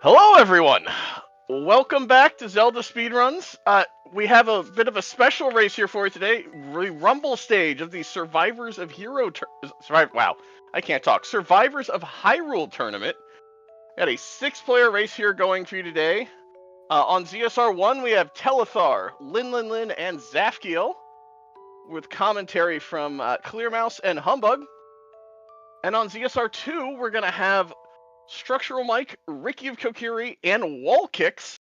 Hello, everyone! Welcome back to Zelda Speedruns. We have a bit of a special race here for you today. The Rumble stage of the Survivors of Survivors of Hyrule tournament. Got a 6-player race here going for you today. On ZSR 1, we have Telethar, Linlinlin, and Zaphikel, with commentary from Clearmouse and Humbug. And on ZSR 2, we're going to have Structural Mike, Ricky of Kokiri, and Wall Kicks,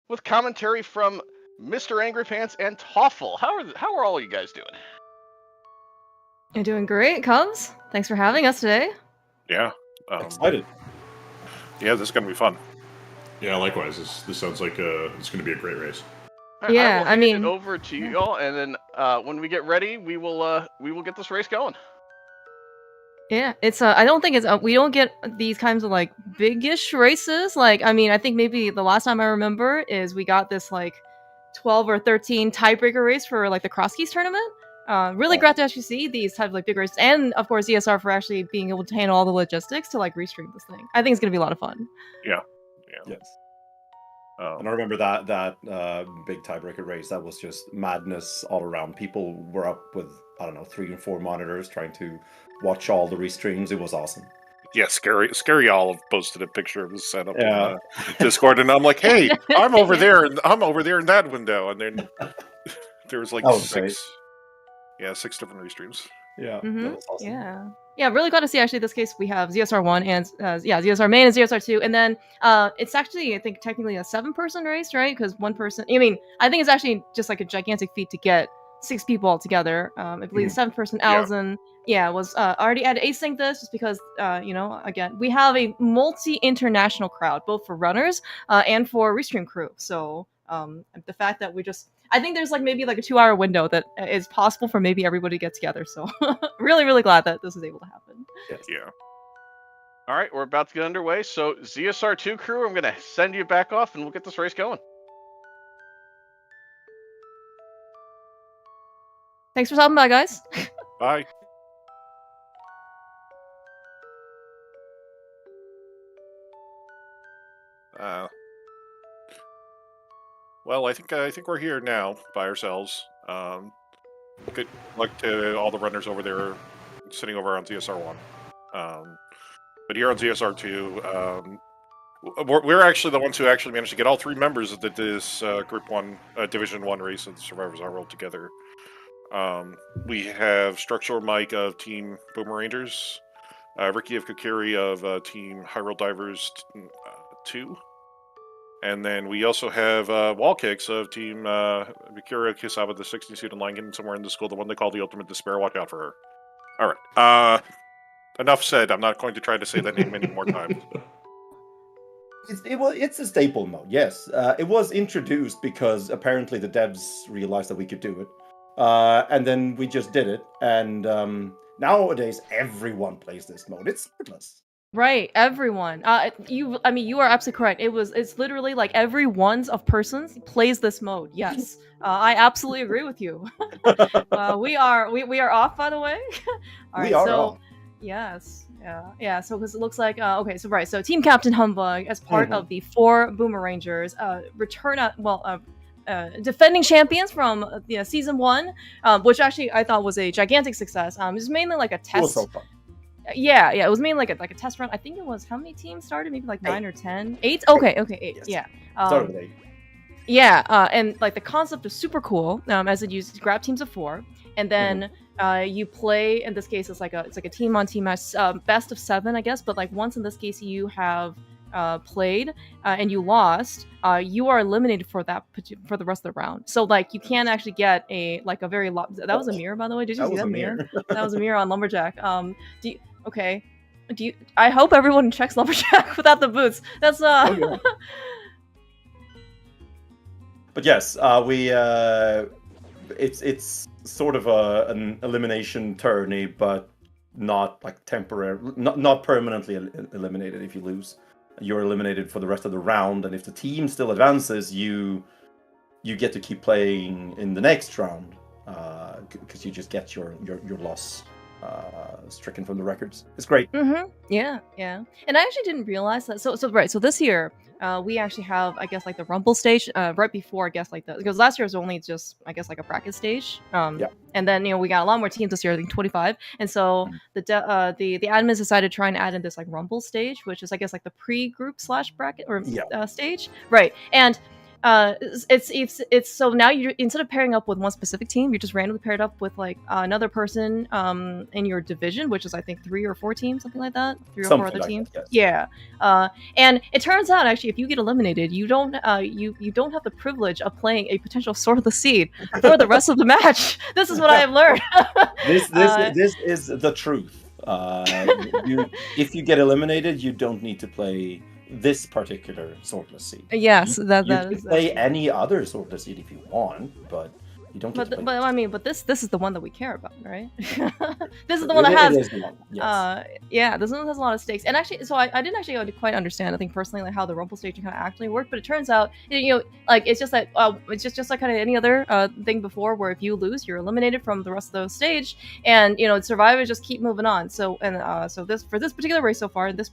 with commentary from Mr. Angry Pants and Toffel. How are all you guys doing? You're doing great, Cubs. Thanks for having us today. Yeah. Excited. Yeah, this is going to be fun. Yeah, likewise. This sounds like it's going to be a great race. Yeah, I mean, it over to you all, and then when we get ready, we will get this race going. Yeah, it's I don't think it's we don't get these kinds of like big-ish races. Like, I mean, I think maybe the last time I remember is we got this like 12 or 13 tiebreaker race for like the Cross Keys tournament. Really glad to actually see these type of like big races, and of course ESR for actually being able to handle all the logistics to like restream this thing. I think it's gonna be a lot of fun. Yeah. Yes. And I remember that big tiebreaker race. That was just madness all around. People were up with 3 and 4 monitors trying to watch all the restreams. It was awesome. Yeah, Scary Olive posted a picture of the setup in Discord, and I'm like, "Hey, I'm over there, and I'm over there in that window." And then there was like 6 different restreams. Yeah, Mm-hmm. that was awesome. Yeah, really glad to see actually this case we have ZSR1 and ZSR main and ZSR2, and then it's actually I think technically a 7-person race, right? Because one person, I mean, I think it's actually just like a gigantic feat to get 6 people all together. I believe the 7th person, Alzen, was already at async this just because again we have a multi-international crowd both for runners and for restream crew. So the fact that I think there's like maybe like a 2-hour window that is possible for maybe everybody to get together. So really, really glad that this is able to happen. Yes. Yeah. All right, we're about to get underway. So ZSR2 crew, I'm going to send you back off and we'll get this race going. Thanks for stopping by, guys. Bye. Well, I think we're here now by ourselves. Good luck to all the runners over there, sitting over on ZSR1. But here on ZSR2, we're actually the ones who actually managed to get all 3 members of this Group 1, Division 1 race of the Survivors of Hyrule together. We have Structural Mike of Team Boomerangers, Ricky of Kokiri of Team Hyrule Divers 2. And then we also have Wall Kicks of Team Mikura Kisaba, the 16 student line getting somewhere in the school, the one they call the Ultimate Despair. Watch out for her. All right. Enough said. I'm not going to try to say that name any more times. It's a staple mode, yes. It was introduced because apparently the devs realized that we could do it. And then we just did it. And nowadays, everyone plays this mode. It's effortless. Right, everyone. You are absolutely correct. It's literally like every ones of persons plays this mode. Yes, I absolutely agree with you. We are off, by the way. All right, off. Yes, yeah. So because it looks like So Team Captain Humbug as part of the 4 Boomerangers return defending champions from season 1, which actually I thought was a gigantic success. It was mainly like a test. It was so fun. Yeah, it was mainly like a test run. I think it was, how many teams started? Maybe like 9 or 10? 8? Okay, 8. Yes. Yeah. Started with 8. Yeah, and like the concept is super cool. As it uses grab teams of 4, and then you play. In this case, it's like a team on team match, best of 7, I guess. But like once in this case you have played and you lost, you are eliminated for the rest of the round. So like you can't actually get a very that was a mirror, by the way. Did you see that mirror? That was a mirror on Lumberjack. I hope everyone checks Lumberjack without the boots. That's Okay. But yes, it's sort of an elimination tourney, but not like temporary, not permanently eliminated. If you lose, you're eliminated for the rest of the round, and if the team still advances, you get to keep playing in the next round, because you just get your loss stricken from the records. It's great. Yeah. And I actually didn't realize that. So this year, we actually have, I guess, like the Rumble stage right before, I guess, like because last year was only just, I guess, like a bracket stage. And then we got a lot more teams this year, I think 25. And so the admins decided to try and add in this like Rumble stage, which is, I guess, like the pre-group / bracket or stage, right? And it's so now you're, instead of pairing up with one specific team, you're just randomly paired up with like another person in your division, which is I think 3 or 4 teams, something like that, 3 or 4 other teams. That, yes. Yeah. And it turns out actually, if you get eliminated, you don't you don't have the privilege of playing a potential Swordless Seed for the rest of the match. This is what I have learned. This is the truth. If you get eliminated, you don't need to play this particular Swordless Seed. Yes, you can play any other Swordless Seed if you want, but you don't. But I mean, this is the one that we care about, right? This is the one that has. It is the one. Yes. This one has a lot of stakes, and actually, so I didn't actually quite understand, I think personally, like how the Rumble stage kind of actually worked, but it turns out, like it's just that it's just like kind of any other thing before, where if you lose, you're eliminated from the rest of the stage, and survivors just keep moving on. So so this particular race so far in this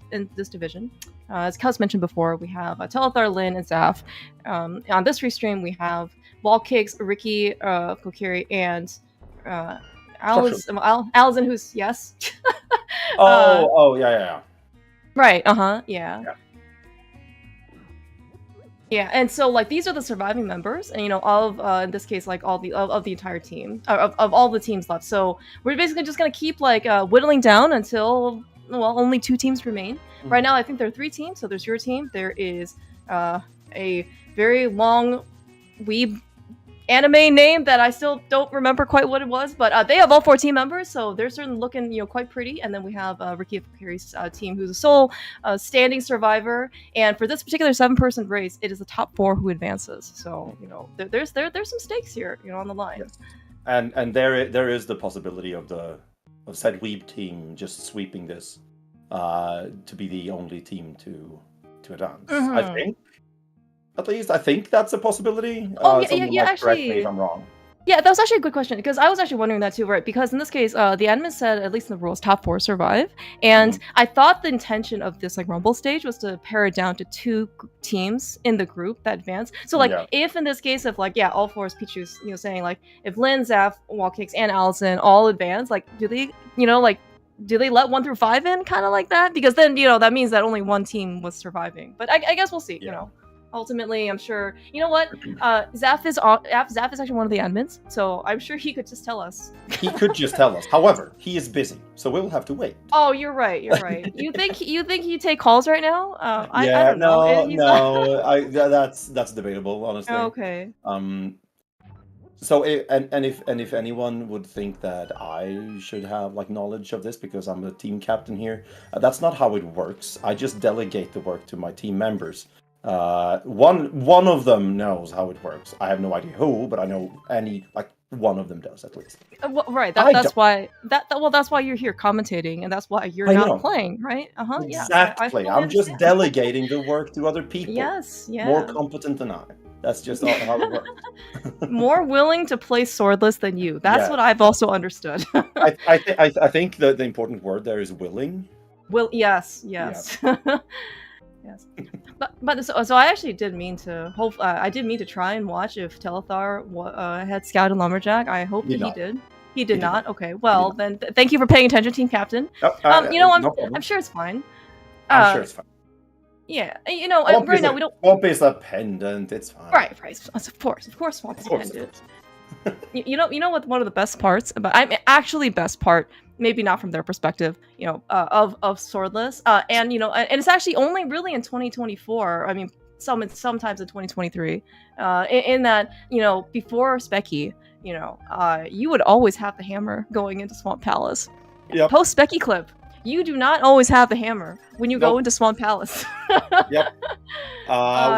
division, as Kels mentioned before, we have Telethar, Lin, and Zaph. On this restream, we have Ball Kicks, Ricky, Kokiri, and Allison, who's yes. Yeah. Right. Yeah. And so like these are the surviving members, and of in this case like all the of the entire team, of all the teams left. So we're basically just gonna keep like whittling down until only 2 teams remain. Right now I think there are 3 teams. So there's your team. There is a very long weeb anime name that I still don't remember quite what it was, but they have all 4 team members, so they're certainly looking quite pretty. And then we have Ricky Kokiri's team, who's a sole standing survivor. And for this particular 7-person race, it is the top 4 who advances. So there's some stakes here, on the line. Yes. And there is the possibility of said weeb team just sweeping this to be the only team to advance. I think. At least I think that's a possibility. Yeah. Actually, correct me if I'm wrong. Yeah, that was actually a good question, because I was actually wondering that too, right? Because in this case, the admin said, at least in the rules, top 4 survive, and I thought the intention of this like Rumble stage was to pare it down to 2 teams in the group that advance. So like, if in this case, if like all 4 is Pichu's, saying like if Lin, Zaph, Wallkicks, and Allison all advance, like do they let 1 through 5 in, kind of like that? Because then that means that only 1 team was surviving. But I guess we'll see. Ultimately, I'm sure. You know what? Zaph is actually one of the admins, so I'm sure he could just tell us. He could just tell us. However, he is busy, so we'll have to wait. Oh, you're right. You think he take calls right now? I don't know. That's debatable, honestly. Oh, okay. So if anyone would think that I should have like knowledge of this because I'm a team captain here, that's not how it works. I just delegate the work to my team members. One of them knows how it works. I have no idea who, but I know one of them does at least. Right. That's why you're here commentating, and that's why you're not playing, right? Exactly. I'm just delegating the work to other people. Yes. Yeah. More competent than I. That's just how it works. More willing to play swordless than you. That's what I've also understood. I think the important word there is willing. Yes. Yes. But so I actually did mean to I did mean to try and watch if Telethar had scouted Lumberjack. I hope that he did. He did not. Okay. Well, then thank you for paying attention, Team Captain. You know, I'm sure it's fine. I'm sure it's fine. Yeah, you know, right now we don't. Swamp is a pendant. It's fine. Right. Of course, Swamp is a pendant. You know what? One of the best parts about, I mean, actually, best part, maybe not from their perspective, you know, of Swordless, and you know, and it's actually only really in 2024. I mean, sometimes in 2023, in that, you know, before Specky, you know, you would always have the hammer going into Swamp Palace. Yep. Post Specky clip. You do not always have the hammer when you go into Swamp Palace. Yep.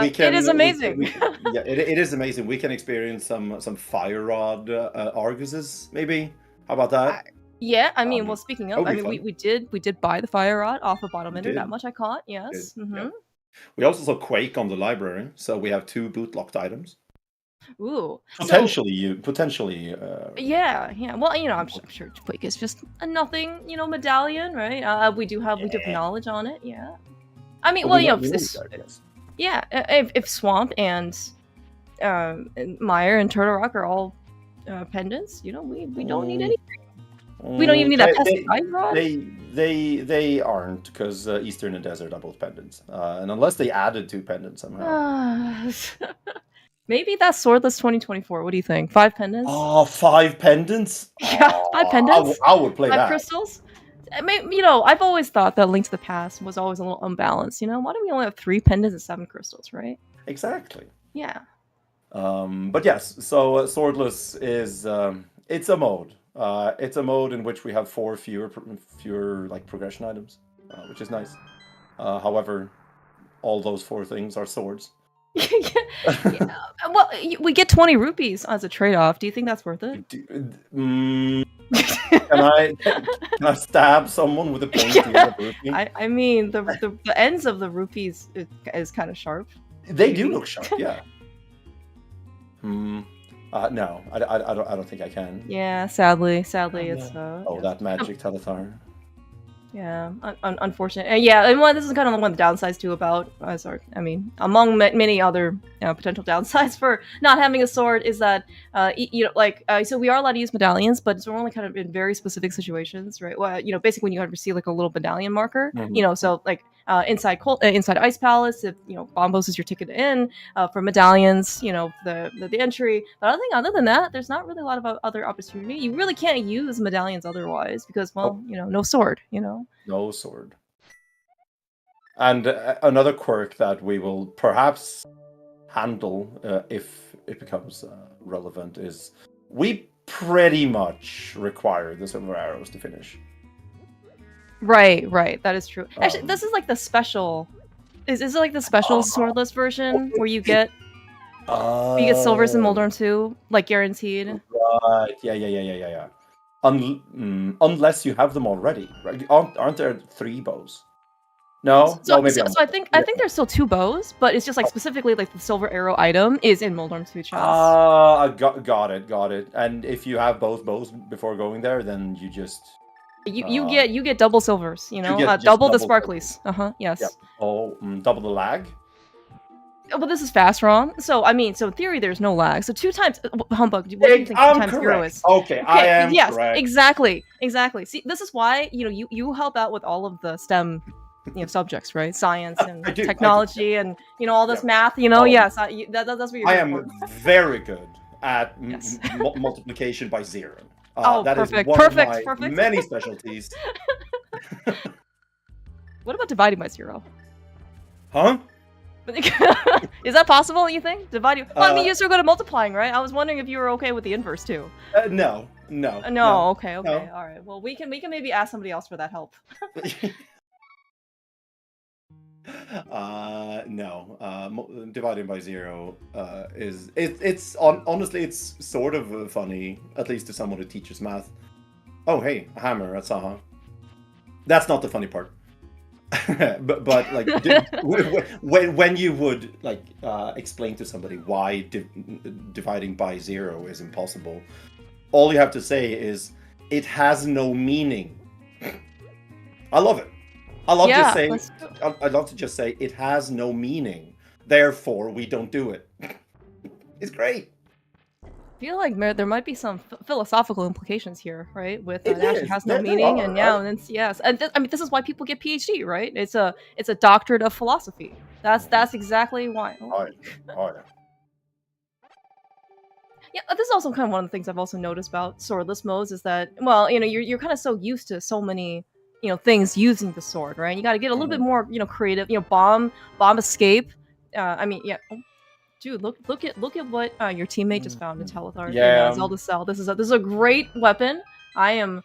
We can. It is amazing. It is amazing. We can experience some fire rod Arguses, maybe. How about that? Yeah, I mean, well, speaking of, I mean, fun. we did buy the fire rod off of Bottom Ender. That much I caught. Yes. Yep. We also saw Quake on the library, so we have 2 bootlocked items. Ooh. Potentially. Yeah. Well, you know, I'm sure Quake is just a nothing, you know, medallion, right? We do have knowledge on it. Yeah. I mean, well, you know, if Swamp and Meyer and Turtle Rock are all pendants, you know, we don't need anything. We don't even need that pesky fire rod. They aren't, because Eastern and Desert are both pendants, and unless they added 2 pendants somehow. Maybe that's Swordless 2024. What do you think? 5 pendants? Oh, 5 pendants? Yeah, 5 pendants. I would play 5 that. crystals. I mean, you know, I've always thought that Link to the Past was always a little unbalanced. You know, why do we only have 3 pendants and 7 crystals, right? Exactly. Yeah. But yes, so Swordless is it's a mode. It's a mode in which we have 4 fewer like progression items, which is nice. However, all those 4 things are swords. Yeah. Well, we get 20 rupees as a trade-off. Do you think that's worth it? Can I stab someone with a pointy end of rupee? I mean, the ends of the rupees is kind of sharp. They do look sharp, yeah. No, I don't think I can. Yeah, sadly, it's. That magic Telethar. Yeah, unfortunate. And yeah, and this is kind of one of the downsides too about among many other potential downsides for not having a sword is that so we are allowed to use medallions, but it's only kind of in very specific situations, right? Well, you know, basically when you receive like a little medallion marker, you know, so like inside Ice Palace, if you know Bombos is your ticket in for medallions, you know, the entry. But other than that, there's not really a lot of other opportunity. You really can't use medallions otherwise because, well, you know, no sword, you know. No sword. And another quirk that we will perhaps handle if it becomes relevant is we pretty much require the silver arrows to finish. Right. That is true. Actually, this is like the special. Is it like the special swordless version where you get silvers in Moldorm 2, like guaranteed? Right. Yeah. Unless you have them already, right? Aren't there 3 bows? No, maybe. So I think there's still 2 bows, but it's just like specifically like the silver arrow item is in Moldorm 2 chests. Got it. And if you have both bows before going there, then you just you get double silvers. You know, double the sparklies. Yes. Yep. Double the lag. Well, this is fast ROM, so I mean, so in theory, there's no lag. So 2 times humbug. What do you think 2 times 0 is? Okay, I am correct. Exactly. See, this is why you help out with all of the STEM, subjects, right? Science and technology, and all this math. Yes, that's what you're. I am very good at multiplication by 0. That perfect. Is one of my many specialties. What about dividing by 0? Huh? Is that possible, you think? Dividing? Well, I mean, you're still good at multiplying, right? I was wondering if you were okay with the inverse too. No. Okay. All right. Well, we can maybe ask somebody else for that help. No. Dividing by 0 honestly it's sort of funny, at least to someone who teaches math. Oh, hey, a hammer at Saha. That's not the funny part. but like when you would like explain to somebody why dividing by 0 is impossible, all you have to say is it has no meaning. I love it. I love Yeah, just saying. let's do it. I'd love to just say it has no meaning. Therefore, we don't do it. It's great. I feel like there might be some philosophical implications here, right? With It it actually is. has no There meaning, are, and yeah, right? and it's, yes, and I mean, this is why people get PhD, right? It's a doctorate of philosophy. That's exactly why. Oh, yeah. Yeah, this is also kind of one of the things I've also noticed about swordless modes is that, well, you know, you're kind of so used to so many, you know, things using the sword, right? You got to get a little bit more, you know, creative. You know, bomb escape. I mean, yeah. Oh, dude, look at what your teammate just found in Telethar in Yeah. Zelda Cell. This is a great weapon. I am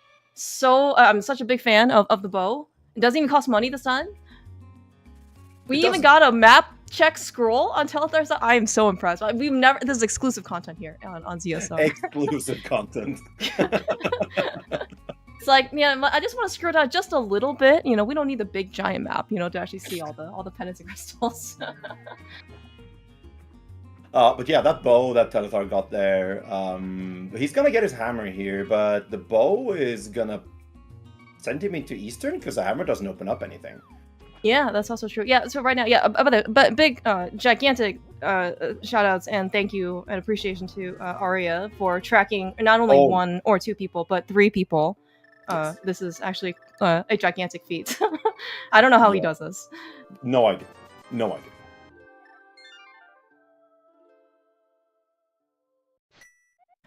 I'm such a big fan of the bow. It doesn't even cost money this time. We even got a map check scroll on Telethar. So I am so impressed. We've never. This is exclusive content here on ZSR. Exclusive content. It's like, yeah, I just want to screw it out just a little bit. You know, we don't need the big giant map, you know, to actually see all the penance and crystals. But yeah, that bow that Telethar got there, he's gonna get his hammer here, but the bow is gonna send him into Eastern because the hammer doesn't open up anything. Yeah, that's also true. Yeah, so right now, yeah, but big, gigantic shout outs and thank you and appreciation to Arya for tracking not only 1 or 2 people, but 3 people. Yes. This is actually a gigantic feat. I don't know how he does this. No idea. No idea.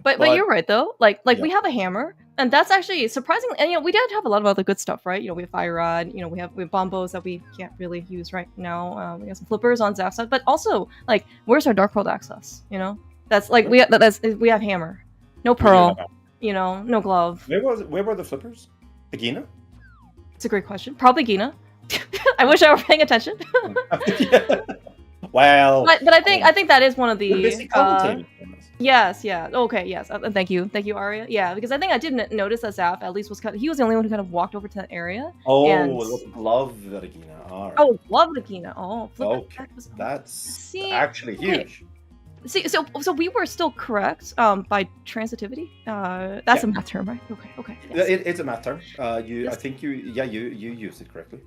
But you're right though. Like yeah. we have a hammer, and that's actually surprisingly. And you know, we did have a lot of other good stuff, right? You know, we have fire rod. You know, we have bombos that we can't really use right now. We have some flippers on Zaph's side, but also like, where's our Dark World access? You know, that's like we have hammer, no pearl. You know, no glove. Where were the flippers? Agina? It's a great question. Probably Gina. I wish I were paying attention. Yeah. Well, but I think that is one of the. Yes, yeah, okay, yes. Thank you, Arya. Yeah, because I think I didn't notice that Zaph at least was he was the only one who kind of walked over to that area. Oh, and... it was glove Agina. All right. Oh, love Agina. Oh, okay. That's actually huge. See, so we were still correct by transitivity. That's a math term, right? Okay. Yes. It's a math term. I think you used it correctly.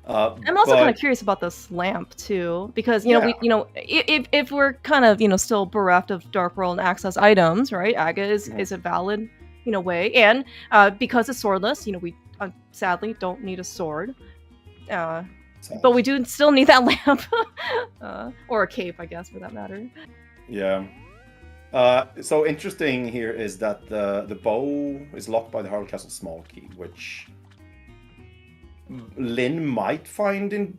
I'm also kind of curious about this lamp too, because you know if we're kind of still bereft of Dark World access items, right? Aga is a valid way, and because it's swordless, we sadly don't need a sword. But we do still need that lamp, or a cape, I guess, for that matter. Yeah. So interesting here is that the bow is locked by the Hyrule Castle small key, which Lin might find in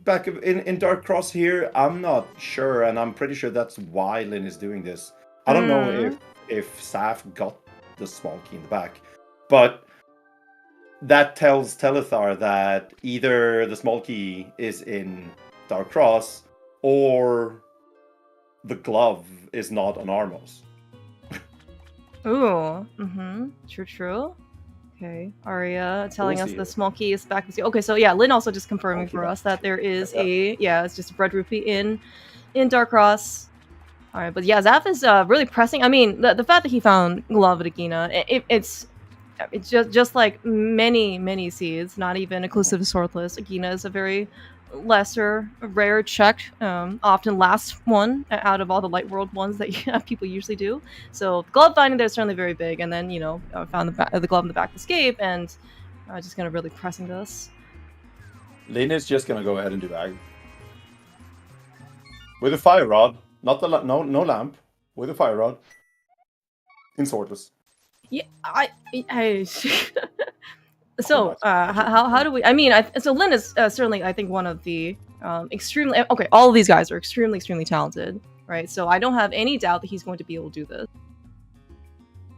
Dark Cross here. I'm not sure, and I'm pretty sure that's why Lin is doing this. I don't know if Zaph got the small key in the back, but that tells Telethar that either the small key is in Dark Cross or the glove is not on Armos. Ooh, true. Okay, Arya telling us the small key is back. Okay, so yeah, Lin also just confirming for us that there is it's just a bread rupee in Dark Cross. All right, but yeah, Zaph is really pressing. I mean, the fact that he found Glove at Agina, it's just like many seeds, not even inclusive of Swordless. Agina is a very lesser, rare check, often last one out of all the Light World ones that people usually do. So glove finding there is certainly very big, and then found the glove in the back of escape, and just gonna really pressing this. Lin is just gonna go ahead and do Ag with a fire rod, not the no lamp, with a fire rod in Swordless. Yeah, I So, how do we? I mean, so Lin is certainly, I think, one of the extremely all of these guys are extremely talented, right? So I don't have any doubt that he's going to be able to do this.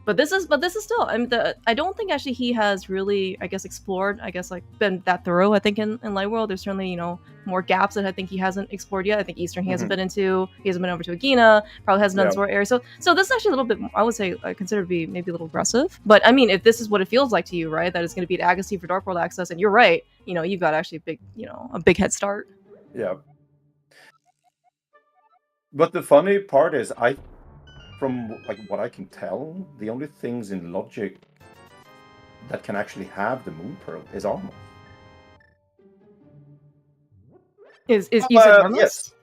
But this is still. I mean, I don't think actually he has really, I guess, explored. I guess been that thorough. I think in Light World, there's certainly more gaps that I think he hasn't explored yet. I think Eastern he hasn't been into. He hasn't been over to Agina. Probably hasn't done Sword Area. So this is actually a little bit. I would say I consider to be maybe a little aggressive. But I mean, if this is what it feels like to you, right? That it's going to be an Agassi for Dark World access, and you're right. You've got actually a big head start. Yeah. But the funny part is, from what I can tell, the only things in logic that can actually have the Moon Pearl is Armos. Is you said Armos? Yes.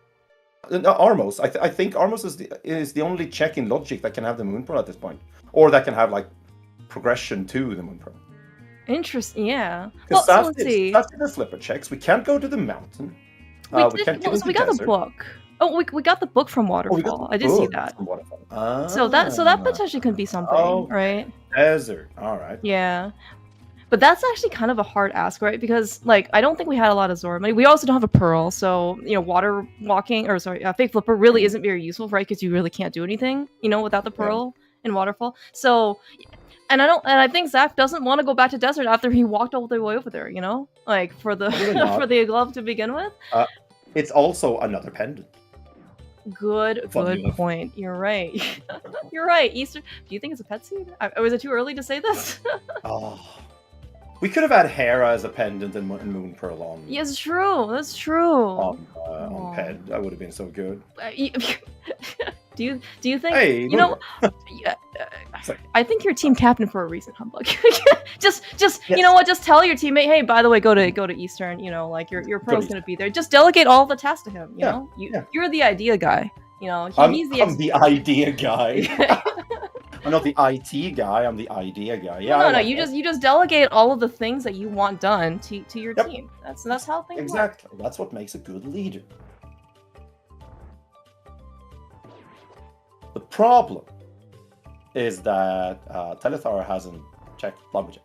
No, Armos. I think Armos is the only check in logic that can have the Moon Pearl at this point, or that can have like progression to the Moon Pearl. Interesting. Yeah. Well, so let's see. That's the flipper checks. We can't go to the mountain. We got the book. Oh, we got the book from Waterfall. I did see that. So that potentially could be something, right? Desert. All right. Yeah. But that's actually kind of a hard ask, right? Because, like, I don't think we had a lot of Zora money. We also don't have a Pearl, so, water walking, or sorry, Fake Flipper really isn't very useful, right? Because you really can't do anything, without the Pearl in Waterfall. So, and I think Zach doesn't want to go back to Desert after he walked all the way over there, Like, for the for the glove to begin with. It's also another pendant. Good point. You're right. You're right. Easter. Do you think it's a pet seed? Was it too early to say this? We could have had Hera as a pendant and Moon Pearl on. Yeah, it's true. That's true. On Ped, that would have been so good. Do you think? Hey, I think you're team captain for a reason, Humbug. just yes. You know what? Just tell your teammate, hey, by the way, go to Eastern. Like your Pearl's gonna be there. Just delegate all the tasks to him. You know, you're the idea guy. He's the idea guy. I'm not the IT guy. I'm the idea guy. Yeah. No. You just delegate all of the things that you want done to your team. That's how things work. Exactly. That's what makes a good leader. The problem is that Telethar hasn't checked Lumberjack.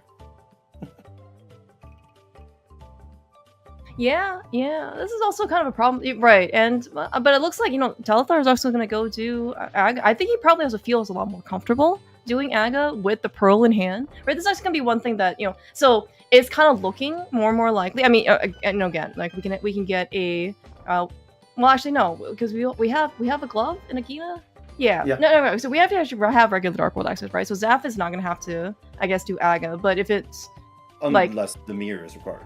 Yeah. This is also kind of a problem, right? And but it looks like Telethar is also going to go do Aga. I think he probably also feels a lot more comfortable doing Aga with the Pearl in hand, right? This is actually going to be one thing that So it's kind of looking more and more likely. I mean, again, like we can get a. Well, actually, no, because we have a glove in Agina. Yeah. No. So we have to actually have regular Dark World access, right? So Zaph is not going to have to, I guess, do Aga. But if it's unless the mirror is required.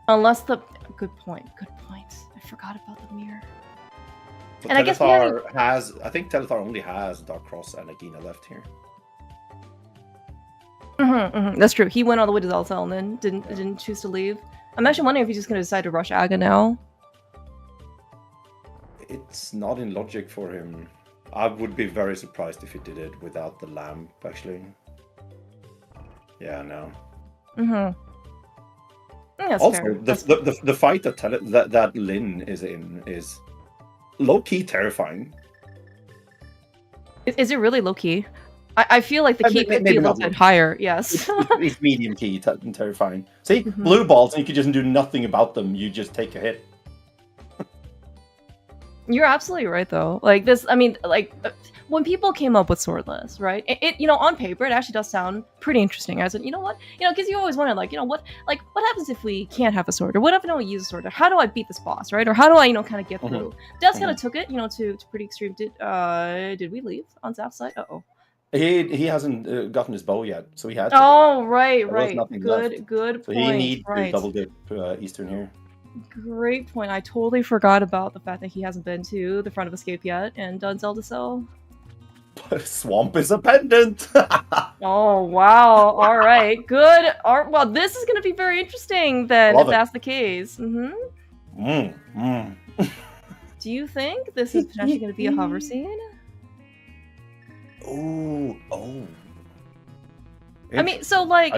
Unless the good point. I forgot about the mirror. So and I think Telethar only has Dark Cross and Agina left here. That's true. He went all the way to Zelda and then didn't choose to leave. I'm actually wondering if he's just going to decide to rush Aga now. It's not in logic for him. I would be very surprised if he did it without the lamp, actually. Yeah, no. Also, the fight that Lin is in is low-key terrifying. Is it really low-key? I feel like the key could be a little bit higher, yes. It's medium-key and terrifying. See, blue balls, and you can just do nothing about them. You just take a hit. You're absolutely right, though. Like this, I mean, like when people came up with Swordless, right? It on paper, it actually does sound pretty interesting. I said, you know what? Because you always wonder, like, what happens if we can't have a sword, or what if I don't use a sword, or how do I beat this boss, right? Or how do I, kind of get through? Death kind of took it, to pretty extreme. Did we leave on Zap's side? He hasn't gotten his bow yet, so he had to. Oh, right. Good so point. He needs to double dip Eastern here. Great point. I totally forgot about the fact that he hasn't been to the front of Escape yet and done Zelda Cell. Swamp is a pendant. Oh wow! All right, good. Well, this is going to be very interesting then, if that's the case. Do you think this is potentially going to be a hover scene? Oh. I mean, so like,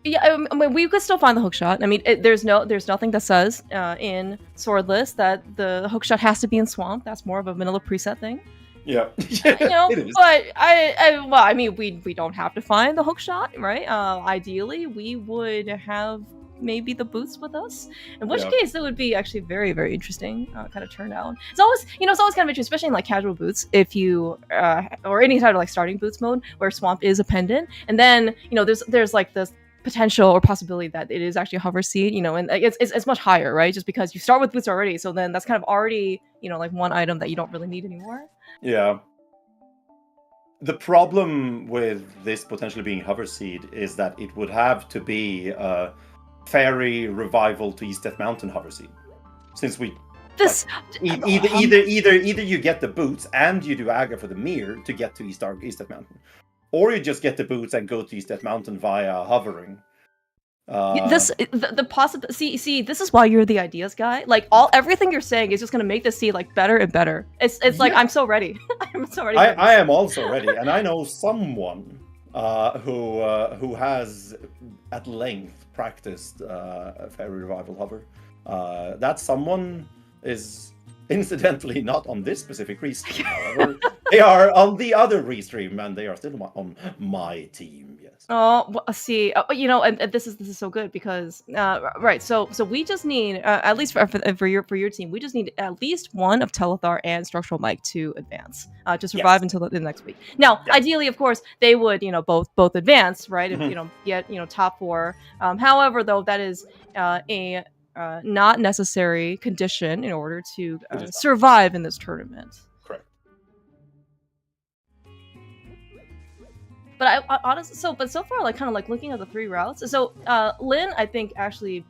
yeah, I mean, we could still find the hookshot. I mean, there's nothing that says in Swordless that the hookshot has to be in Swamp. That's more of a vanilla preset thing. Yeah, it is. But I mean, we don't have to find the hookshot, right? Ideally, we would have maybe the boots with us. In which case, it would be actually very, very interesting kind of turnout. It's always kind of interesting, especially in like casual boots, if you or any type of like starting boots mode where Swamp is a pendant, and then there's like this potential or possibility that it is actually a hover seed, and it's much higher, right? Just because you start with boots already, so then that's kind of already, like one item that you don't really need anymore. Yeah. The problem with this potentially being hover seed is that it would have to be a fairy revival to East Death Mountain hover seed, since we either you get the boots and you do Aga for the mirror to get to East Death Mountain. or you just get the boots and go to East Death Mountain via hovering. The possible see this is why you're the ideas guy. Like everything you're saying is just gonna make this seed like better and better. It's like I'm so ready. I'm so ready. I am also ready, and I know someone who has at length practiced Fairy Revival Hover. That someone is incidentally not on this specific restream. However, they are on the other restream, and they are still on my team. Yes. Oh, well, see, and this is so good because right. So we just need at least for your team, we just need at least one of Telethar and Structural Mike to advance to survive until the next week. Now, ideally, of course, they would both advance, right? If get top 4. However, though, that is a not necessary condition in order to survive in this tournament. Correct. But I honestly, so far, like kind of like looking at the 3 routes. So Lin, I think actually,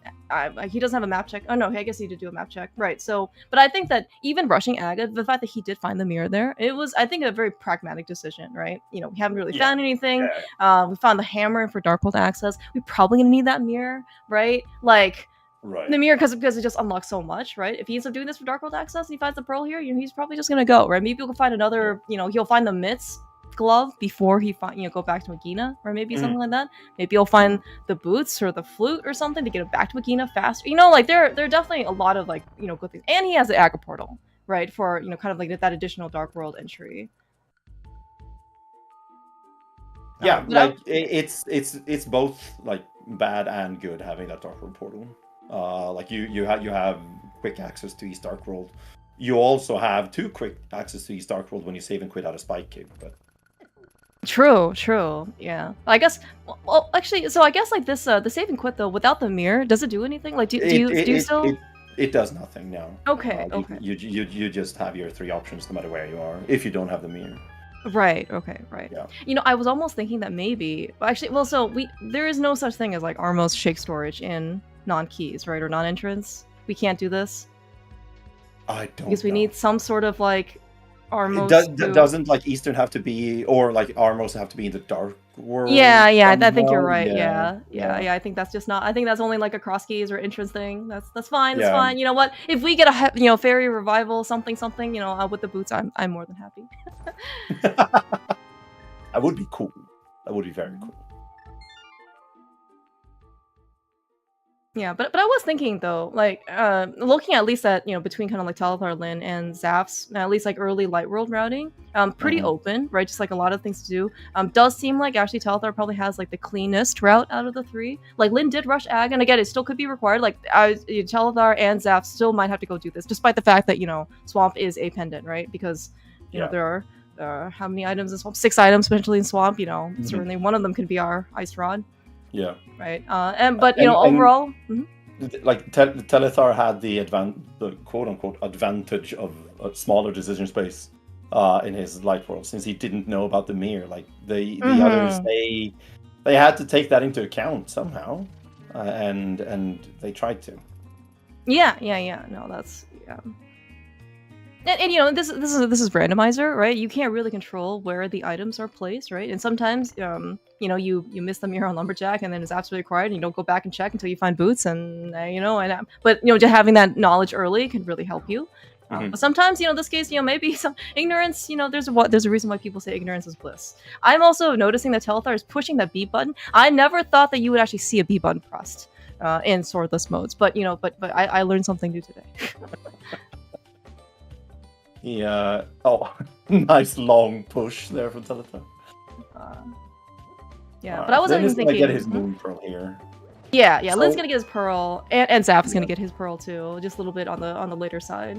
he doesn't have a map check. Oh no, I guess he did do a map check, right? So, but I think that even rushing Aga, the fact that he did find the mirror there, it was, I think, a very pragmatic decision, right? We haven't really found anything. We found the hammer for Darkworld access. We're probably gonna need that mirror, right? Like. Right. The mirror, because it just unlocks so much, right? If he ends up doing this for Darkworld access and he finds the pearl here, he's probably just gonna go, right? Maybe he'll find another, he'll find the Mitts glove before he go back to Agina, or maybe something like that. Maybe he'll find the boots or the flute or something to get it back to Agina faster. Like there are definitely a lot of good things. And he has the Aga portal, right? For kind of like that additional Darkworld entry. Yeah, like it's both like bad and good having that Darkworld portal. Like you have quick access to East Darkworld. You also have 2 quick access to East Darkworld when you save and quit out of Spike Cave. But true, yeah. I guess. Well, actually, so I guess like this, the save and quit though, without the mirror, does it do anything? Like, do you still? It does nothing now. Okay. You just have your 3 options no matter where you are if you don't have the mirror. Right. Okay. Right. Yeah. I was almost thinking that maybe actually. Well, so there is no such thing as like Armos shake storage in non-keys, right, or non-entrance. We can't do this. I don't. Because we need some sort of like Armos. Doesn't like Eastern have to be, or like Armos have to be in the Dark World? Yeah. I think you're right. Yeah. I think that's just not. I think that's only like a cross keys or entrance thing. That's fine. That's fine. You know what? If we get a fairy revival, something, with the boots, I'm more than happy. That would be cool. That would be very cool. Yeah, but I was thinking though, like looking at least at between kind of like Telethar, Lin, and Zaph's at least like early Light World routing, pretty open, right? Just like a lot of things to do. Does seem like actually Telethar probably has like the cleanest route out of the 3. Like Lin did rush Ag, and again, it still could be required. Like Telethar and Zaph still might have to go do this, despite the fact that Swamp is a pendant, right? Because there are how many items in Swamp? 6 items potentially in Swamp. Certainly one of them could be our Ice Rod. Yeah. Right. But overall, like Telethar had the quote unquote advantage of a smaller decision space in his Light World, since he didn't know about the mirror. Like the others, they had to take that into account somehow, and they tried to. Yeah. No, that's And this is randomizer, right? You can't really control where the items are placed, right? And sometimes you miss the mirror on Lumberjack, and then it's absolutely required, and you don't go back and check until you find boots, but just having that knowledge early can really help you. But sometimes, in this case, maybe some ignorance. There's a reason why people say ignorance is bliss. I'm also noticing that Telethar is pushing that B button. I never thought that you would actually see a B button pressed in swordless modes, but I learned something new today. Yeah. Oh, nice long push there from Telethar. But I wasn't even thinking. Gonna get his moon pearl here. Yeah. So, Lin's gonna get his pearl, and Zaph's gonna get his pearl too. Just a little bit on the later side.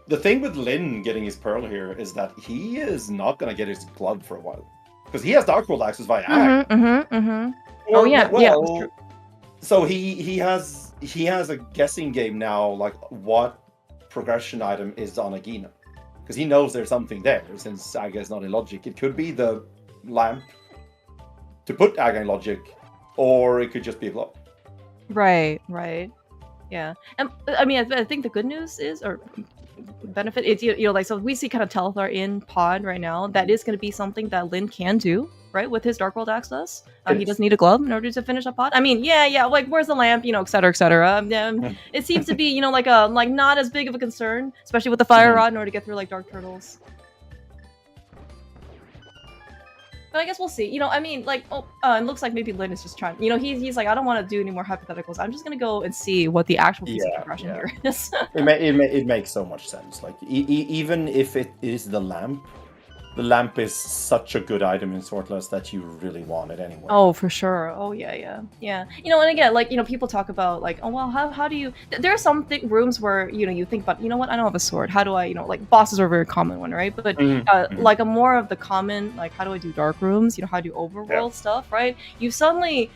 The thing with Lin getting his pearl here is that he is not gonna get his glove for a while, because he has Darkworld access via Ag. Oh yeah. That's true. So he has a guessing game now, like what progression item is on Agina, because he knows there's something there. Since Aga is not in logic, it could be the lamp to put Aga in logic, or it could just be a glove. Right. Yeah. And I mean, I think the good news is, or benefit. It's like, so we see kind of Telethar in pod right now. That is going to be something that Lin can do, right, with his Dark World access. He doesn't need a glove in order to finish a pod. I mean, yeah, like where's the lamp, et cetera, et cetera. It seems to be, like not as big of a concern, especially with the fire rod in order to get through like Dark Turtles. But I guess we'll see. I mean, like, it looks like maybe Lin is just trying. He's like, I don't want to do any more hypotheticals. I'm just gonna go and see what the actual piece of progression here is. It makes so much sense. Like, even if it is the lamp is such a good item in Swordless that you really want it anyway. Oh, for sure. Oh, yeah. And again, like, people talk about, like, oh, well, how do you... There are some rooms where, you think about, what, I don't have a sword. How do I, like, bosses are a very common one, right? But, like, a more of the common, like, how do I do dark rooms? How do you overworld stuff, right? You suddenly,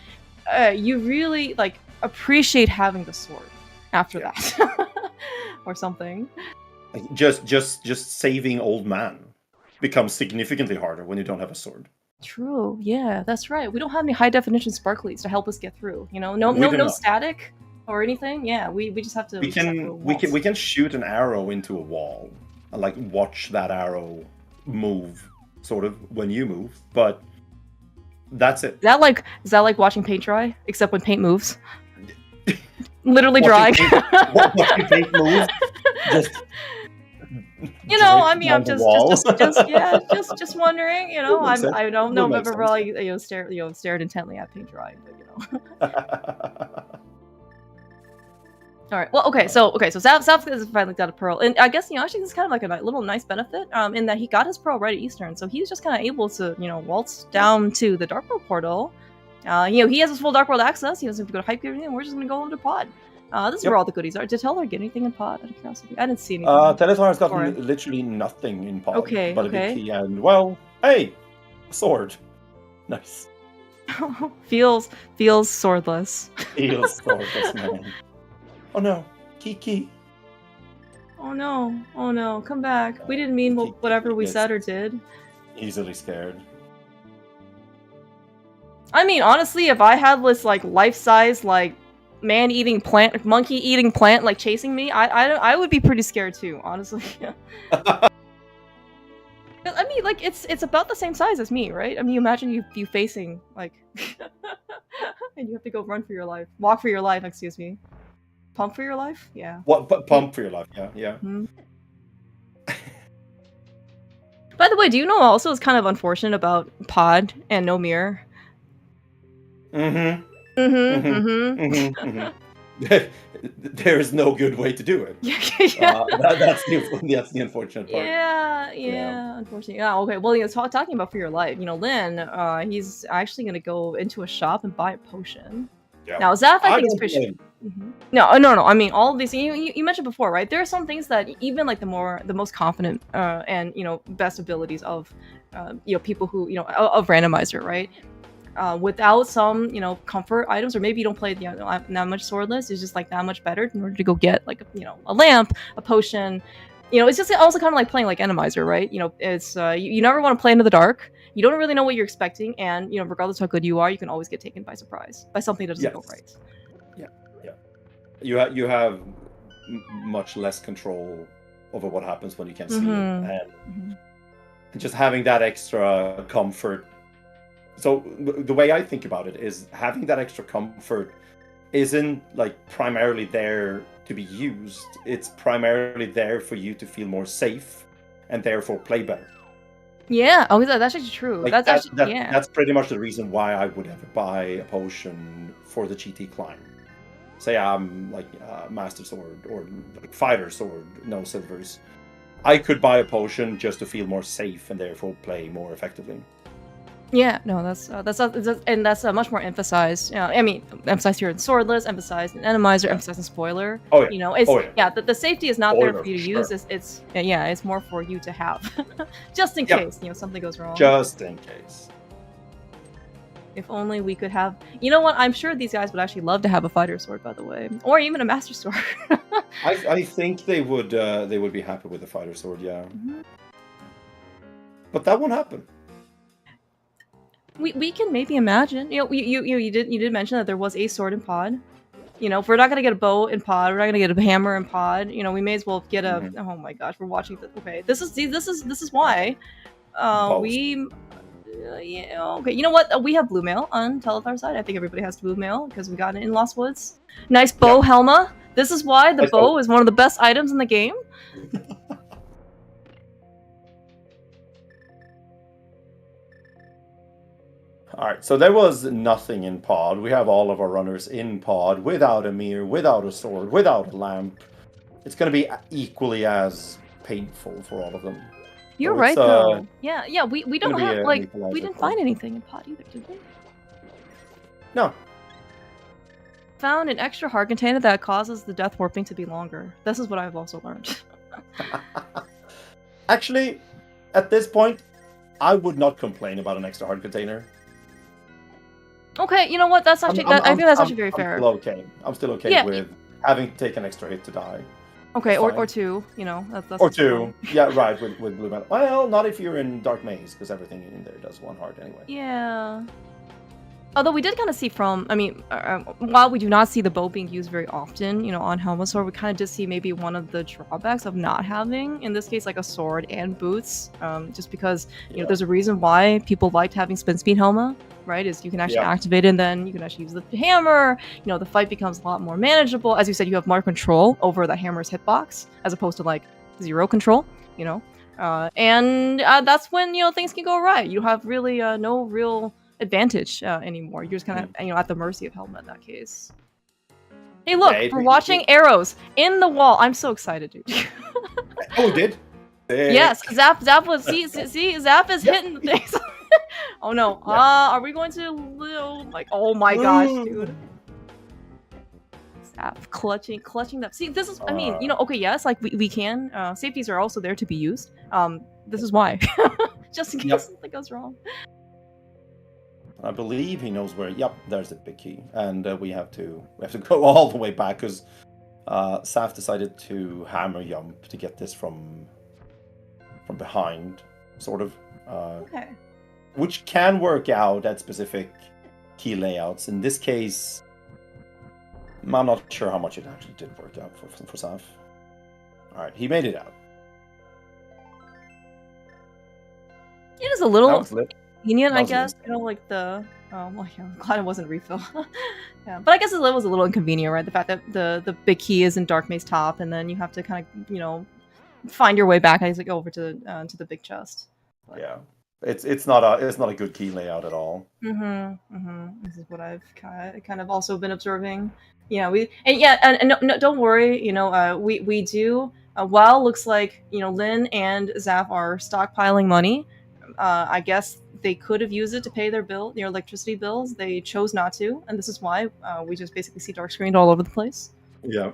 you really, like, appreciate having the sword after that. Or something. Just saving old man becomes significantly harder when you don't have a sword. True. Yeah, that's right. We don't have any high definition sparklies to help us get through. No static or anything. Yeah, we just have to. We can shoot an arrow into a wall and like watch that arrow move, sort of when you move. But that's it. Is that like watching paint dry, except when paint moves? Literally drying. Watching paint move. Just. I mean, I'm just wondering. I don't know if I've ever really stared intently at paint drying, but All right. Well, okay. So Zaphikel has finally got a pearl, and I guess actually this is kind of like a little nice benefit, in that he got his pearl right at Eastern, so he's just kind of able to waltz down to the Dark World portal. He has his full Dark World access. He doesn't have to go to Hype, and we're just gonna go over to Pod. This is where all the goodies are. Did Telethar get anything in Pod, out of curiosity? I didn't see anything. Telethar has gotten literally nothing in Pod. Okay. But a big key and, well, hey! A sword. Nice. feels swordless. Feels swordless, man. Oh no. Kiki. Oh no. Come back. We didn't mean whatever we said or did. Easily scared. I mean, honestly, if I had this, like, life-size, like, man-eating plant, monkey-eating plant, like, chasing me, I would be pretty scared too, honestly. I mean, like, it's about the same size as me, right? I mean, imagine you facing, like, and you have to go run for your life. Walk for your life, excuse me. Pump for your life? Yeah. What? Pump for your life, yeah. Mm-hmm. By the way, do you know also it's kind of unfortunate about Pod and no mirror? There is no good way to do it. That's the unfortunate part. Yeah. Unfortunately. Yeah. Okay. Well, talking about for your life, Lin, he's actually gonna go into a shop and buy a potion. Yeah. Now, Zaph, I think is pretty. No. I mean, all of these. You mentioned before, right? There are some things that even like the most confident and best abilities of people who of randomizer, right? Without some comfort items, or maybe you don't play that much swordless, it's just like that much better in order to go get like a lamp, a potion. It's just also kind of like playing like Enemizer, right? It's you never want to play into the dark. You don't really know what you're expecting, and regardless of how good you are, you can always get taken by surprise by something that doesn't go right. Yeah. You have much less control over what happens when you can't see it, and just having that extra comfort. So the way I think about it is having that extra comfort isn't like primarily there to be used. It's primarily there for you to feel more safe and therefore play better. Yeah, that's actually true. Like that's pretty much the reason why I would ever buy a potion for the GT climb. Say I'm like Master Sword or like Fighter Sword, no silvers. I could buy a potion just to feel more safe and therefore play more effectively. Yeah, no, that's much more emphasized. I mean, emphasized here in Swordless, emphasized in Enemizer, emphasized in Spoiler. Oh yeah. The safety is not there for you to use. It's more for you to have, just in case something goes wrong. Just in case. If only we could have. You know what? I'm sure these guys would actually love to have a fighter sword, by the way, or even a master sword. I think they would be happy with a fighter sword, yeah. Mm-hmm. But that won't happen. We can maybe imagine. You did mention that there was a sword in Pod. You know, if we're not gonna get a bow in pod, we're not gonna get a hammer in pod. You know, we may as well get a. Mhm. Oh my gosh, we're watching. Okay, this is why. Both. Yeah, okay. You know what? We have blue mail on Telethar side. I think everybody has blue mail because we got it in Lost Woods. Nice bow, Helma. This is why the Nice bow bow. is one of the best items in the game. All right, so there was nothing in pod. We have all of our runners in pod without a mirror, without a sword, without a lamp. It's going to be equally as painful for all of them. You're So right it's, though. Yeah, we don't gonna be have an like equalizer we didn't for- find anything in pod either, did we? No. Found an extra heart container that causes the death warping to be longer. This is what I've also learned. Actually, at this point, I would not complain about an extra hard container. Okay, you know what? That's actually I think that's actually very I'm fair. Still okay. I'm still okay Yeah. with having to take an extra hit to die. Okay, That's or fine. two. You know, that's Or also two. fine. Yeah, right, with blue metal. Well, not if you're in Dark Maze, because everything in there does one heart anyway. Yeah. Although we did kind of see from, I mean, while we do not see the bow being used very often, you know, on Helmasaur, we kind of just see maybe one of the drawbacks of not having, in this case, like a sword and boots, just because, you know, Yeah. there's a reason why people liked having Spin Speed Helma, right, is you can actually Yeah. activate it and then you can actually use the hammer, you know, the fight becomes a lot more manageable. As you said, you have more control over the hammer's hitbox, as opposed to, like, zero control, you know? And that's when, you know, things can go right. You have really no real advantage anymore. You're just kind of you know at the mercy of Helma in that case. Hey, look, Yeah, we're watching arrows in the wall. I'm so excited, dude. Oh, it did? Yes, Zap was see Zap is hitting things. Oh no, Yeah. are we going to like? Oh my gosh, dude. Zap clutching that. See, this is. I mean, you know, okay, yes, like we can. Safeties are also there to be used. This is why, just in case Yep. something goes wrong. I believe he knows where. Yep, there's the big key, and we have to go all the way back because Saf decided to hammer jump to get this from behind, sort of. Okay. Which can work out at specific key layouts. In this case, I'm not sure how much it actually did work out for Saf. All right, he made it out. It is a That little was lit. convenient, That I was guess. lit. You know, like the well, yeah, I'm glad it wasn't refill. Yeah, but I guess it was a little inconvenient, right? The fact that the big key is in Dark Maze top, and then you have to kind of, you know, find your way back as you go over to the big chest. But... Yeah, it's not a good key layout at all. This is what I've kind of also been observing. Yeah, and no, don't worry. You know, we do. While looks like, you know, Lynn and Zap are stockpiling money, I guess they could have used it to pay their electricity bills. They chose not to, and this is why we just basically see dark screened all over the place. Yeah.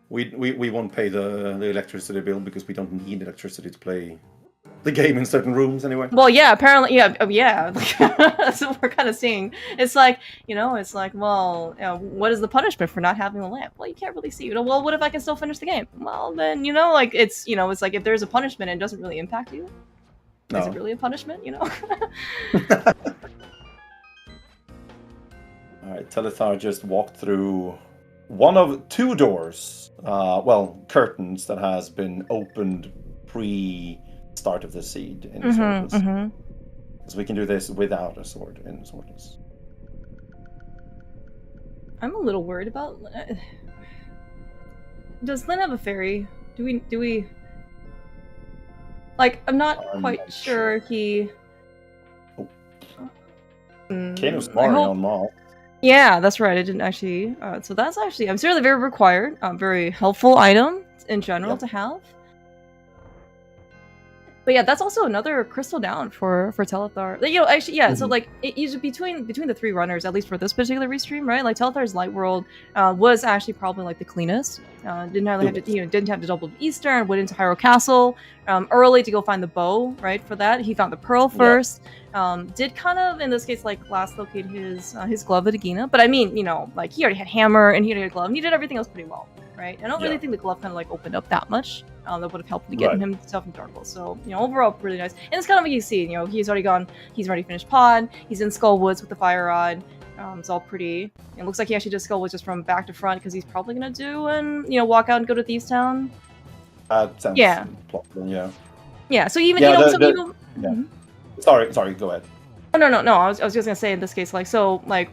We won't pay the electricity bill because we don't need electricity to play the game in certain rooms anyway. Well, yeah, apparently, yeah. That's what we're kind of seeing. It's like, you know, well, what is the punishment for not having the lamp? Well, you can't really see. You know, well, what if I can still finish the game? Well, then, you know, like it's like if there's a punishment and it doesn't really impact you, is it really a punishment? You know? All right, Telethar just walked through one of two doors, curtains that has been opened pre-start of the seed in Swordless. Because we can do this without a sword in Swordless. I'm a little worried about. Does Lynn have a fairy? Do we? Like, I'm not quite sure he. Kano's Mario on Mall. Yeah, that's right. I didn't actually. So that's actually, I'm certainly very required, very helpful item in general to have. But yeah, that's also another crystal down for Telethar. You know, actually, yeah. So like, it usually between the three runners, at least for this particular restream, right? Like Telethar's Light World was actually probably like the cleanest. Didn't have to double Eastern. Went into Hyrule Castle early to go find the bow, right? For that, he found the pearl first. Did kind of in this case like last locate his glove at Agina, but I mean, you know, like he already had hammer and he already had glove, and he did everything else pretty well. Right? I don't really think the glove kind of like opened up that much. That would have helped to get himself in Dark World. So, you know, overall really nice. And it's kind of like you see, you know, he's already finished Pod. He's in Skullwoods with the Fire Rod. It's all pretty. It looks like he actually did skull just from back to front because he's probably gonna do and walk out and go to Thieves Town. Sounds Yeah. plausible, yeah. Yeah. So even Yeah, even. yeah. Mhm. Sorry, go ahead. Oh, no. I was just gonna say in this case, like, so like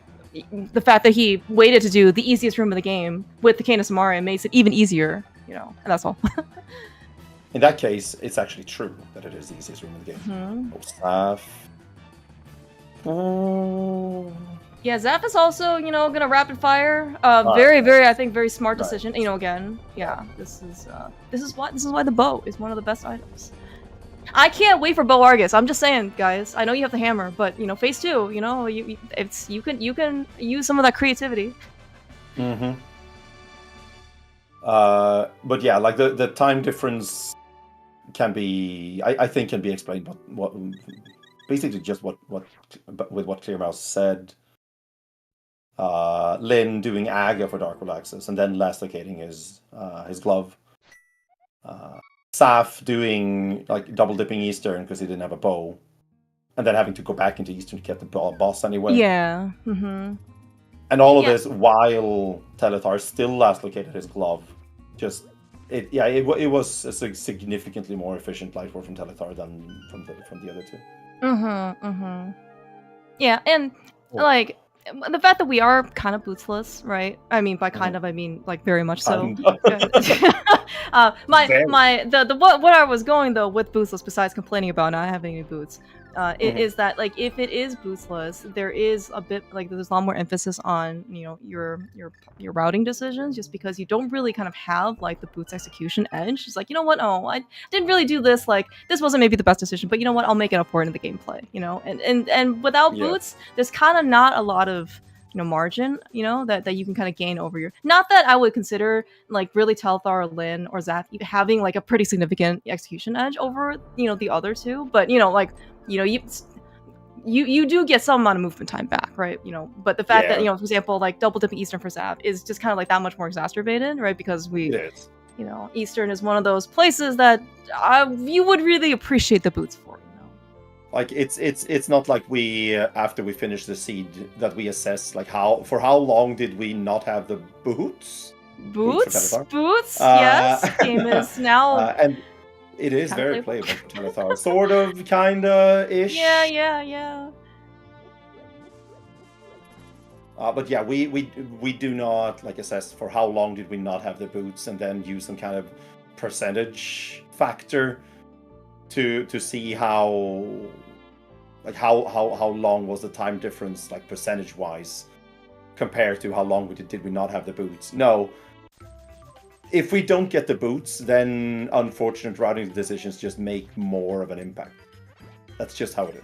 the fact that he waited to do the easiest room of the game with the Cane of Samara makes it even easier, and that's all. In that case, it's actually true that it is the easiest room in the game. Mhm. Oh, Zaph. Oh. Yeah, Zaph is also, gonna rapid fire. Right. Very, I think, very smart Right. decision. Again, yeah, this is why the bow is one of the best items. I can't wait for Bow Argus. I'm just saying, guys. I know you have the hammer, but phase 2, you can use some of that creativity. Mm-hmm. But yeah, like the time difference can be, I think, can be explained. But what basically just what with what Clearmouse said. Lin doing Aga for Dark World Access and then last locating his glove. Saf doing like double dipping Eastern because he didn't have a bow, and then having to go back into Eastern to get the boss anyway. Yeah. Mm-hmm. And all of this while Telethar still last located his glove. It was a significantly more efficient light work from Telethar than from the other two. Mm-hmm. Mm-hmm. Yeah, and like the fact that we are kind of bootsless, right? I mean, by kind of, I mean like very much so. What I was going though with bootsless, besides complaining about not having any boots, is that like if it is bootsless, there is a bit like there's a lot more emphasis on your routing decisions, just because you don't really kind of have like the boots execution edge. It's like, you know what? Oh, I didn't really do this. Like this wasn't maybe the best decision, but you know what? I'll make it up for it in the gameplay. And without boots, there's kind of not a lot of margin, that you can kind of gain over your. Not that I would consider like really Telethar or Lin or Zaph having like a pretty significant execution edge over the other two, but you do get some amount of movement time back, right? But the fact that for example, like double dipping Eastern for Zaph is just kind of like that much more exacerbated, right? Because Eastern is one of those places that you would really appreciate the boots for. Like it's not like we after we finish the seed that we assess like how long did we not have the boots? Boots. Yes, game is now and it is very playable for Telethar, sort of, kinda ish. Yeah. But yeah, we do not like assess for how long did we not have the boots, and then use some kind of percentage factor to see how long was the time difference, like percentage wise, compared to how long did we not have the boots. No, if we don't get the boots, then unfortunate routing decisions just make more of an impact. That's just how it is.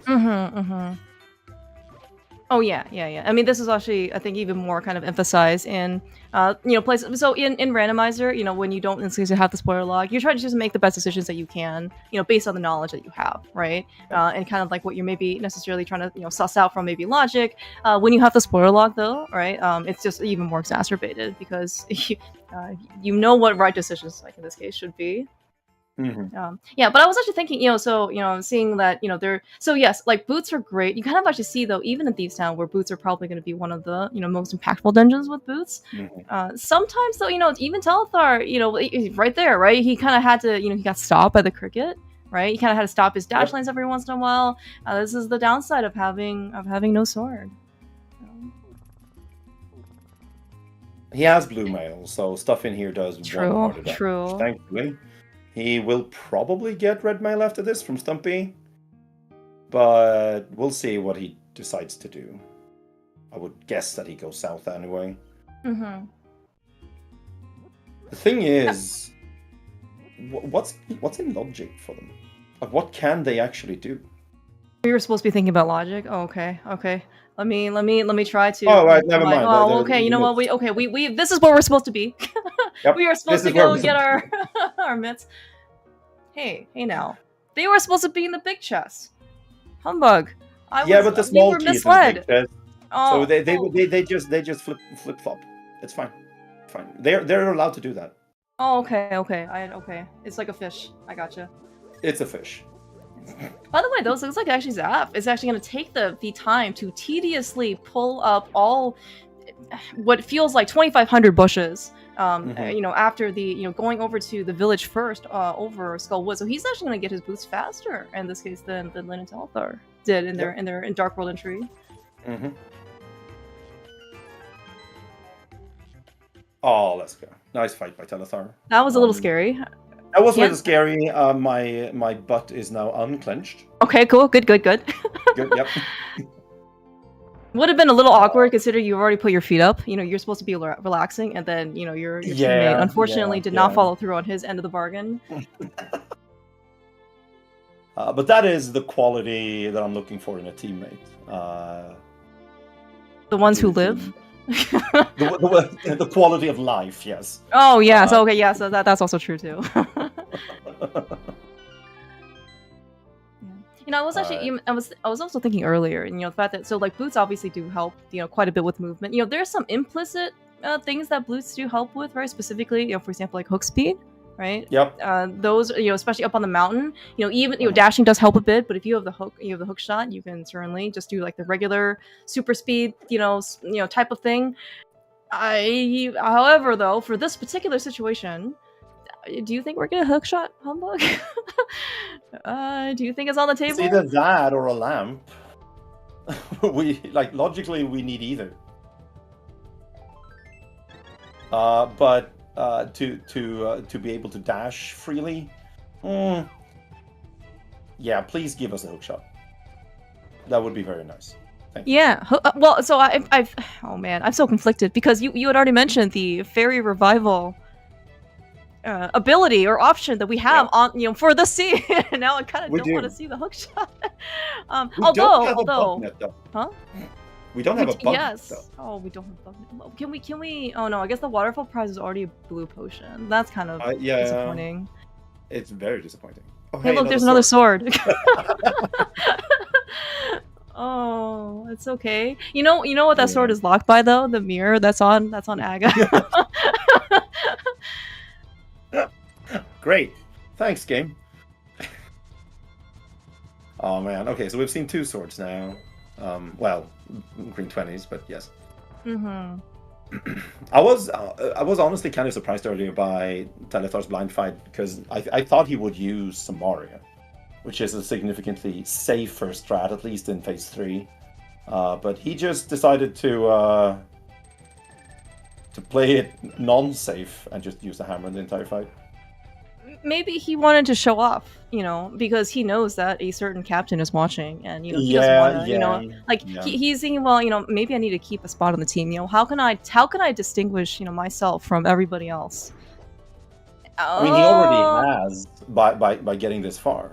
Oh yeah. I mean, this is actually, I think, even more kind of emphasized in, places. So in randomizer, when you don't necessarily have the spoiler log, you're trying to just make the best decisions that you can, based on the knowledge that you have, right? And kind of like what you're maybe necessarily trying to, suss out from maybe logic. When you have the spoiler log, though, right? It's just even more exacerbated because you know what right decisions, like in this case, should be. Yeah, but I was actually thinking, seeing that, they're so yes, like boots are great. You kind of actually see though, even in Thieves Town, where boots are probably going to be one of the most impactful dungeons with boots. Sometimes though, even Telethar, right there, right? He kind of had to, he got stopped by the cricket, right? He kind of had to stop his dash lines every once in a while. This is the downside of having no sword. He has blue mail, so stuff in here does one part of that. True. Thankfully. He will probably get red mail after this from Stumpy, but we'll see what he decides to do. I would guess that he goes south anyway. The thing is, what's in logic for them? Like, what can they actually do? We were supposed to be thinking about logic. Oh, okay. Let me try to. Oh, right, never mind. Oh, okay. You know what? We this is where we're supposed to be. Yep, we are supposed to go get our our mitts. Hey now. They were supposed to be in the big chest. Humbug. But the small key is in the big chest. Oh, so they just flip flop. It's fine. They're allowed to do that. Oh, okay. Okay. It's like a fish. I gotcha. It's a fish. By the way, those looks like actually Zaph is actually going to take the time to tediously pull up all what feels like 2,500 bushes. You know, after the going over to the village first, over Skullwood, so he's actually going to get his boots faster in this case than Lin and Telethar did in their Dark World entry. Mm-hmm. Oh, let's go! Nice fight by Telethar. That was a little scary. That was a little scary. My butt is now unclenched. Okay, cool. Good. Good. Yep. Would have been a little awkward considering you already put your feet up. You know, you're supposed to be relaxing, and then your teammate unfortunately did not follow through on his end of the bargain. But that is the quality that I'm looking for in a teammate. The ones who live. The quality of life, yes. Oh yeah. So okay, yeah. So that's also true too. You know, I was actually, I was also thinking earlier, the fact that, so like boots obviously do help, quite a bit with movement. You know, there's some implicit things that boots do help with, right? Specifically, for example, like hook speed, right? Yep. Those, especially up on the mountain, even, dashing does help a bit, but if you have the hook shot, you can certainly just do like the regular super speed, type of thing. However, though, for this particular situation, do you think we're gonna hook shot Humbug? Do you think it's on the table? It's either that or a lamp. Logically we need either. But to be able to dash freely, yeah, please give us a hook shot. That would be very nice. Thank you. Yeah. Well, so I've oh man, I'm so conflicted because you had already mentioned the fairy revival ability or option that we have on for the sea. Now I kind of don't want to see the hook shot. Although, huh? We don't have a bug. Yes. Oh, we don't have a bug. Can we? Oh no, I guess the waterfall prize is already a blue potion. That's kind of disappointing. It's very disappointing. Oh, hey, look, there's another sword. Oh, it's okay. You know what that sword is locked by though? The mirror that's on Aga. Great. Thanks, game. Oh man. Okay, so we've seen two swords now. Well, green 20s, but yes. Mm-hmm. I was honestly kind of surprised earlier by Telethar's blind fight because I thought he would use Samaria, which is a significantly safer strat, at least in phase 3. But he just decided to play it non-safe and just use the hammer in the entire fight. Maybe he wanted to show off, because he knows that a certain captain is watching, and he doesn't want to, he's thinking, well, maybe I need to keep a spot on the team. How can I distinguish, myself from everybody else? I mean, he already has by getting this far.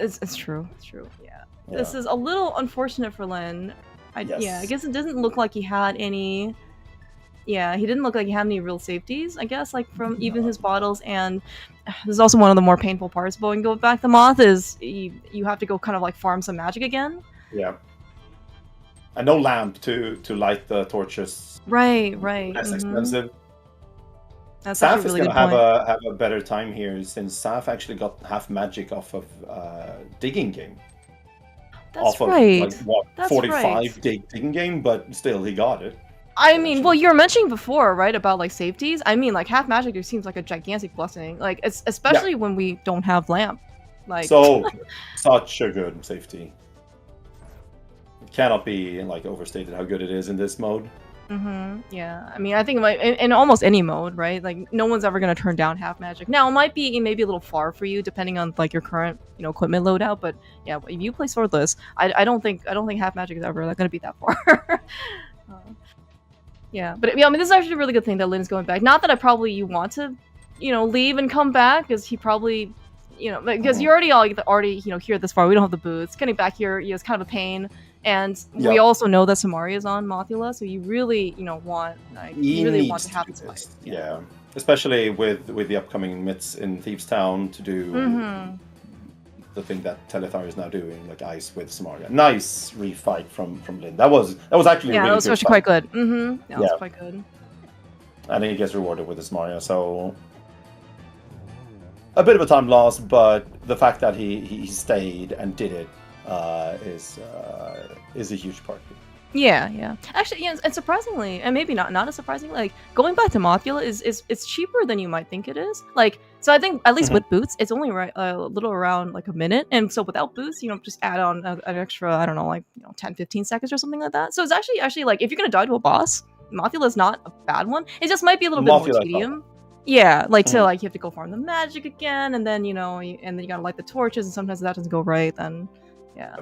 It's true. It's true. Yeah. This is a little unfortunate for Lin. I guess it doesn't look like he had any. Yeah, he didn't look like he had any real safeties, I guess, like from even his bottles. And this is also one of the more painful parts about going back to Moth is you have to go kind of like farm some magic again. Yeah. And no lamp to light the torches. Right. That's expensive. That's Saf actually is a really going good to point. have a better time here since Saf actually got half magic off of digging game. That's right. That's 45 digging game, but still he got it. I mean, well, you were mentioning before, right, about like safeties. I mean, like half magic just seems like a gigantic blessing. Like, especially when we don't have lamp. Like, so such a good safety. It cannot be overstated how good it is in this mode. Yeah. I mean, I think in almost any mode, right? Like, no one's ever gonna turn down half magic. Now, it might be maybe a little far for you, depending on like your current equipment loadout. But yeah, if you play swordless, I don't think half magic is ever gonna be that far. Yeah, but I mean, this is actually a really good thing that Lin is going back. Not that you want to, leave and come back, because he probably, because you already here this far. We don't have the boots. Getting back here is kind of a pain, and we also know that Samaria is on Mothula, so you really, want to have this fight. Yeah, especially with the upcoming myths in Thieves Town to do. The thing that Telethar is now doing, like ice with Samaria. Nice refight from Lin. That was actually that was actually quite good. That was quite good. And he gets rewarded with the Samaria. So a bit of a time loss, but the fact that he stayed and did it is a huge part of it. Yeah. Actually, yeah, and surprisingly, and maybe not as surprising, like going back to Mothula is cheaper than you might think it is. Like, so I think at least with boots, it's only a little around like a minute, and so without boots, just add on an extra, I don't know, like 10-15 seconds or something like that. So it's actually like if you're gonna die to a boss, Mothula is not a bad one. It just might be a little bit more tedium. Yeah, like to like you have to go farm the magic again, and then and then you gotta light the torches, and sometimes that doesn't go right. Then, yeah.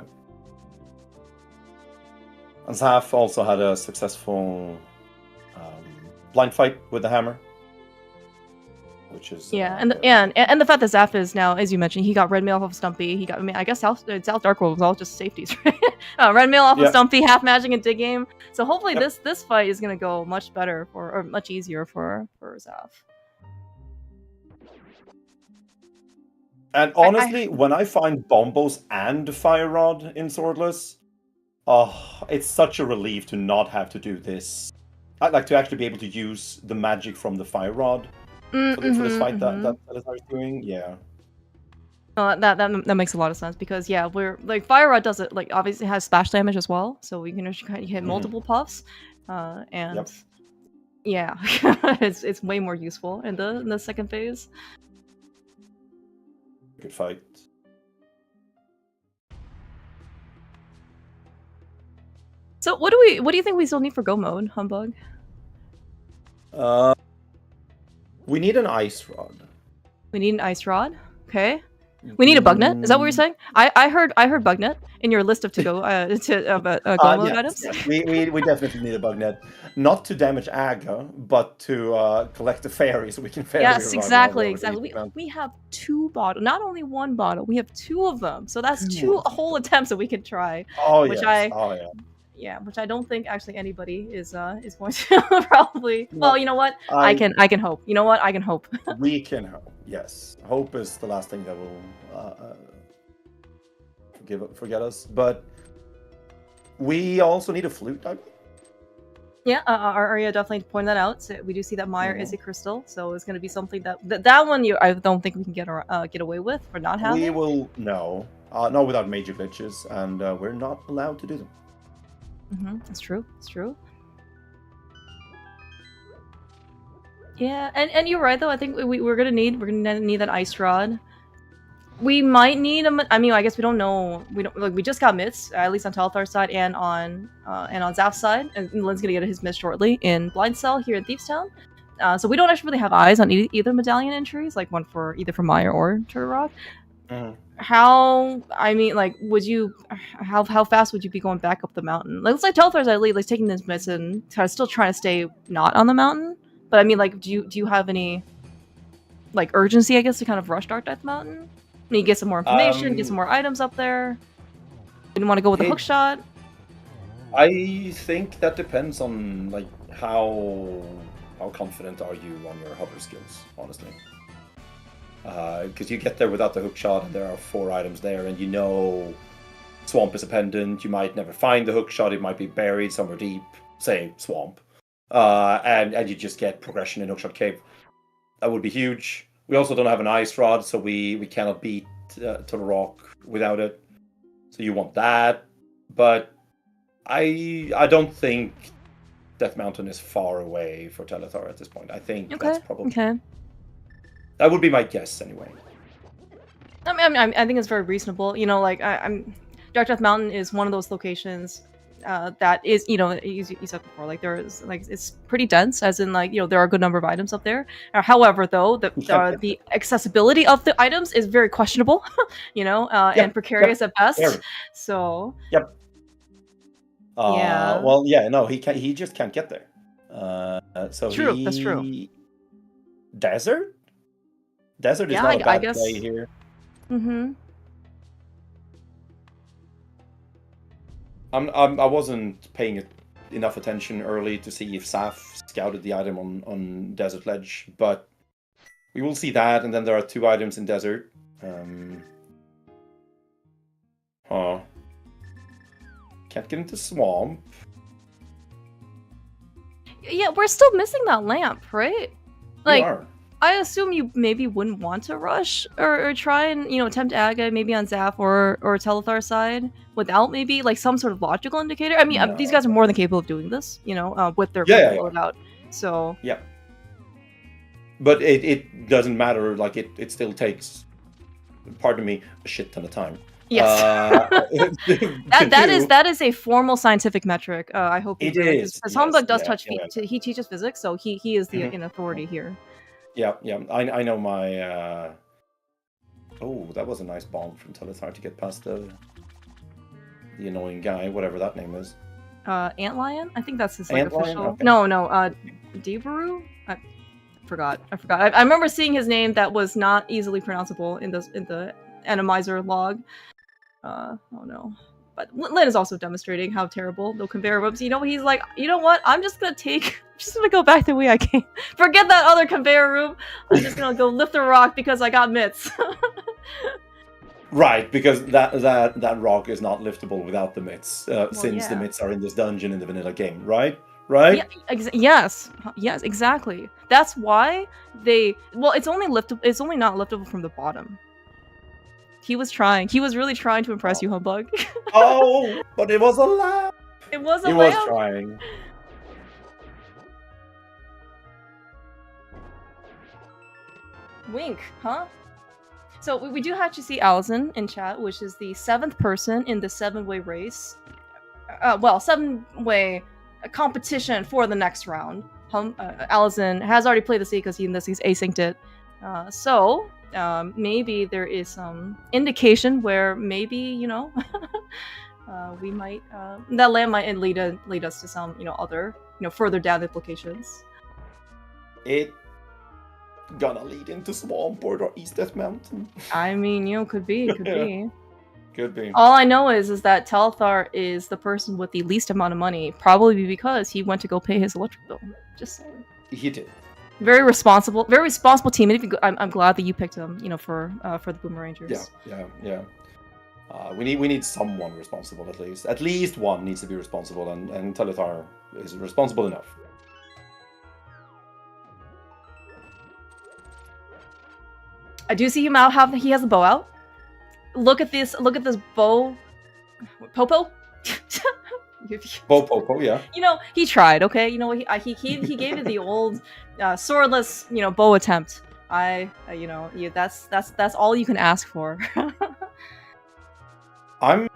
And Zaph also had a successful blind fight with the hammer, which is and the fact that Zaph is now, as you mentioned, he got red mail off of Stumpy. He got, I guess South Dark World was all just safeties, right? Red mail off of Stumpy, half magic and dig game. So hopefully this fight is gonna go much better or much easier for Zaph. And honestly, when I find Bombos and Fire Rod in Swordless, it's such a relief to not have to do this. I'd like to actually be able to use the magic from the Fire Rod for this fight that Telethar is doing. Yeah. That makes a lot of sense because we're like Fire Rod does it like obviously has splash damage as well, so we can actually kind of hit multiple puffs, and it's way more useful in the second phase. Good fight. So what do you think we still need for Go mode, Humbug? We need an ice rod. We need an ice rod. Okay. We need a bugnet. Is that what you're saying? I heard bugnet in your list of go mode items. Yes. We definitely need a bugnet, not to damage Aga, but to collect the fairy so we can fairy. Yes, exactly. We have 2 bottles, not only 1 bottle. We have 2 of them, so that's 2 whole attempts that we can try. Yeah, which I don't think actually anybody is going to probably. Well, you know what? I can hope. You know what? I can hope. We can hope. Yes, hope is the last thing that will forget us. But we also need a flute, I believe. Yeah, Arya definitely pointed that out. So we do see that Meyer is a crystal, so it's going to be something that one I don't think we can get away with for not having. We will not without major glitches, and we're not allowed to do them. That's true. It's true. Yeah, and you're right though. I think we're gonna need that ice rod. We might need I guess we don't know. We just got mitts, at least on Telethar's side and on Zaph's side. And Lynn's gonna get his mitt shortly in Blind Cell here in Thieves Town. So we don't actually really have eyes on either medallion entries, like one for either for Meyer or Turtle Rock. How fast would you be going back up the mountain? Like, let's say Telethar's at least like taking this mitts and still trying to stay not on the mountain. But I mean, like, do you have any like urgency, I guess, to kind of rush Dark Death Mountain? I mean, get some more information, get some more items up there. Didn't want to go with a hook shot. I think that depends on like how confident are you on your hover skills, honestly. Because you get there without the hook shot, and there are 4 items there, and Swamp is a pendant. You might never find the hook shot; it might be buried somewhere deep, say Swamp, and you just get progression in Hookshot Cave. That would be huge. We also don't have an ice rod, so we cannot beat Turtle Rock without it. So you want that, but I don't think Death Mountain is far away for Telethar at this point. I think that's probably that would be my guess anyway. I think it's very reasonable. You know, like Dark Death Mountain is one of those locations that is, you said before, like there's like it's pretty dense, as in like there are a good number of items up there. However, though, the accessibility of the items is very questionable, and precarious at best. Very. So. Yep. Well, yeah, no, he just can't get there. So true. That's true. Desert is not a bad play here. I wasn't paying enough attention early to see if Zaph scouted the item on Desert Ledge, but we will see that, and then there are 2 items in Desert. Can't get into Swamp. Yeah, we're still missing that lamp, right? Like, I assume you maybe wouldn't want to rush or try and attempt Aga maybe on Zaph or Telethar side without maybe like some sort of logical indicator. I mean, these guys are more than capable of doing this, with their loadout. So yeah, but it doesn't matter. Like it still takes, pardon me, a shit ton of time. Yes, that is a formal scientific metric. I hope it is because Humbug does touch feet. He teaches physics, so he is the authority here. Yeah. I know my. Oh, that was a nice bomb from Telethar to get past the annoying guy, whatever that name is. Antlion? I think that's his official. Okay. No, Debaru? I forgot. I remember seeing his name that was not easily pronounceable in the Animizer log. Oh no. But Lin is also demonstrating how terrible the conveyor whips. He's like, you know what? I'm just gonna go back the way I came. Forget that other conveyor room. I'm just gonna go lift a rock because I got mitts. Right, because that rock is not liftable without the mitts, since the mitts are in this dungeon in the vanilla game, right? Right? Yeah, yes, exactly. That's why it's only not liftable from the bottom. He was really trying to impress you, Humbug. Oh, but it was a lamp. It was a lamp. He was trying. Wink, huh? So we do have to see Allison in chat, which is the 7th person in the 7-way race. 7-way competition for the next round. Allison has already played the sea because he's asynced it. So maybe there is some indication where maybe we might that land might lead us to some other further down implications. It gonna lead into Swamp or East Death Mountain. I mean, could be. Could be. All I know is that Telethar is the person with the least amount of money, probably because he went to go pay his electric bill. Just saying. He did. Very responsible teammate. I'm glad that you picked him, for the Boomerangers. Yeah. We need someone responsible at least. At least one needs to be responsible, and Telethar is responsible enough. I do see him out. He has a bow out. Look at this bow. Popo? Popo, yeah. He tried, okay? He gave it the old swordless, bow attempt. That's all you can ask for. I'm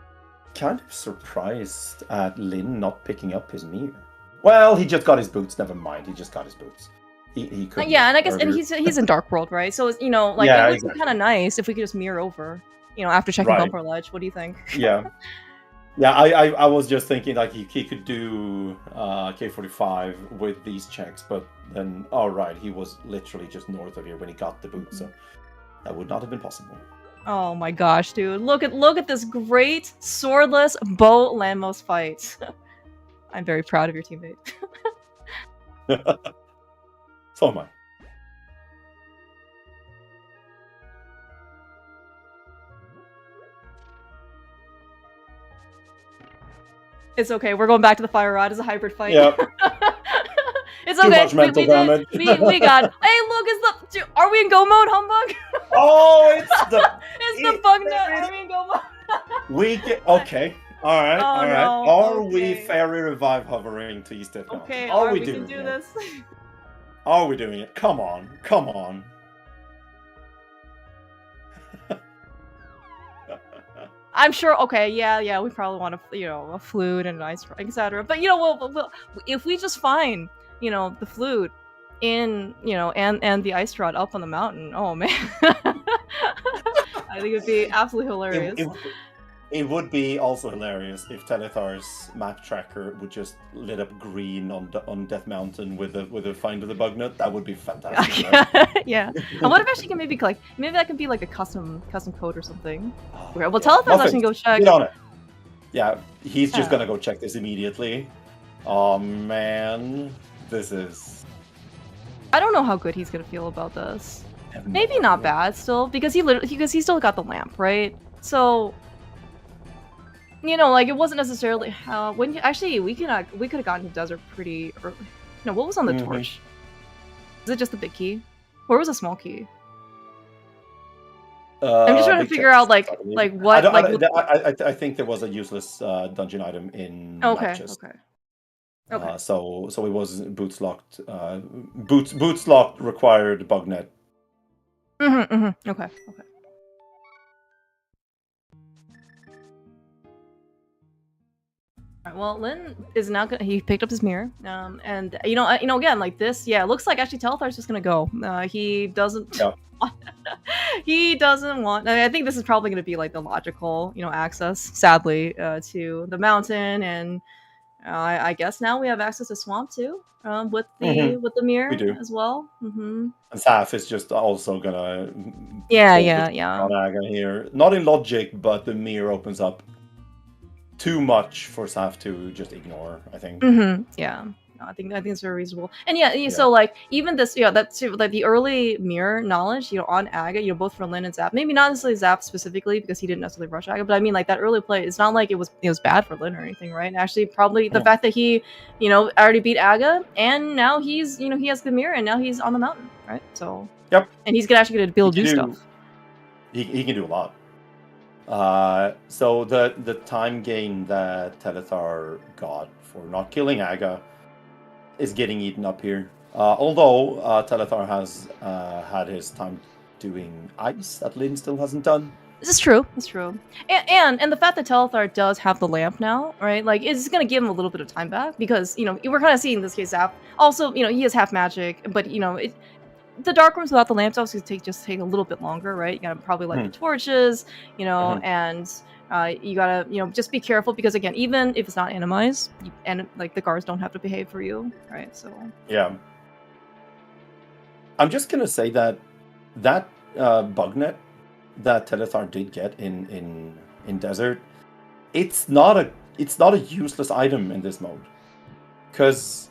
kind of surprised at Lin not picking up his mirror. Well, he just got his boots. Never mind, he just got his boots. He could. Yeah, and I guess he's in Dark World, right? So it would be kind of nice if we could just mirror over, after checking Bumper Ledge. What do you think? Yeah. Yeah, I was just thinking like he could do K45 with these checks, but then he was literally just north of here when he got the boot, so that would not have been possible. Oh my gosh, dude! Look at this great swordless bow landmost fight. I'm very proud of your teammate. So am I. It's okay. We're going back to the fire rod as a hybrid fight. Yep. It's okay. Too much mental damage. We got. Hey, look! Are we in go mode, Humbug? Oh, it's the. It's the bug net. Are we in go mode? Okay. All right. No. Are we fairy revive hovering to East Death Mountain? Okay. Are we we doing can do it? this. Are we doing it? Come on. I'm sure. Okay, yeah, we probably want a flute and an ice, etc. But we'll if we just find the flute in and the ice rod up on the mountain. Oh man, I think it'd be absolutely hilarious. It would be also hilarious if Telethar's map tracker would just lit up green on Death Mountain with a find of the bug nut. That would be fantastic. Right? Yeah. I wonder if actually can maybe that can be like a custom code or something. Well, Telethar actually go check. Get on it. Yeah, he's just gonna go check this immediately. Oh man, this is. I don't know how good he's gonna feel about this. Maybe not bad still, because he still got the lamp, right? So. It wasn't necessarily how we could have gotten to desert pretty early. No, what was on the torch? Is it just the big key? Where was a small key? I'm just trying to figure out like what I think there was a useless dungeon item in Matches. Okay. So it was boots locked. Boots locked required bug net. Okay. Alright, well, Lin is now gonna. He picked up his mirror, and again, like this, yeah, it looks like actually Telethar's just gonna go. He doesn't. Yep. He doesn't want. I think this is probably gonna be like the logical, access, sadly, to the mountain, and I guess now we have access to swamp too, with the mirror as well. And Zaph is just also gonna. Yeah. On Aga here, not in logic, but the mirror opens up too much for Zaph to just ignore, I think. Yeah. No, I think it's very reasonable. And yeah, so like even this, that's like the early mirror knowledge, on Aga, both for Lin and Zaph. Maybe not necessarily Zaph specifically because he didn't necessarily rush Aga, but I mean like that early play, it's not like it was bad for Lin or anything, right? Actually, probably the fact that he, already beat Aga, and now he's, he has the mirror, and now he's on the mountain, right? So yep, and he's actually gonna be able to do stuff. He can do a lot. So the time gain that Telethar got for not killing Aga is getting eaten up here. Although Telethar has had his time doing ice that Lin still hasn't done. This is true. It's true. And the fact that Telethar does have the lamp now, right? Like, it's going to give him a little bit of time back because, we're kind of seeing in this case Zaph. Also, he has half magic, but, the dark rooms without the lamps obviously take a little bit longer, right? You gotta probably light the torches, and you gotta, just be careful because again, even if it's not animized, and like the guards don't have to behave for you, right? So yeah, I'm just gonna say that bug net that Telethar did get in Desert, it's not a useless item in this mode, because.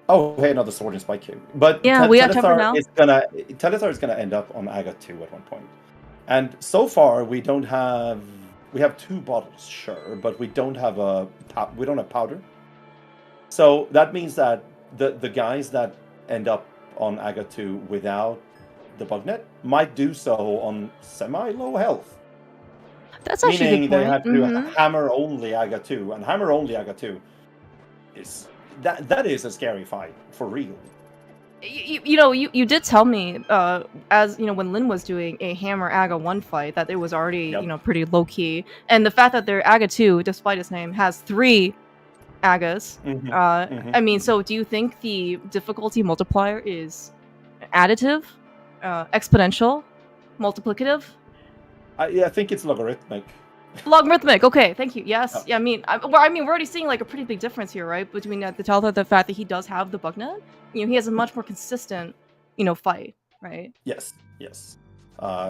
Oh, hey, another sword and spike cube. But yeah, we have temper now. Telethar is gonna end up on Aga 2 at one point. And so far we have 2 bottles, sure, but we don't have powder. So that means that the guys that end up on Aga 2 without the bug net might do so on semi-low health. That's actually meaning a good point. They have to do hammer only Aga 2, and hammer only Aga 2 is. That is a scary fight for real. You did tell me as when Lin was doing a hammer Aga 1 fight that it was already pretty low key, and the fact that their Aga 2, despite its name, has 3 Agas. I mean, so do you think the difficulty multiplier is additive, exponential, multiplicative? I think it's logarithmic. Logarithmic. Okay, thank you. Yes. Yeah. I mean, we're already seeing like a pretty big difference here, right? Between the Telethar, the fact that he does have the bug net. He has a much more consistent, fight, right? Yes.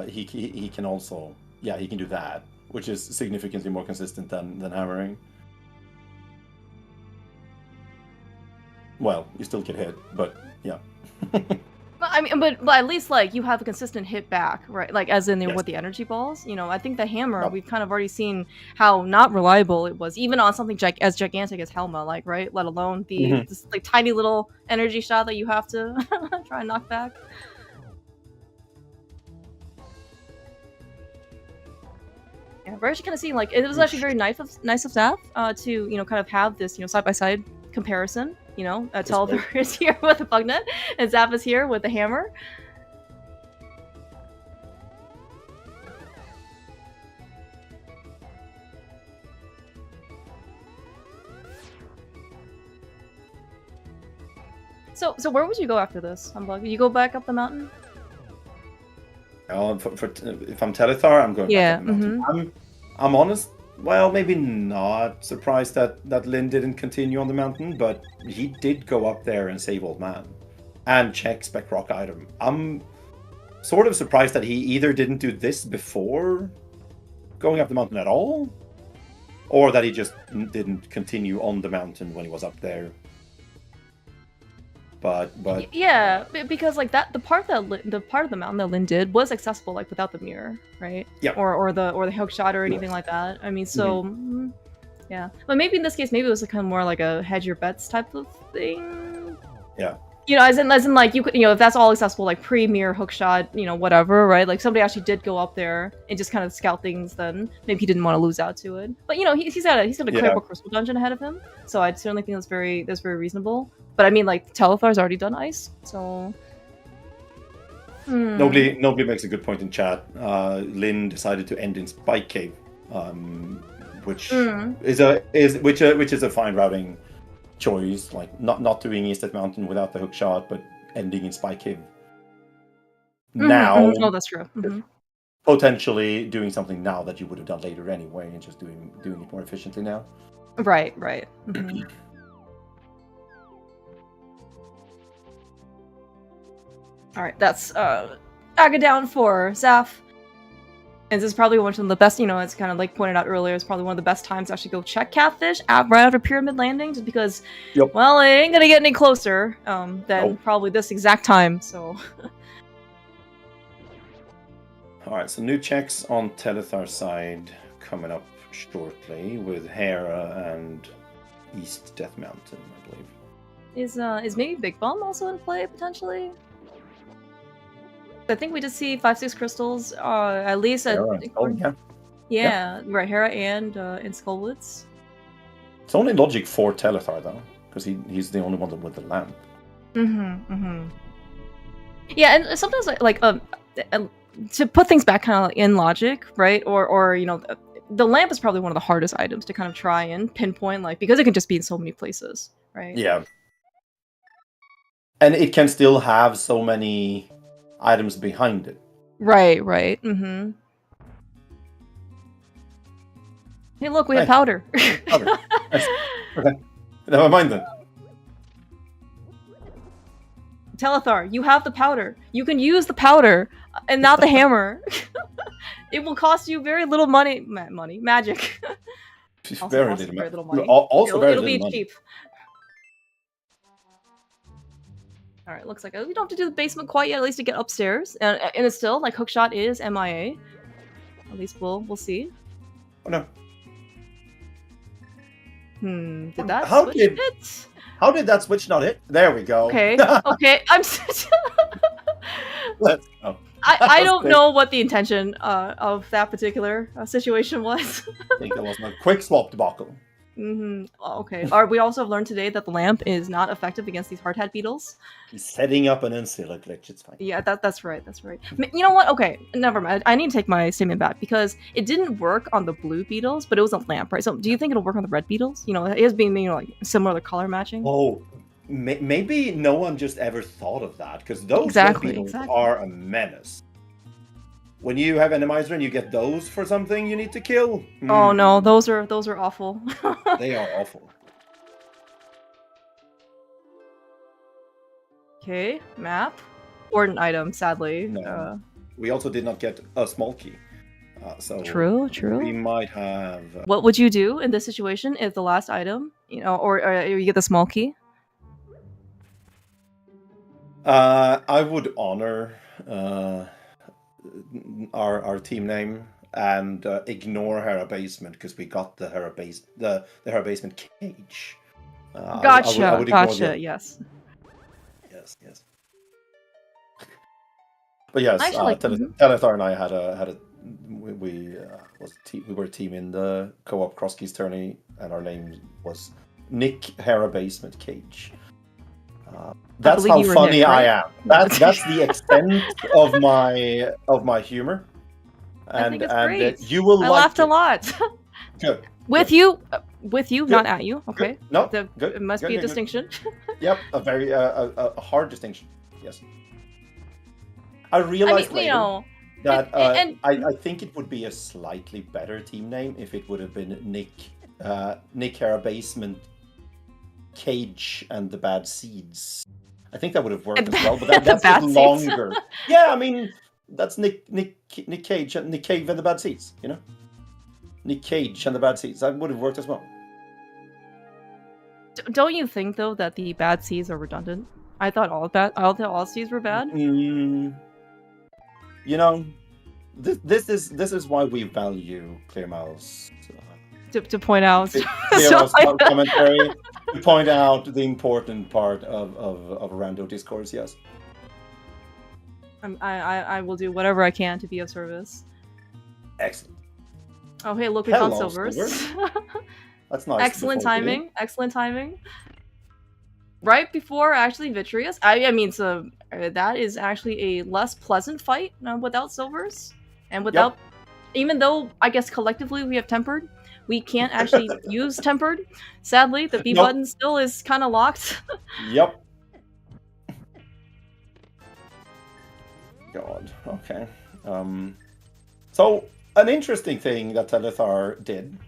He can also, he can do that, which is significantly more consistent than hammering. Well, you still get hit, but yeah. I mean, but at least like you have a consistent hit back, right? Like as in with the energy balls. I think the hammer we've kind of already seen how not reliable it was, even on something as gigantic as Helma, like right. Let alone the this, like tiny little energy shot that you have to try and knock back. Yeah, we're actually kind of seeing like it was actually very nice of Zaph to kind of have this side by side comparison. Telethar is here with a bug net, and Zaph is here with the hammer. So where would you go after this, Unbug? You go back up the mountain? If I'm Telethar, I'm going back up the mountain. I'm honest. Well, maybe not surprised that Lin didn't continue on the mountain, but he did go up there and save Old Man and check Spec Rock item. I'm sort of surprised that he either didn't do this before going up the mountain at all, or that he just didn't continue on the mountain when he was up there. But yeah, because like that the part of the mountain that Lin did was accessible like without the mirror, right? Yeah. Or the hook shot or anything like that. I mean, so yeah, but maybe in this case, maybe it was kind of more like a hedge your bets type of thing. Yeah. You know, as in like you could, you know, if that's all accessible, like premier hookshot, you know, whatever, right? Like somebody actually did go up there and just kind of scout things. Then maybe he didn't want to lose out to it. But you know, he's got a clear crystal dungeon ahead of him, so I certainly think that's very reasonable. But I mean, like Telethar's already done ice, so. Nobody makes a good point in chat. Lynn decided to end in Spike Cave, which is a fine routing choice. Like not doing East at Mountain without the hook shot, but ending in Spike Cave. Now, oh, that's true. Potentially doing something now that you would have done later anyway, and just doing it more efficiently now. Right. All right, that's Aga down for Zaph. And this is probably one of the best, you know, it's kind of like pointed out earlier, it's probably one of the best times to actually go check Catfish right after Pyramid Landing, just because, well, it ain't gonna get any closer than probably this exact time, so. Alright, so new checks on Telethar side coming up shortly with Hera and East Death Mountain, I believe. Is maybe Big Bomb also in play, potentially? I think we did see 5-6 crystals, at least at Hera right, Hera and Skullwoods. It's only logic for Telethar though, because he's the only one with the lamp. Yeah, and sometimes like to put things back kind of in logic, right? Or you know, the lamp is probably one of the hardest items to kind of try and pinpoint, like because it can just be in so many places, right? Yeah, and it can still have so many items behind it. Right. Hey, look, we have powder. Powder. Nice. Okay, never mind then. Telethar, you have the powder. You can use the powder and not the hammer. It will cost you very little magic. Very little money. It'll be cheap. All right, looks like we don't have to do the basement quite yet. At least to get upstairs, and it's still like hookshot is MIA. At least we'll see. Oh no. Did that switch hit? How did that switch not hit? There we go. Okay. I'm. Let's go. I don't know what the intention of that particular situation was. I think that was a quick swap debacle. Okay. We also have learned today that the lamp is not effective against these hard hat beetles. He's setting up an Unsilla glitch. It's fine. Yeah, that's right. You know what? Okay, never mind. I need to take my statement back because it didn't work on the blue beetles, but it was a lamp, right? So, do you think it'll work on the red beetles? You know, it has been, you know, like similar color matching. Oh, maybe no one just ever thought of that because those red beetles are a menace. When you have Enemizer and you get those for something you need to kill. Oh no, those are awful. They are awful. Okay, map. Important item, sadly. No. We also did not get a small key. So true. We might have. What would you do in this situation if the last item, you know, or you get the small key? I would honor our team name and ignore Hera Basement because we got the Hera Basement cage. Gotcha. I would gotcha. Yes. But yes, Telethar and I we were a team in the co-op cross keys tourney, and our name was Nick Hera Basement Cage. That's how funny Nick, right? I am. That's the extent of my humor, and you will. I laughed a lot. Good. With you, not at you. Okay. Good. No, good. It must be a distinction. Yep, a very a hard distinction. Yes. I realized later that I think it would be a slightly better team name if it would have been Nick Hera Basement Cage and the Bad Seeds. I think that would have worked as well, but that's just longer. Yeah, I mean that's Nick Cage and Nick Cave and the Bad Seeds, you know? Nick Cage and the Bad Seeds. That would have worked as well. Don't you think though that the Bad Seeds are redundant? I thought all seeds were bad. You know, this is why we value Clear Mouse. To point out Clear Mouse commentary. to point out the important part of rando discourse. Yes. I will do whatever I can to be of service. Excellent. Oh, hey, look, we found Hello, silvers. That's nice. Excellent before timing. Excellent timing. Right before actually Vitreous. I mean, so that is actually a less pleasant fight without silvers and without. Even though I guess collectively we have tempered, we can't actually use tempered. Sadly, the B button still is kind of locked. Yep. God. Okay. So an interesting thing that Telethar did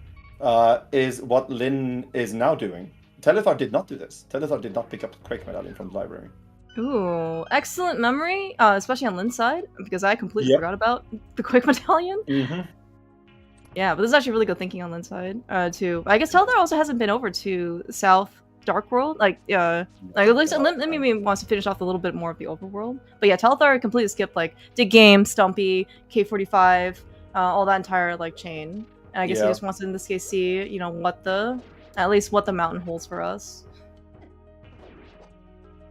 is what Lin is now doing. Telethar did not do this. Telethar did not pick up the Quake Medallion from the library. Ooh, excellent memory, especially on Lin's side, because I completely forgot about the Quake Medallion. Yeah, but this is actually really good thinking on Lin's side, too. I guess Telethar also hasn't been over to South Dark World. Like at least Lin maybe wants to finish off a little bit more of the overworld. But yeah, Telethar completely skipped like Dig Game, Stumpy, K45, all that entire like chain. And I guess he just wants to in this case see, you know, at least what the mountain holds for us.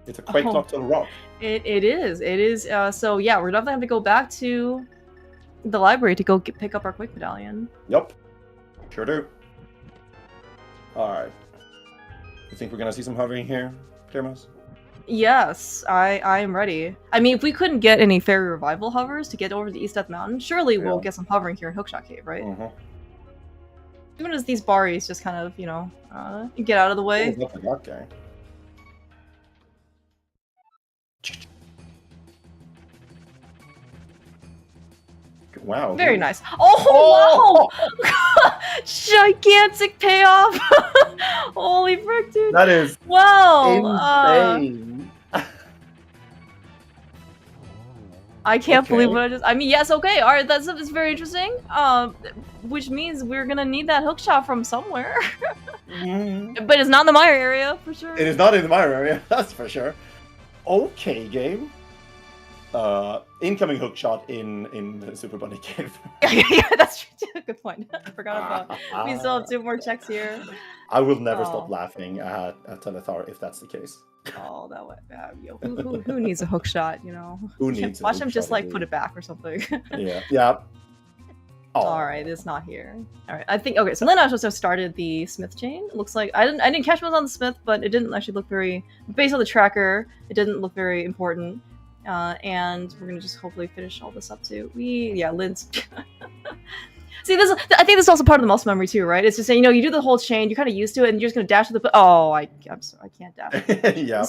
It's a Quake lock to the rock. It is. It is. So yeah, we're definitely have to go back to the library to go pick up our Quake Medallion. Yep. Sure do. Alright. You think we're gonna see some hovering here, Clearmouse? Yes, I am ready. I mean, if we couldn't get any Fairy Revival hovers to get over to East Death Mountain, surely we'll get some hovering here in Hookshot Cave, right? As soon as these Baris just kind of, you know, get out of the way. Look at that guy. Wow. Very nice. Oh, wow! Gigantic payoff! Holy frick, dude. That is insane. I can't believe what I just... I mean, yes, okay, alright, that's very interesting. Which means we're gonna need that hookshot from somewhere. But it's not in the Mire area, for sure. It is not in the Mire area, that's for sure. Okay, game. Incoming hookshot in the Super Bunny Cave. Yeah, that's true. Good point. I forgot about. We still have 2 more checks here. I will never stop laughing at Telethar if that's the case. Oh, that way. Yo, who needs a hookshot? You know, who needs? Watch him just like put it back or something. Yeah. Oh. All right, it's not here. All right, I think okay. So Lin also started the Smith chain. It looks like I didn't catch what was on the Smith, but it didn't actually look very based on the tracker. It didn't look very important. And we're gonna just hopefully finish all this up too. Lin's. See, I think this is also part of the muscle memory too, right? It's just saying, you know, you do the whole chain, you're kind of used to it, and you're just gonna dash to the. Oh, I'm sorry, I can't dash. Yeah.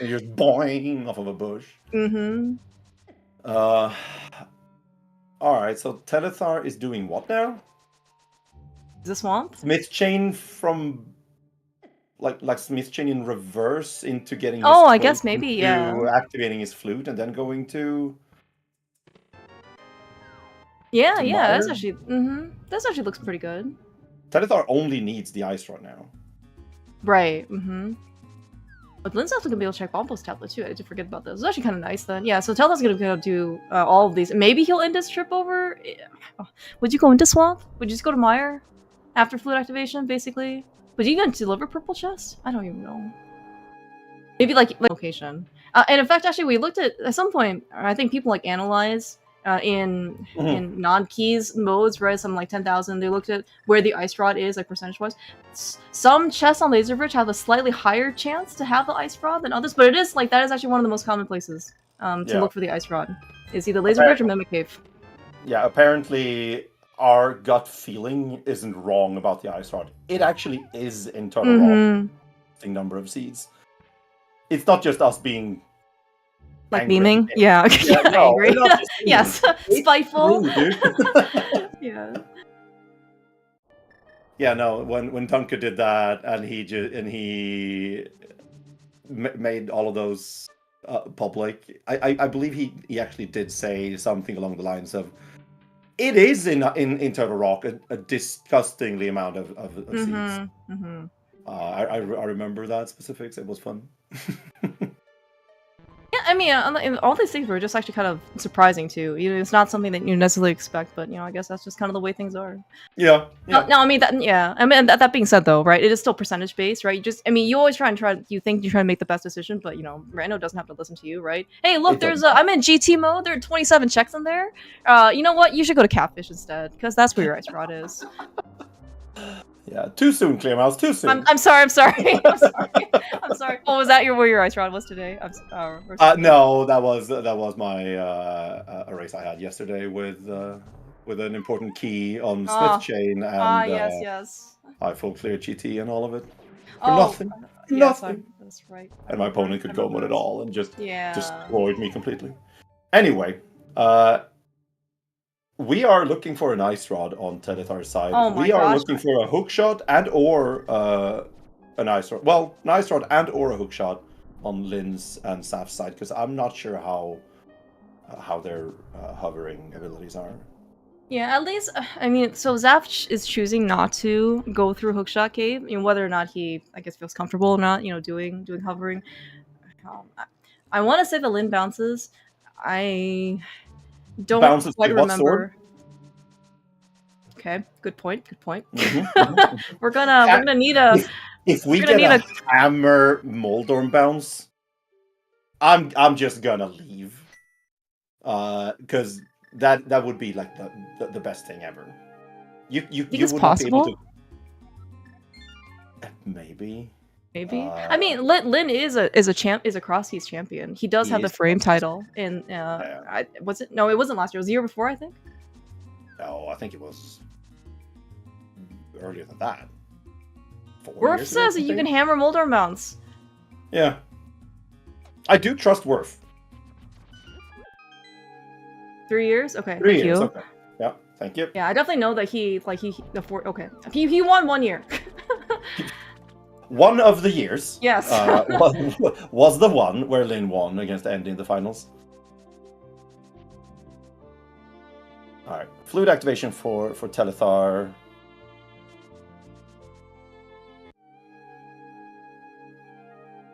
And you're just boing off of a bush. All right. So Telethar is doing what now? Is this swamp? Smith chain from. Like Smith chain in reverse into getting. Oh, I guess maybe, yeah. Activating his flute and then going to. Yeah. That's actually. This actually looks pretty good. Telethar only needs the ice rod now. Right. But Lin's also gonna be able to check Bombo's tablet too. I did forget about this. It's actually kind of nice then. Yeah. So Telthar's gonna go do all of these. Maybe he'll end his trip over. Would you go into swamp? Would you just go to Mire after flute activation, basically? Would you even deliver purple chest? I don't even know. Maybe like location. And in fact, actually, we looked at some point. I think people like analyze in non-keys modes, right? Some like 10,000. They looked at where the ice rod is, like percentage-wise. Some chests on Laser Bridge have a slightly higher chance to have the ice rod than others, but it is like that is actually one of the most common places to look for the ice rod. Is either Laser Bridge or Mimic Cave. Yeah, apparently. Our gut feeling isn't wrong about the ice rod. It actually is in Turtle Rock. Number of seeds. It's not just us being like beaming. Yeah, no, angry. Yes, spiteful. Yeah. Yeah, no. When Tonka did that, and he made all of those public, I believe he actually did say something along the lines of. It is in Turtle Rock a disgustingly amount of seeds. I remember that specifics. It was fun. Yeah, I mean, all these things were just actually kind of surprising too. It's not something that you necessarily expect, but I guess that's just kind of the way things are. Yeah. No, I mean that being said, though, right? It is still percentage based, right? You always try. You think you try to make the best decision, but Rando doesn't have to listen to you, right? Hey, look, I'm in GT mode. There are 27 checks in there. You know what? You should go to Catfish instead, because that's where your ice rod is. Yeah, too soon, Clear Mouse. Too soon. I'm sorry. I'm sorry. Oh, was that where your ice rod was today? No, that was my a race I had yesterday with an important key on Smith Chain and yes. I full clear GT and all of it for nothing. Nothing. That's right. And my opponent could come with it all and just destroyed me completely. Anyway, we are looking for an ice rod on Telethar's side. We are looking for a hook shot and or an ice rod. Well, an ice rod and or a hook shot on Lin's and Saf's side, because I'm not sure how their hovering abilities are. Yeah, at least so Zaf is choosing not to go through Hookshot Cave. Whether or not he, I guess, feels comfortable or not. Doing hovering. I want to say the Lin bounces. I don't quite remember. Okay, good point. Mm-hmm. We're gonna need a. If we get a hammer Moldorm bounce, I'm just gonna leave. Because that would be like the best thing ever. You it's would possible? not be able to. Maybe. I mean, Lin is a cross keys champion. He does have the frame title in was it? No, it wasn't last year. It was the year before, I think. No, I think it was earlier than that. Worf says that you can hammer Moldor mounts. Yeah. I do trust Worf. 3 years? Okay. 3 years. Okay. Yeah. Thank you. Yeah, I definitely know that he won 1 year. One of the years. Yes. was the one where Lin won against Andy in the finals. All right. Fluid activation for Telethar.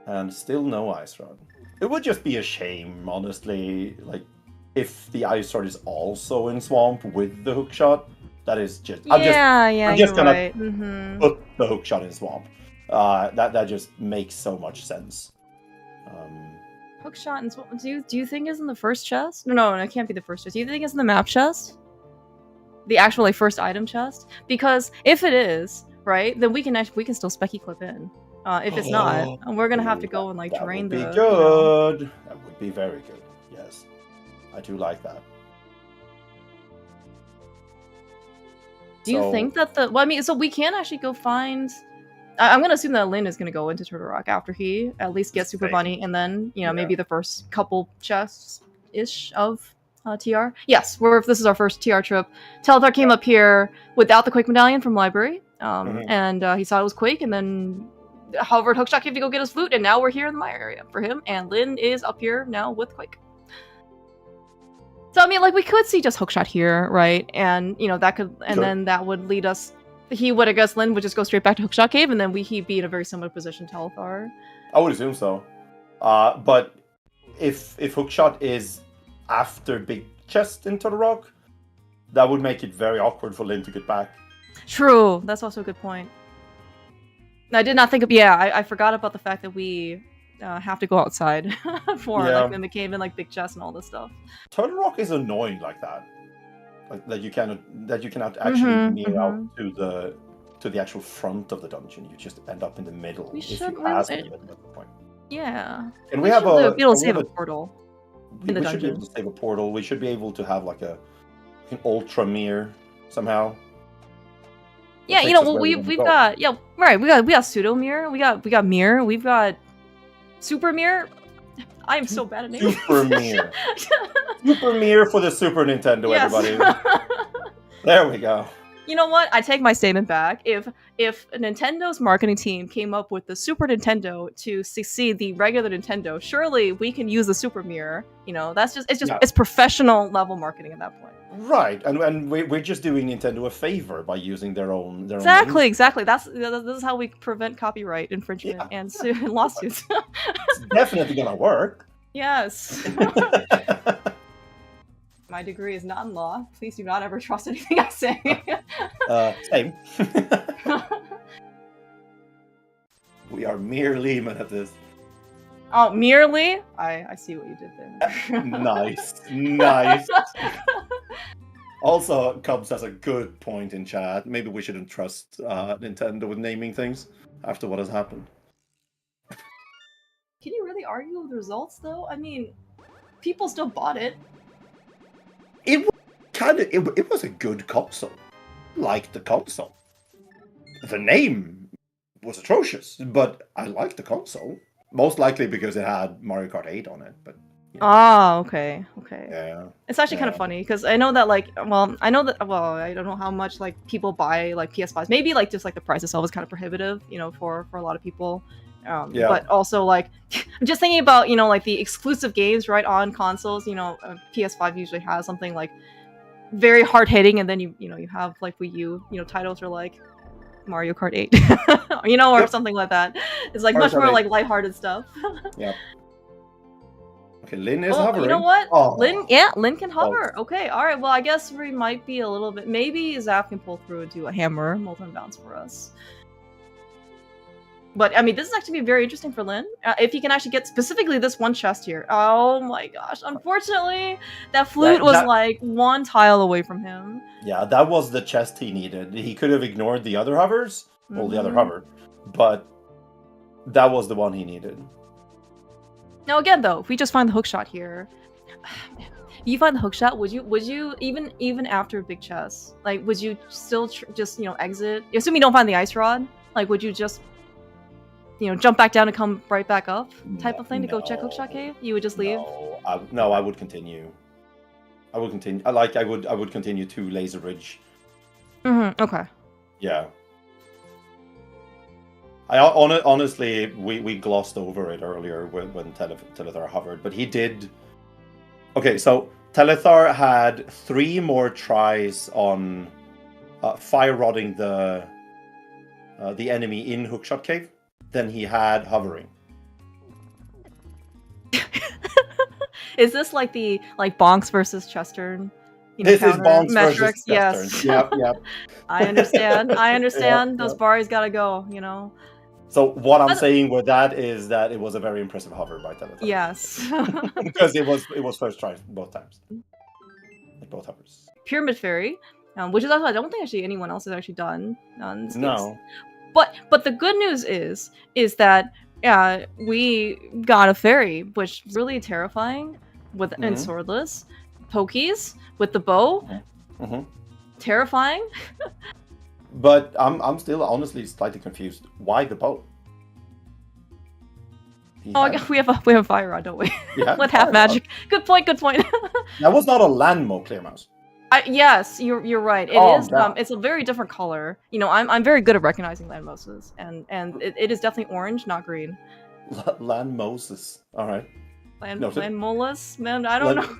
And still no ice rod. It would just be a shame, honestly, like if the ice rod is also in swamp with the hook shot. That is just I'm just gonna put the hook shot in swamp. That just makes so much sense. Hook shot in swamp. Do you think is in the first chest? No, it can't be the first chest. Do you think it's in the map chest? The actual first item chest? Because if it is, right, then we can still specky clip in. If it's not, we're gonna have to go and drain the. That would be good. That would be very good. Yes, I do like that. Do you think that so we can actually go find. I'm gonna assume that Lin is gonna go into Turtle Rock after he at least gets Super Bunny, and then maybe the first couple chests ish of TR. Yes, this is our first TR trip. Telethar came up here without the Quake Medallion from library, and he saw it was Quake, and then however Hookshot came to go get his flute, and now we're here in the Mire area for him, and Lin is up here now with Quake. So I mean, we could see just Hookshot here, right? And that could, and then that would lead us. I guess Lin would just go straight back to Hookshot Cave, and then he'd be in a very similar position to Telethar. I would assume so. But if Hookshot is after Big Chest in Turtle Rock, that would make it very awkward for Lin to get back. True, that's also a good point. I did not think of. Yeah, I forgot about the fact that we have to go outside for in the cave and Big Chest and all this stuff. Turtle Rock is annoying like that. That you cannot actually mirror out to the actual front of the dungeon. You just end up in the middle. We should at that point. Yeah. And we have be able to save a portal. We should be able to save a portal. We should be able to have an ultra mirror somehow. Yeah, we've got we got pseudo mirror, we got mirror, we've got super mirror. I am so bad at names. Super mirror. Super mirror for the Super Nintendo, everybody. There we go. You know what? I take my statement back. If Nintendo's marketing team came up with the Super Nintendo to succeed the regular Nintendo, surely we can use the Super Mirror. It's professional level marketing at that point. Right, and we're just doing Nintendo a favor by using their own. Exactly. This is how we prevent copyright infringement and lawsuits. It's definitely gonna work. Yes. My degree is not in law. Please do not ever trust anything I say. Same. We are mere laymen at this. Oh, merely? I see what you did there. Nice. Nice. Also, Cubs has a good point in chat. Maybe we shouldn't trust Nintendo with naming things after what has happened. Can you really argue with the results, though? I mean, people still bought it. It was kind of it was a good console. Liked the console. The name was atrocious, but I liked the console. Most likely because it had Mario Kart 8 on it, but Ah, okay, okay. yeah. It's actually kind of funny because I know that I don't know how much like people buy like PS5s. Maybe like just like the price itself is kind of prohibitive, you know, for a lot of people. Yeah. But also like I'm just thinking about, you know, like the exclusive games right on consoles. You know, PS5 usually has something like very hard hitting, and then you have like Wii U, you know, titles are like Mario Kart 8, you know, or Yep. something like that. It's like Mario much Kart more 8. like lighthearted stuff. Yeah. Okay, Lynn is Oh, hovering. you know what? Oh. Lynn can hover. Okay, all right. Well, I guess we might be a little bit. Maybe Zap can pull through and do a hammer multi bounce for us. But I mean, this is actually very interesting for Lynn. If he can actually get specifically this one chest here. Oh my gosh! Unfortunately, that flute was like one tile away from him. Yeah, that was the chest he needed. He could have ignored the other hovers, well, the other hover, but that was the one he needed. Now again, though, if we just find the hook shot here, if you find the hook shot, would you even after big chest, like would you still just exit? Assuming you don't find the ice rod, like would you just jump back down and come right back up type of thing to go check Hookshot Cave? You would just leave? No, I would continue. I would continue. I would continue to Laser Ridge. Okay. Yeah. Honestly, we glossed over it earlier when Telethar hovered, but he did. Okay, so Telethar had 3 more tries on fire rodding the enemy in Hookshot Cave than he had hovering. Is this like the Bonks versus Chestern? This is Bonks metrics? Versus Chestern. Yep, yep. I understand. Yep, Those bars gotta go. So what I'm saying with that is that it was a very impressive hover by Telethar. Yes. Because it was first try both times. Both hovers. Pyramid Fairy, which is also I don't think actually anyone else has actually done in this case. But the good news is that we got a fairy, which is really terrifying and swordless. Pokies with the bow. Terrifying. But I'm still honestly slightly confused. Why the bow? We have a fire rod, don't we? Yeah, with half magic. Good point. That was not a Landmo clear mouse. Yes, you're right. It is. It's a very different color. I'm very good at recognizing land moses, and it is definitely orange, not green. Land Moses. All right. Land molas, man. I don't know.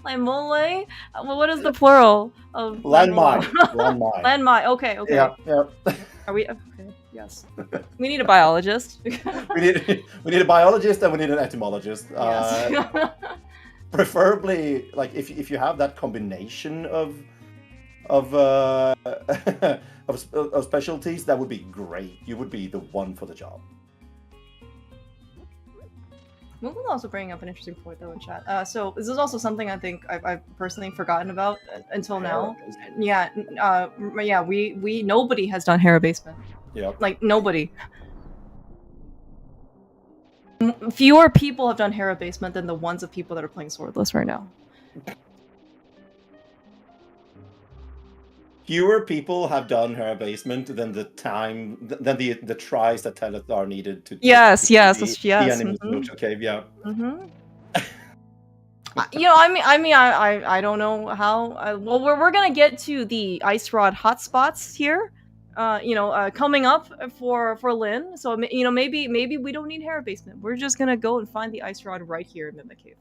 Land mole. Well, what is the plural of landmine? Landmine. Okay. Yeah. Are we? Okay. Yes. We need a biologist. we need a biologist and we need an etymologist. Yes. Preferably, like if you have that combination of specialties, that would be great. You would be the one for the job. We'll also bring up an interesting point though in chat. So this is also something I think I've personally forgotten about until now. Yeah. We nobody has done Hera basement. Yeah. Like nobody. Fewer people have done Hera basement than the ones of people that are playing swordless right now. Fewer people have done Hera basement than the tries that Telethar needed to. Yes. The enemies in Hookshot Cave. Yeah. I don't know how. Well, we're gonna get to the ice rod hotspots here. Coming up for Lynn. So maybe we don't need Hera basement. We're just gonna go and find the ice rod right here in the cave.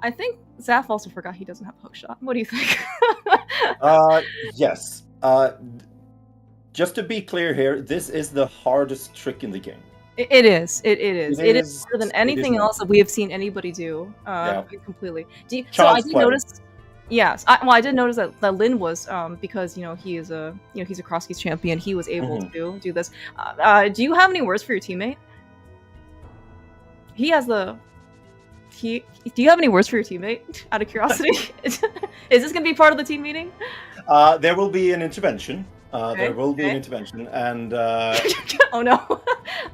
I think Zaph also forgot he doesn't have a hookshot. What do you think? Yes. Just to be clear here, this is the hardest trick in the game. It is. It is harder than anything else that we have seen anybody do. Completely. So I did notice. Yes, I did notice that Lin was because he is he's a cross keys champion. He was able to do this. Do you have any words for your teammate? Do you have any words for your teammate? Out of curiosity, is this going to be part of the team meeting? There will be an intervention. There will be an intervention, and oh no,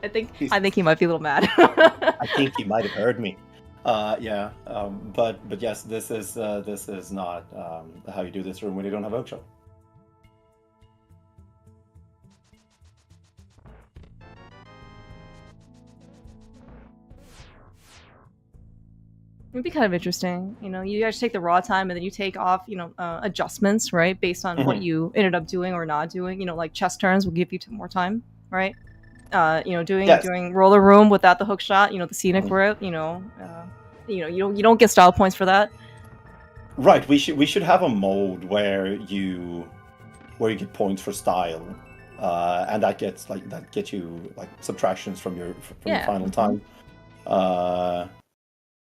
I think he might be a little mad. I think he might have heard me. But yes, this is not how you do this room when you don't have a hookshot. It'd be kind of interesting, you guys take the raw time and then you take off, adjustments, right? Based on what you ended up doing or not doing, like chess turns will give you more time, right? Doing roller room without the hook shot, the scenic route, you don't get style points for that. Right, we should have a mode where you get points for style, and that gets you like subtractions from your final time.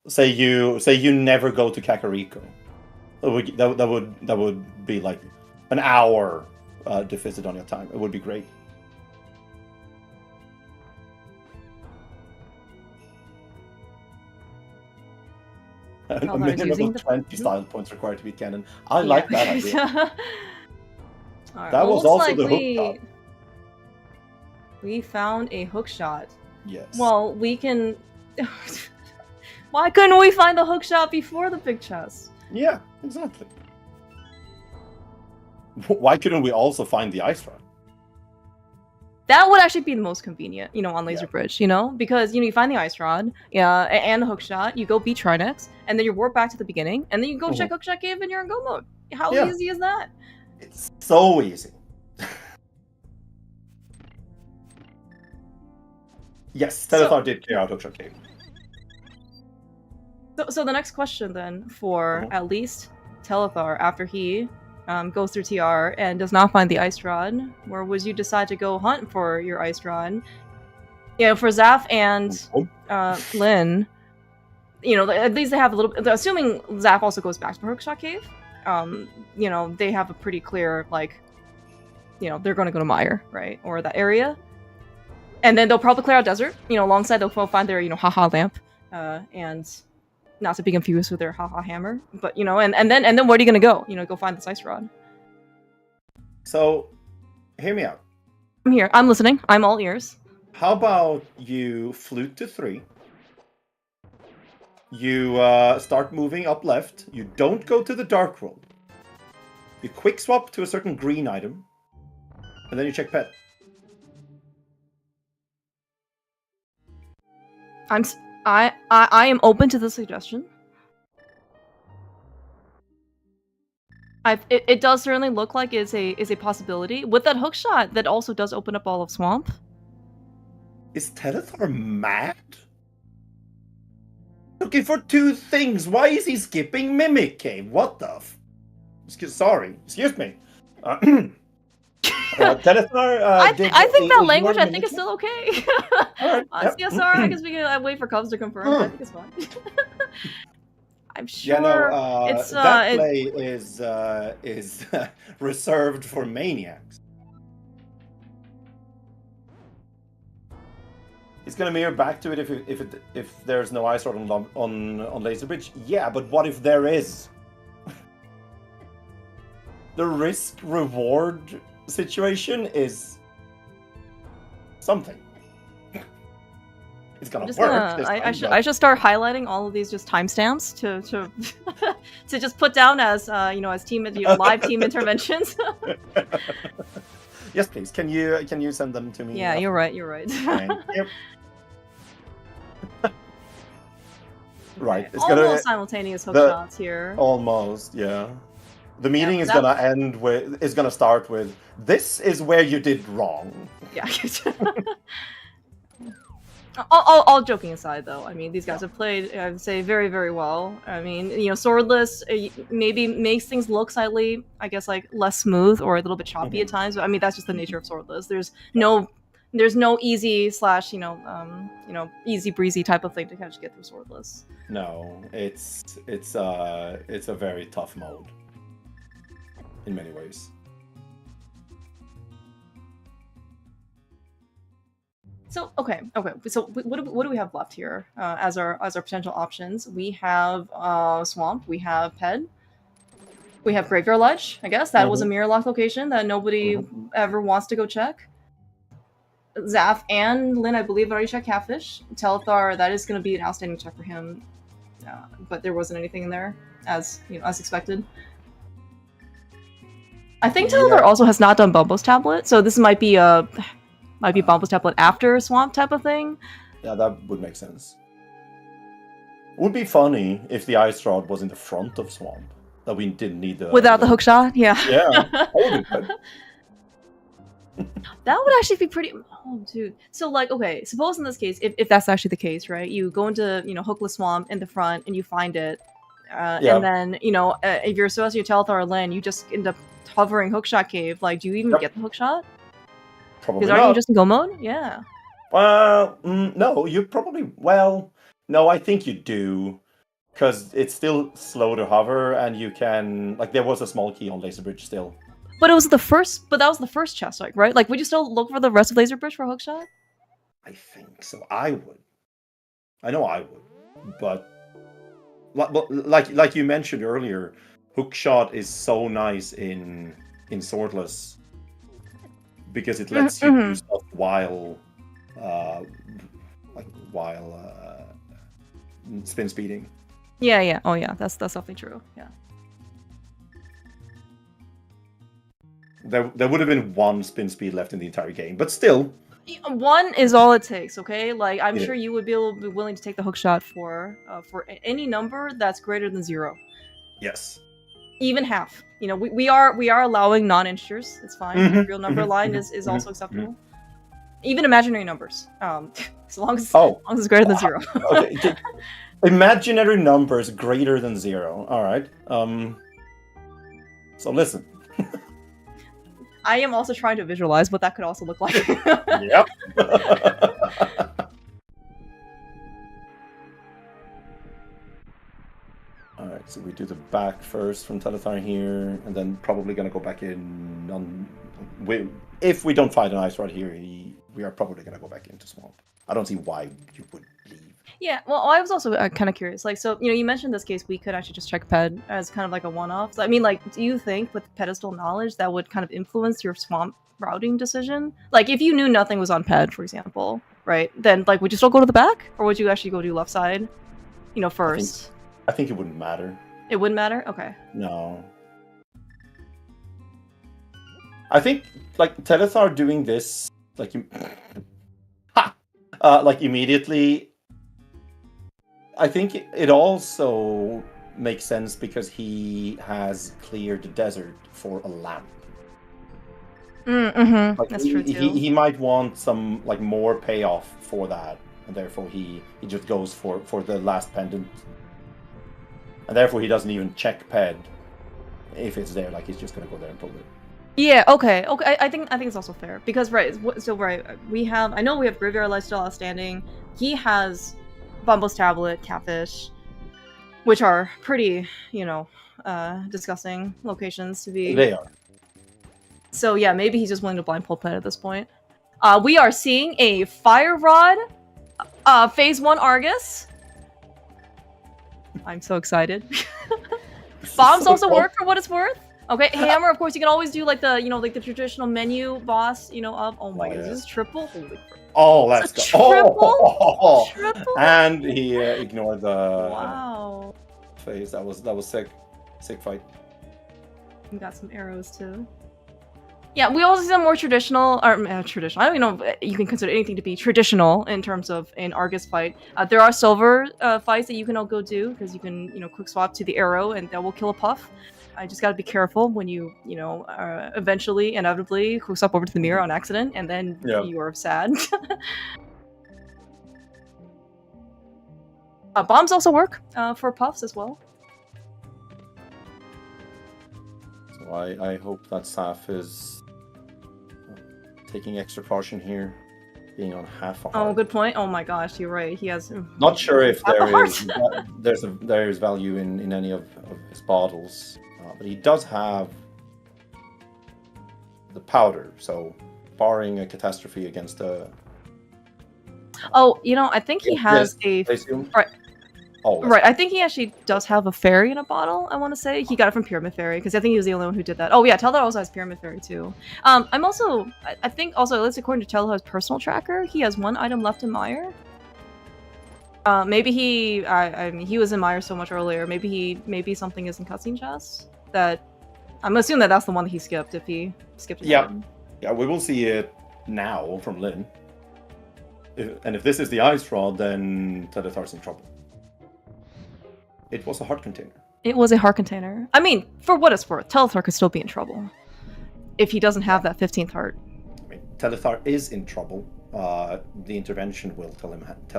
Say you never go to Kakariko. That would be like an hour deficit on your time. It would be great. A minimum of 20 style points required to beat Canon. I like that idea. Right, that was also the hook shot. We found a hook shot. Yes. Well, we can... Why couldn't we find the hook shot before the big chest? Yeah, exactly. Why couldn't we also find the ice rod? That would actually be the most convenient, on Laser Bridge, because you find the ice rod, and the hook shot. You go beat Trinex, and then you warp back to the beginning, and then you go check Hookshot Cave, and you're in go mode. How easy is that? It's so easy. Yes, Telethar did clear out Hookshot Cave. So the next question then for at least Telethar, after he goes through TR and does not find the ice rod, where would you decide to go hunt for your ice rod? For Zaph and Lin, at least they have a little. Assuming Zaph also goes back to Hookshot Cave, they have a pretty clear they're going to go to Mire, right, or that area, and then they'll probably clear out desert. Alongside they'll find their haha lamp, and. Not to be confused with their haha hammer, but and then where are you gonna go? Go find this ice rod. So, hear me out. I'm here. I'm listening. I'm all ears. How about you flute to 3? You start moving up left. You don't go to the dark roll. You quick swap to a certain green item, and then you check pet. I am open to the suggestion. It does certainly look like is a possibility with that hook shot that also does open up all of Swamp. Is Telethar mad? Looking for 2 things. Why is he skipping Mimic Cave? What the f? Excuse me. Telethar, I think that language is still okay. Right, CSR, I guess we can wait for Cubs to confirm. I think it's fine. I'm sure that play is reserved for maniacs. He's gonna mirror back to it if there's no ice rod on Laser Bridge. Yeah, but what if there is? The risk reward situation is something. It's gonna work. I should start highlighting all of these just timestamps to to just put down as as team live team interventions. Yes, please. Can you send them to me? Yeah, you're right. Yep. Right. It's almost simultaneous hook shots here. Almost, yeah. The meeting is gonna start with, "This is where you did wrong." Yeah. All joking aside, though, I mean, these guys have played, I would say, very, very well. I mean, you know, swordless maybe makes things look slightly, I guess, like less smooth or a little bit choppy at times. But I mean, that's just the nature of swordless. There's no easy / easy breezy type of thing to kind of get through swordless. No, it's a very tough mode in many ways. So okay. So what do we have left here as our potential options? We have Swamp. We have Ped. We have Graveyard Ledge. I guess that was a mirror lock location that nobody ever wants to go check. Zaph and Lynn, I believe, already checked Catfish. Telethar, that is going to be an outstanding check for him, but there wasn't anything in there as expected. I think Telethar also has not done Bumbo's tablet, so this might be Bumbo's tablet after Swamp type of thing. Yeah, that would make sense. It would be funny if the Ice Rod was in the front of Swamp, that we didn't need the... Without the hook shot? Yeah. Yeah, that would be good. That would actually be pretty... Oh, dude. So, like, okay, suppose in this case, if that's actually the case, right? You go into, Hookless Swamp in the front, and you find it. And then, if you're supposed to Telethar or Lyn, you just end up hovering Hookshot Cave. Like, do you even get the hookshot? Probably Because aren't you just in go mode? Yeah. Well, no, you probably... Well, no, I think you do. Because it's still slow to hover, and you can... Like, there was a small key on Laser Bridge still. But that was the first chest, right? Like, would you still look for the rest of Laser Bridge for a hookshot? I think so. I would. I know I would. But like you mentioned earlier, hookshot is so nice in Swordless because it lets you do stuff while spin speeding. Yeah. Oh yeah, that's definitely true. Yeah. There would have been one spin speed left in the entire game, but still. One is all it takes, okay? Like, I'm sure you would be willing to take the hookshot for any number that's greater than 0. Yes. Even half. We are allowing non-integers. It's fine. Real number line is also acceptable. Even imaginary numbers. As long as it's greater than 0. Okay. Imaginary numbers greater than 0. All right. So listen. I am also trying to visualize what that could also look like. Yep. Alright, so we do the back first from Telethar here, and then probably going to go back in on... If we don't find an Ice Rod here, we are probably going to go back into Swamp. I don't see why you would leave. Yeah, well, I was also kind of curious. Like, so, you mentioned this case, we could actually just check Ped as kind of like a one-off. So, I mean, like, do you think with pedestal knowledge that would kind of influence your Swamp routing decision? Like, if you knew nothing was on Ped, for example, right? Then, like, would you still go to the back? Or would you actually go to left side, first? I think it wouldn't matter. It wouldn't matter? Okay. No. I think, like, Telethar doing this, like, immediately... I think it also makes sense because he has cleared the desert for a lamp. Like, that's true too. He might want some more payoff for that, and therefore he just goes for the last pendant, and therefore he doesn't even check Ped if it's there. Like, he's just gonna go there and pull it. Yeah. Okay. I think it's also fair because we have Graveyard Ledge still outstanding. He has Bumbo's tablet, Catfish, which are pretty, disgusting locations to be. They are. So yeah, maybe he's just willing to blind pull Ped at this point. We are seeing a Fire Rod, Phase 1 Argus. I'm so excited. Bombs also work for what it's worth. Okay, Hammer, of course, you can always do like the traditional menu boss, up. Oh my god, is this triple? Holy crap. Oh, let's go. Triple? Triple? And he ignored the wow phase. That was sick. Sick fight. We got some arrows too. Yeah, we also see some more traditional, traditional. I don't even know if you can consider anything to be traditional in terms of an Argus fight. There are silver fights that you can all go do because you can, quick swap to the arrow and that will kill a puff. I just gotta be careful when you, eventually, inevitably, quick swap over to the mirror on accident, and then you are sad. Bombs also work for puffs as well. So I hope that Saf is taking extra caution here, being on half a heart. Oh, good point. Oh my gosh, you're right. He has. Not sure if half a there is value in any of his bottles, but he does have the powder. So, barring a catastrophe against a. Oh, you know, I think he has a. Right. Oh, right, I think he actually does have a fairy in a bottle, I want to say. He got it from Pyramid Fairy, because I think he was the only one who did that. Oh yeah, Telethar also has Pyramid Fairy too. I'm also, I think also, at least according to Telethar's personal tracker, he has 1 item left in Mire. Maybe he, I mean, he was in Mire so much earlier, maybe something is in cutscene chest that, I'm assuming that that's the one that he skipped, if he skipped it. Yeah, yeah, we will see it now from Lin. And if this is the ice rod, then Telethar's in trouble. It was a heart container. It was a heart container. I mean, for what it's worth, Telethar could still be in trouble if he doesn't have that 15th heart. I mean, Telethar is in trouble. The intervention will tell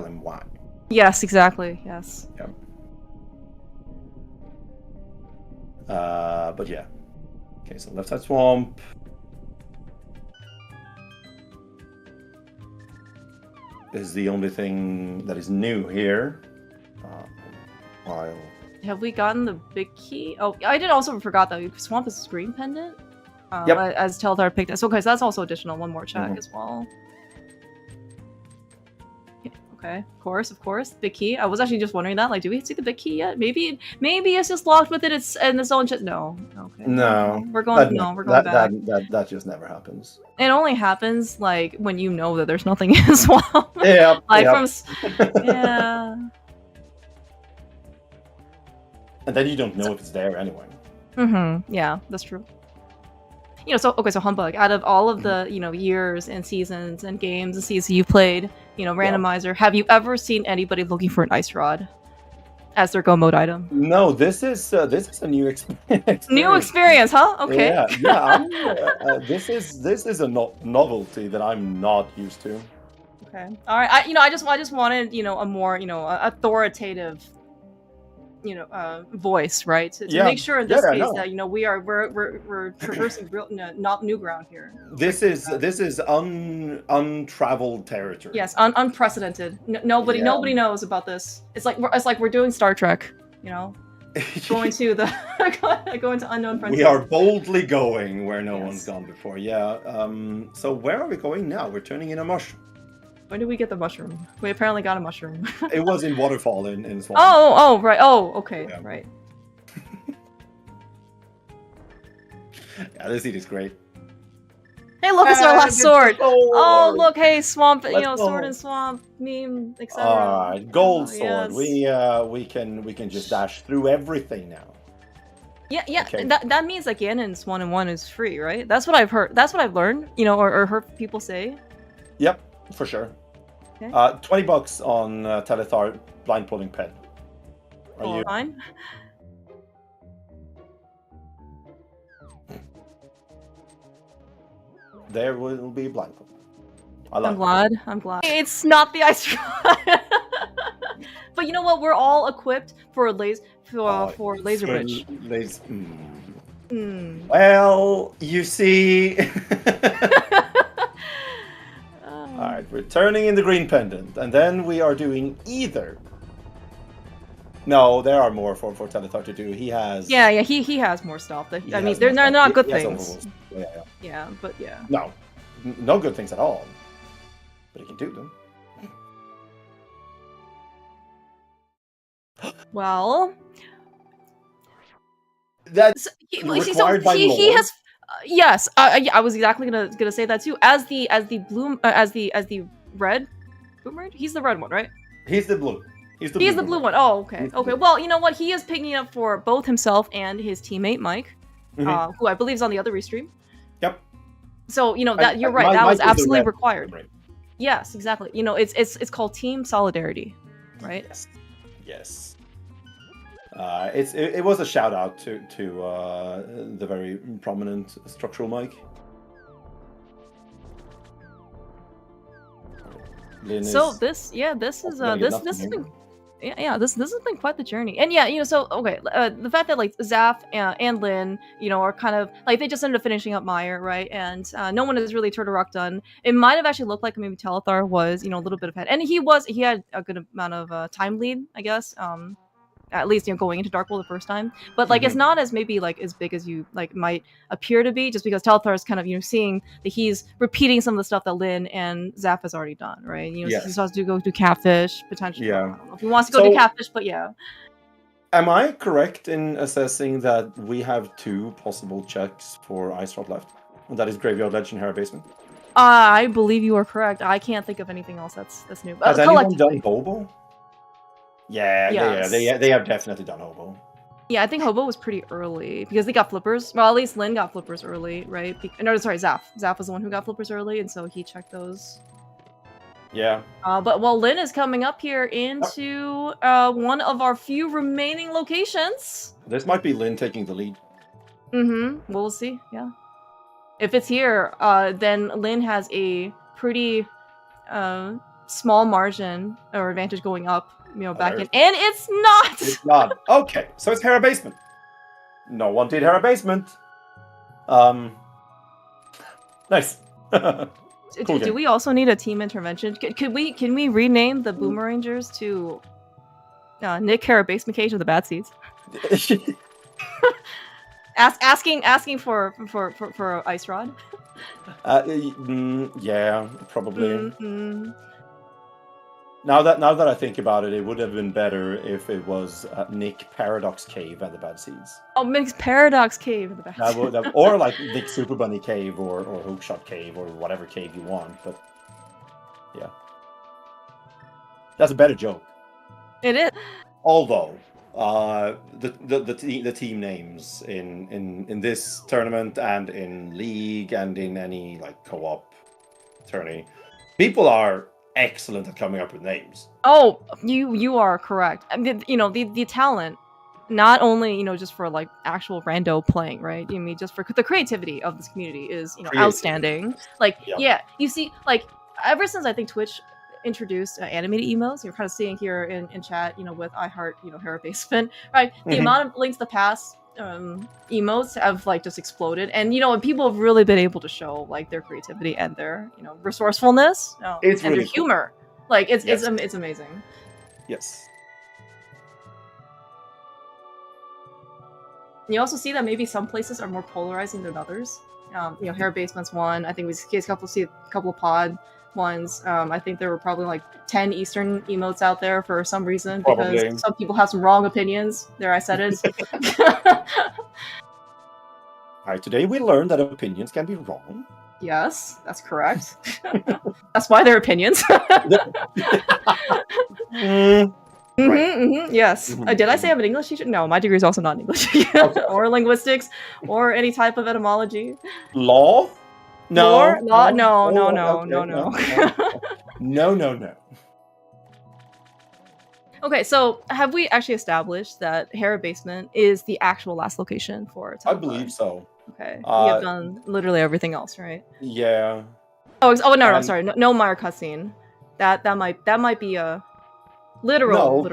him why. Yes, exactly. Yes. Yeah. But yeah. Okay, so left side swamp. Is the only thing that is new here. While have we gotten the big key? Oh, I did also forgot that Swamp is green pendant. Yep. As Telethar picked it. So, okay, so that's also additional. One more check as well. Yeah, okay, of course. Big key. I was actually just wondering that. Like, do we see the big key yet? Maybe it's just locked with it. It's in its own. No. Okay. No. We're going. We're going back. That just never happens. It only happens like when you know that there's nothing in Swamp. Yeah. Like from. Yeah. And then you don't know if it's there anyway. Yeah, that's true. You know, so Humbug, out of all of the, years and seasons and games and seasons you've played, randomizer, have you ever seen anybody looking for an ice rod as their go mode item? No, this is a new experience. New experience, huh? Okay. Yeah. This is a novelty that I'm not used to. Okay. All right. I just wanted, a more, authoritative voice, right? To make sure in this case that we're traversing real not new ground here. This is untraveled territory. Yes, unprecedented. Nobody knows about this. It's like we're doing Star Trek, going to unknown frontiers. We are boldly going where no one's gone before. Yeah. So where are we going now? We're turning in a mushroom. When did we get the mushroom? We apparently got a mushroom. It was in Waterfall in Swamp. Oh, right. Oh, okay, yeah. Right. Yeah, this seed is great. Hey, look, it's our last sword. Oh, look, hey, swamp. Sword and swamp meme, etc. All right, gold sword. Yes. We can just dash through everything now. Yeah. Okay. That means like Ganon's 1-1 is free, right? That's what I've heard. That's what I've learned. Or heard people say. Yep, for sure. Okay. $20 on Telethar blind pulling pen. Are you fine? There will be blind pull. I'm glad. It's not the ice rod. But you know what? We're all equipped for laser bridge. Well, you see. Alright, we're turning in the green pendant, and then we are doing either. No, there are more for Telethar to do. He has. Yeah, he has more stuff. I mean, they're not good things. Yeah, but yeah. No good things at all. But he can do them. Well, that's required by law. He has. Yes, I was exactly gonna say that too. As the red boomer, he's the red one, right? He's the blue. He's the blue one. Oh, okay. Okay. Well, you know what? He is picking it up for both himself and his teammate Mike, who I believe is on the other restream. Yep. So that you're right. That was absolutely required. Right. Yes, exactly. It's called team solidarity, right? Yes. It was a shout out to the very prominent structural Mike. So this has been yeah, this has been quite the journey. And yeah, so okay, the fact that like Zaph and Lin, are kind of like they just ended up finishing up Meyer, right? And no one has really Turtle Rock done. It might have actually looked like maybe Telethar was, a little bit ahead, and he had a good amount of time lead, I guess. At least going into Dark World the first time, but like it's not as maybe like as big as you like might appear to be, just because Telethar is kind of seeing that he's repeating some of the stuff that Lin and Zaph has already done, right? He starts to go to Catfish potentially. Yeah, I don't know if he wants to go to Catfish, but yeah. Am I correct in assessing that we have 2 possible checks for Ice Rod left? And that is Graveyard Ledge and Hera Basement. I believe you are correct. I can't think of anything else that's new. Has anyone done Hobo? Yeah, Yes. they have definitely done Hobo. Yeah, I think Hobo was pretty early because they got flippers. Well, at least Lin got flippers early, right? No, sorry, Zaph. Zaph was the one who got flippers early, and so he checked those. Yeah. But Lin is coming up here into one of our few remaining locations. This might be Lin taking the lead. Well, we'll see. Yeah. If it's here, then Lin has a pretty small margin or advantage going up. Back in, and it's not. It's not. Okay, so it's Hera Basement. No one did Hera Basement. Nice. Cool do we also need a team intervention? Can we rename the Boomerangers to Nick Hera Basement Cage with the Bad Seeds? asking for Ice Rod. Yeah, probably. Now that I think about it, it would have been better if it was Nick Paradox Cave and the Bad Seeds. Oh, Nick's Paradox Cave and the Bad Seeds. Or like Nick Super Bunny Cave or Hookshot Cave or whatever cave you want. But yeah, that's a better joke. It is. Although the team names in this tournament and in League and in any like co-op tourney, people are excellent at coming up with names. Oh, you are correct. I mean, the talent, not only just for like actual rando playing, right? I mean, just for the creativity of this community is outstanding. Like yeah, you see, like ever since I think Twitch introduced animated emotes, you're kind of seeing here in chat, with I Heart, Hera Basement, right? The amount of links to pass emotes have like just exploded, and people have really been able to show like their creativity and their resourcefulness and really their humor. Like it's amazing. Yes. And you also see that maybe some places are more polarizing than others. Hera Basement's one. I think we see a couple of pod ones. I think there were probably like 10 Eastern emotes out there for some reason, because some people have some wrong opinions. There, I said it. Alright, today we learned that opinions can be wrong. Yes, that's correct. That's why they're opinions. Yes. Did I say I'm an English teacher? No, my degree is also not in English. Or linguistics, or any type of etymology. Law? No. No. No. Okay, so have we actually established that Hera Basement is the actual last location for Telethar? I believe so. Okay, we have done literally everything else, right? Yeah. Oh no, sorry, no Meyer cutscene. That might be a literal.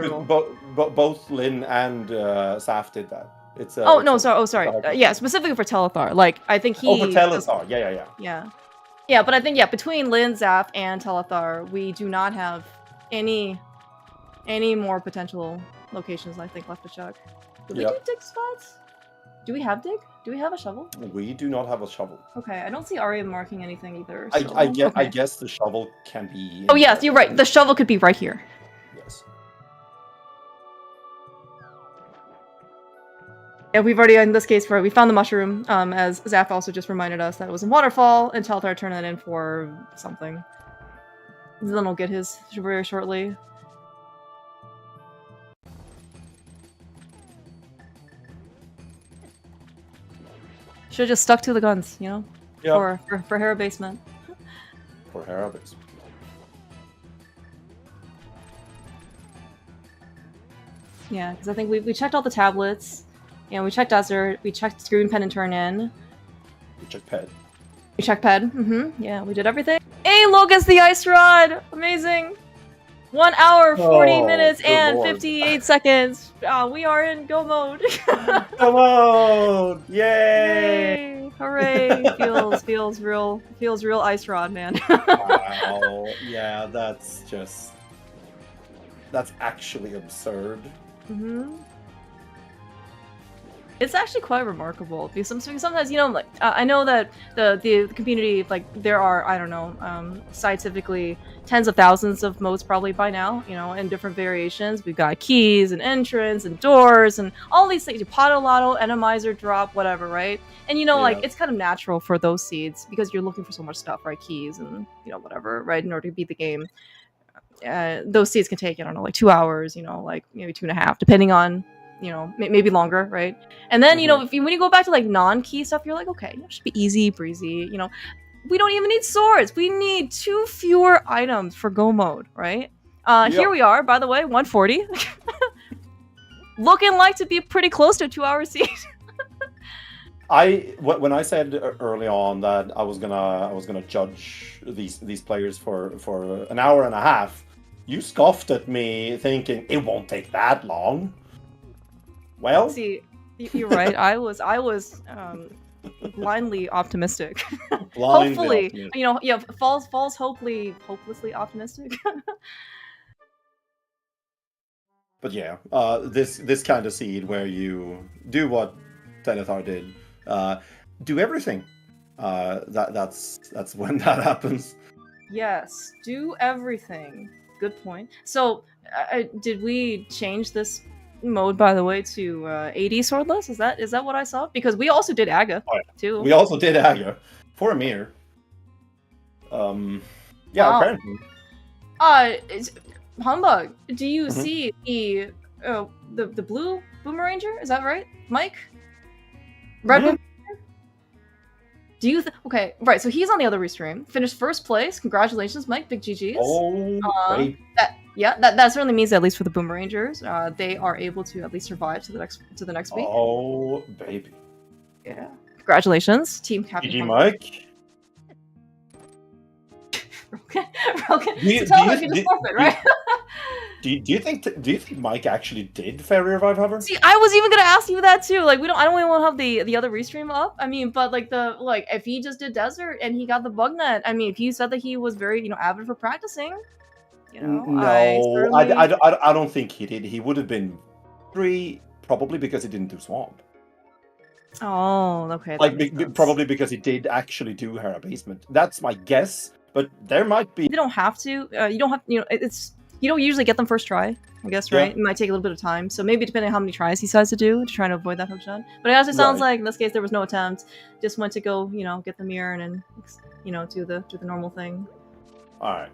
But both Lin and Zaph did that. It's sorry. Yeah, specifically for Telethar. Like, I think he. Oh, for Telethar. Yeah, but I think between Lin, Zaph, and Telethar, we do not have any more potential locations, I think, left to check. Do we do dig spots? Do we have dig? Do we have a shovel? We do not have a shovel. Okay, I don't see Arya marking anything either. So. I guess the shovel can be. Oh yes, you're right. The shovel could be right here. Yes. Yeah, we've already, in this case, we found the mushroom, as Zaph also just reminded us that it was in Waterfall, and Telethar turned that in for something. Then we'll get his very shortly. Should've just stuck to the guns, Yep. For Hera Basement. For Hera Basement. Yeah, because I think we checked all the tablets. Yeah, we checked Desert, we checked Screen Pen and Turn In. We checked Ped. We checked Ped, yeah, we did everything. Hey, look, it's the Ice Rod! Amazing! 1 hour, 40 minutes, good and lord. 58 seconds. We are in go mode. Come on! Yay! Yay! Hooray! feels real ice rod, man. Wow. Yeah, that's actually absurd. Mm-hmm. It's actually quite remarkable because sometimes, you know, like I know that the community, like there are, I don't know, scientifically tens of thousands of modes probably by now, you know, in different variations. We've got keys and entrance and doors and all these things, Potolotto, Enemizer, drop, whatever, right? And you know, like it's kind of natural for those seeds because you're looking for so much stuff, right? Keys and, you know, whatever, right? In order to beat the game. Those seeds can take, I don't know, like 2 hours, you know, like maybe 2.5, depending on, you know, maybe longer, right? And then, you know, when you go back to like non-key stuff, you're like, okay, it should be easy breezy, you know. We don't even need swords. We need 2 fewer items for go mode, right? Here we are, by the way, 140. Looking like to be pretty close to a 2-hour seed. When I said early on that I was gonna judge these players for an hour and a half, you scoffed at me thinking it won't take that long. Well, see, you're right. I was blindly optimistic. Hopefully, optimistic. you know, yeah, false, hopelessly optimistic. But yeah, this kind of seed where you do what Telethar did, do everything. That's when that happens. Yes, do everything. Good point. So, did we change this mode, by the way, to AD swordless? Is that what I saw? Because we also did Aga too. We also did Aga for Amir. Yeah, Wow. apparently. Humbug. Do you see the blue Boomeranger? Is that right, Mike? Red Boomeranger? Do you okay? Right. So he's on the other restream. Finished first place. Congratulations, Mike. Big GGs. Oh, great. That certainly means that at least for the Boomerangers, they are able to at least survive to the next week. Oh, baby. Yeah. Congratulations, Team Captain. GG, Mike. Broken. So tell him you just forfeit, right? Do you think Mike actually did Fairy Revive Hover? See, I was even gonna ask you that too. Like, I don't even want to have the other restream up. I mean, but like if he just did Desert and he got the bug net, I mean, if he said that he was very, you know, avid for practicing, you know, no, I don't think he did. He would have been 3 probably because he didn't do Swamp. Oh, okay. Like probably because he did actually do Hera Basement. That's my guess. But there might be. You don't have to. You don't have. You know, you don't usually get them first try. I guess, right? It might take a little bit of time. So maybe depending on how many tries he decides to do to try to avoid that hookshot. But it also sounds like in this case there was no attempt. Just went to go, you know, get the mirror and then, you know, do the normal thing. All right.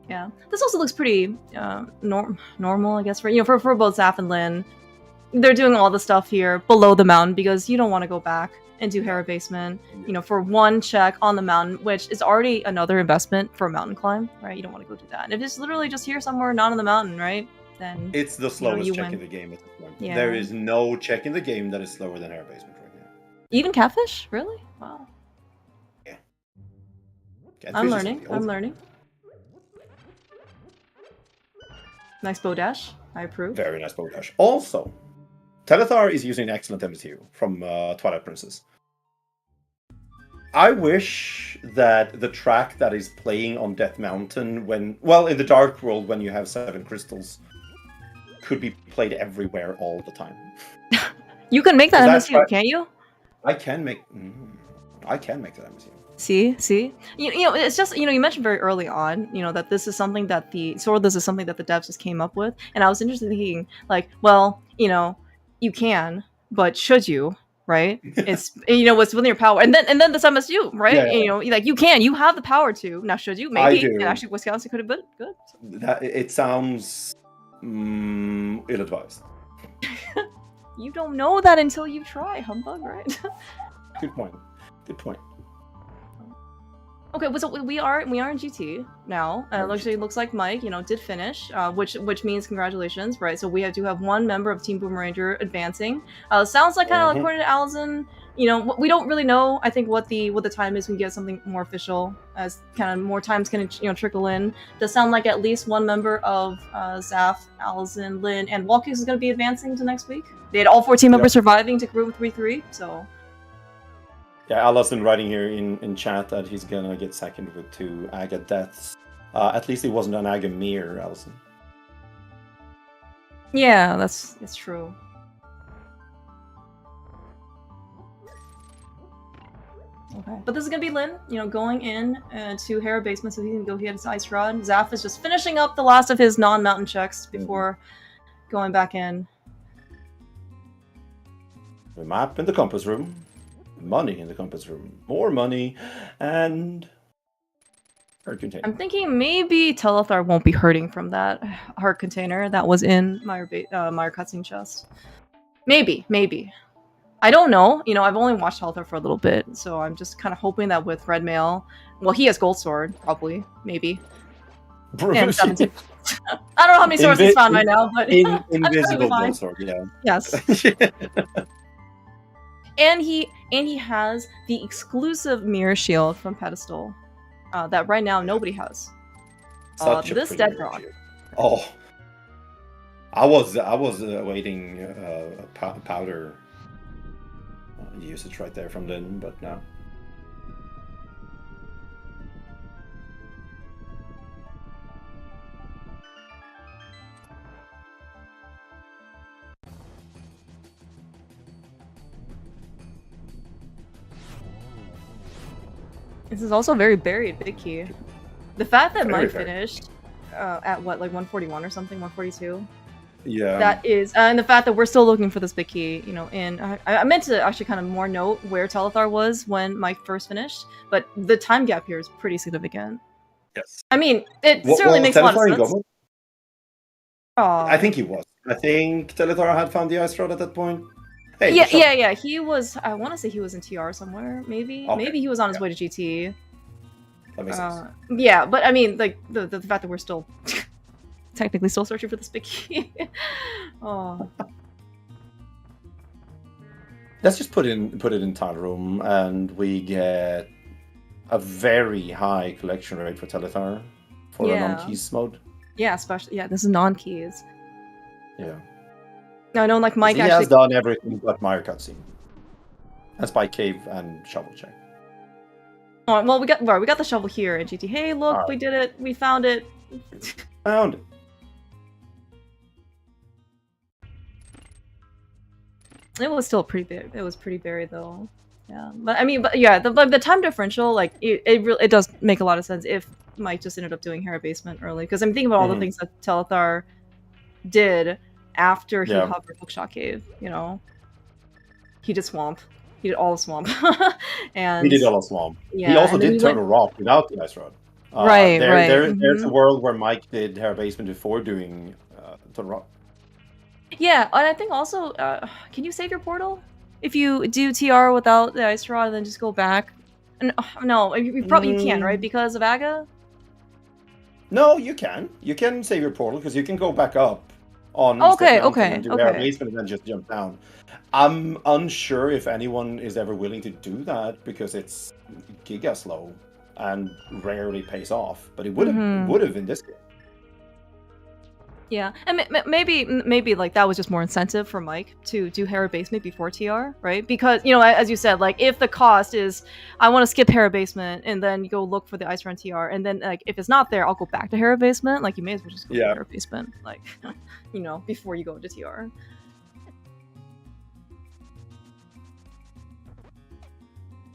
Yeah, this also looks pretty normal, I guess, for for both Zaph and Lin. They're doing all the stuff here below the mountain because you don't want to go back and do Hera Basement, you know, for one check on the mountain, which is already another investment for a mountain climb, right? You don't want to go do that. And if it's literally just here somewhere, not on the mountain, right? Then it's the slowest check in the game at this point. Yeah. There is no check in the game that is slower than Hera Basement right now. Even Catfish? Really? Wow. Yeah. I'm learning. Nice bow dash. I approve. Very nice bow dash. Also, Telethar is using an excellent MSU from Twilight Princess. I wish that the track that is playing on Death Mountain in the Dark World when you have 7 crystals could be played everywhere all the time. You can make that MSU, can't you? I can make that MSU. See, you know, it's just, you know, you mentioned very early on, you know, that this is something that the devs just came up with, and I was interested in thinking, like, well, you know, you can, but should you, right? It's, you know, what's within your power, and then this MSU, right? Yeah. You know, like you have the power to. Now, should you? Maybe. And actually, Wisconsin could have been good. That it sounds ill-advised. You don't know that until you try, humbug, right? Good point. Okay, so we are in GT now. Actually, it looks like Mike, did finish, which means congratulations, right? So do have one member of Team Boomeranger advancing. Sounds like kind of according to Allison, we don't really know. I think what the time is. We get something more official as kind of more times can trickle in. Does sound like at least one member of Zaph, Allison, Lynn, and Walkix is going to be advancing to next week. They had all 14 members surviving to Room 3-3, so. Yeah, Allison writing here in chat that he's gonna get second with 2 Aga deaths. At least it wasn't an Aga Mir, Allison. Yeah, that's true. Okay, but this is gonna be Lynn, going in to Hera basement so he can go get his ice rod. Zaph is just finishing up the last of his non-mountain checks before going back in. The map in the compass room. Money in the compass room, more money, and heart container. I'm thinking maybe Telethar won't be hurting from that heart container that was in Meyer cutscene chest. Maybe. I don't know. I've only watched Telethar for a little bit, so I'm just kind of hoping that with Red Mail, well, he has Gold Sword, probably, maybe. And 17. I don't know how many swords he's found right now, but invisible Gold Sword, yeah. Yes. And he has the exclusive mirror shield from Pedestal that right now nobody has. This dead rock. Oh, I was awaiting a powder usage right there from Lynn, but no. This is also very buried, big key. The fact that Mike very. finished at what, like 141 or something, 142? Yeah. That is, and the fact that we're still looking for this big key, and I meant to actually kind of more note where Telethar was when Mike first finished, but the time gap here is pretty significant. Yes. I mean, it certainly makes a lot of sense. I think he was. I think Telethar had found the ice rod at that point. Hey, yeah. He was. I want to say he was in TR somewhere. Maybe. Okay. Maybe he was on his way to GT. That makes sense. Yeah, but I mean, like the fact that we're still technically still searching for this big key. Oh. Let's just put it in tile room, and we get a very high collection rate for Telethar for a non-keys mode. Yeah, especially this is non-keys. Yeah. I know, like Mike he actually has done everything but Meyer cutscene. That's by cave and shovel check. Oh, well, we got the shovel here in GT. Hey, look, we did it. We found it. Found it. It was still pretty big. It was pretty buried though. Yeah, but I mean, the time differential, like it does make a lot of sense if Mike just ended up doing Hera basement early, because I'm thinking about all the things that Telethar did after he hovered Bookshot Cave. He did swamp. He did all the swamp. And he did all the swamp. Yeah, he also did Turtle Rock without the ice rod. Right. There's a world where Mike did Hera basement before doing Turtle Rock. Yeah, and I think also, can you save your portal if you do TR without the ice rod and then just go back? No, you probably can't, right? Because of Aga. No, you can. You can save your portal because you can go back up on okay. and do Hera basement and then just jump down. I'm unsure if anyone is ever willing to do that because it's giga slow and rarely pays off. But it would have in this case. Yeah, and maybe like that was just more incentive for Mike to do Hera basement before TR, right? Because as you said, like if the cost is I want to skip Hera basement and then go look for the ice run TR, and then like if it's not there, I'll go back to Hera basement. Like you may as well just go to Hera basement, like before you go into TR.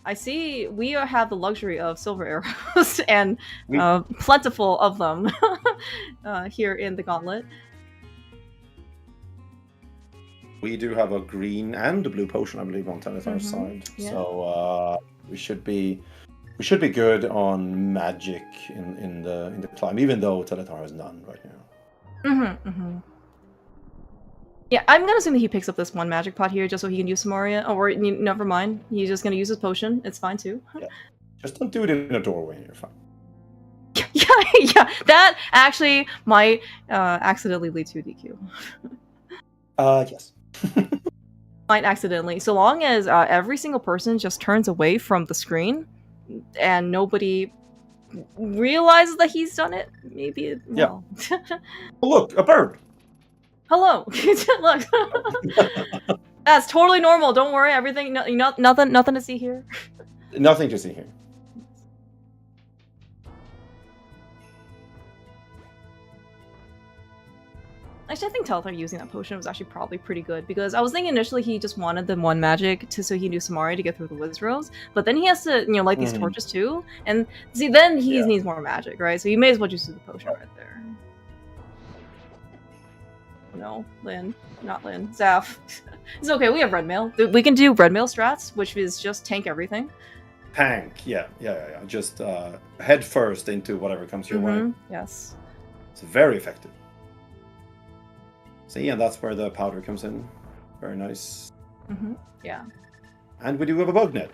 I see we have the luxury of silver arrows and plentiful of them here in the gauntlet. We do have a green and a blue potion, I believe, on Telethar's side. Yeah. So we should be good on magic in the climb, even though Telethar has none right now. Yeah, I'm gonna assume that he picks up this one magic pot here just so he can use some Moria. Or never mind, he's just gonna use his potion. It's fine too. Yeah. Just don't do it in a doorway. You're fine. Yeah. That actually might accidentally lead to a DQ. Yes. Might accidentally, so long as every single person just turns away from the screen, and nobody realizes that he's done it. Maybe. Well. Yeah. Oh, look, a bird. Hello. Look. That's totally normal. Don't worry. Everything. Nothing to see here. Nothing to see here. Actually, I think Telethar using that potion was actually probably pretty good, because I was thinking initially he just wanted the one magic so he knew Samari to get through the Wizrows, but then he has to, light these torches too, and see, then he needs more magic, right? So you may as well just do the potion right there. No, Lin. Not Lin. Zaph. It's okay, we have red mail. We can do red mail strats, which is just tank everything. Tank, yeah. Just head first into whatever comes your way. Yes. It's very effective. So yeah, that's where the powder comes in. Very nice. Yeah. And we do have a bug net.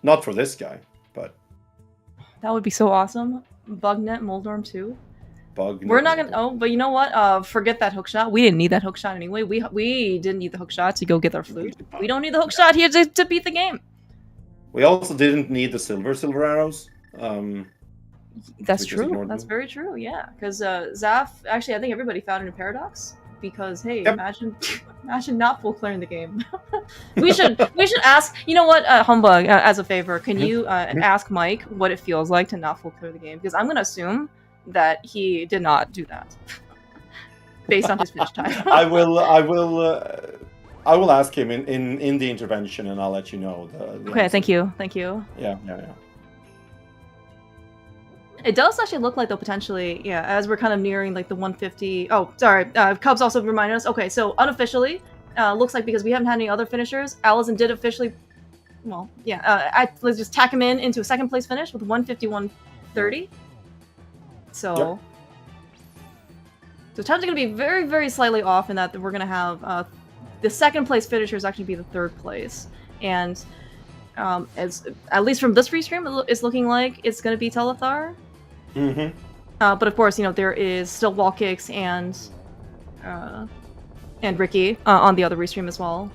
Not for this guy, but... That would be so awesome. Bug net, Moldorm 2. We're not gonna... Oh, but you know what? Forget that hook shot. We didn't need that hook shot anyway. We didn't need the hook shot to go get our flute. We don't need the hook shot here to beat the game. We also didn't need the silver arrows. That's true. That's very true, yeah. Because Zaph... Actually, I think everybody found it in Paradox. Because hey, imagine not full clearing the game. we should ask. You know what, Humbug, as a favor, can you ask Mike what it feels like to not full clear the game? Because I'm gonna assume that he did not do that based on his finish time. I will ask him in the intervention, and I'll let you know. Okay, answer. thank you. Yeah. It does actually look like, though, potentially, yeah, as we're kind of nearing, like, the 150... Oh, sorry, Cubs also reminded us. Okay, so, unofficially, looks like because we haven't had any other finishers, Allison did officially... Well, yeah, let's just tack him into a second-place finish with 151.30. So... Yep. So, times are going to be very, very slightly off in that we're going to have the second-place finishers actually be the third place. And, as at least from this restream, it's looking like it's going to be Telethar. But of course, there is still wall kicks and Ricky on the other restream as well.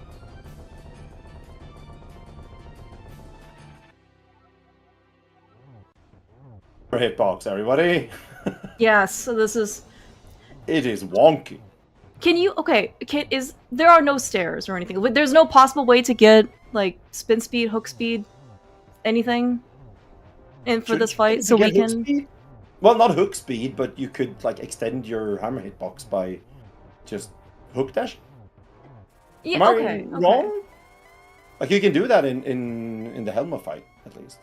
Hitbox, everybody. Yes, so this is. It is wonky. Can you? Okay, there are no stairs or anything. There's no possible way to get like spin speed, hook speed, anything, in for this fight, so we can. Well, not hook speed, but you could like extend your hammer hitbox by just hook dash. Yeah. Am I wrong? Like you can do that in the Helma fight at least.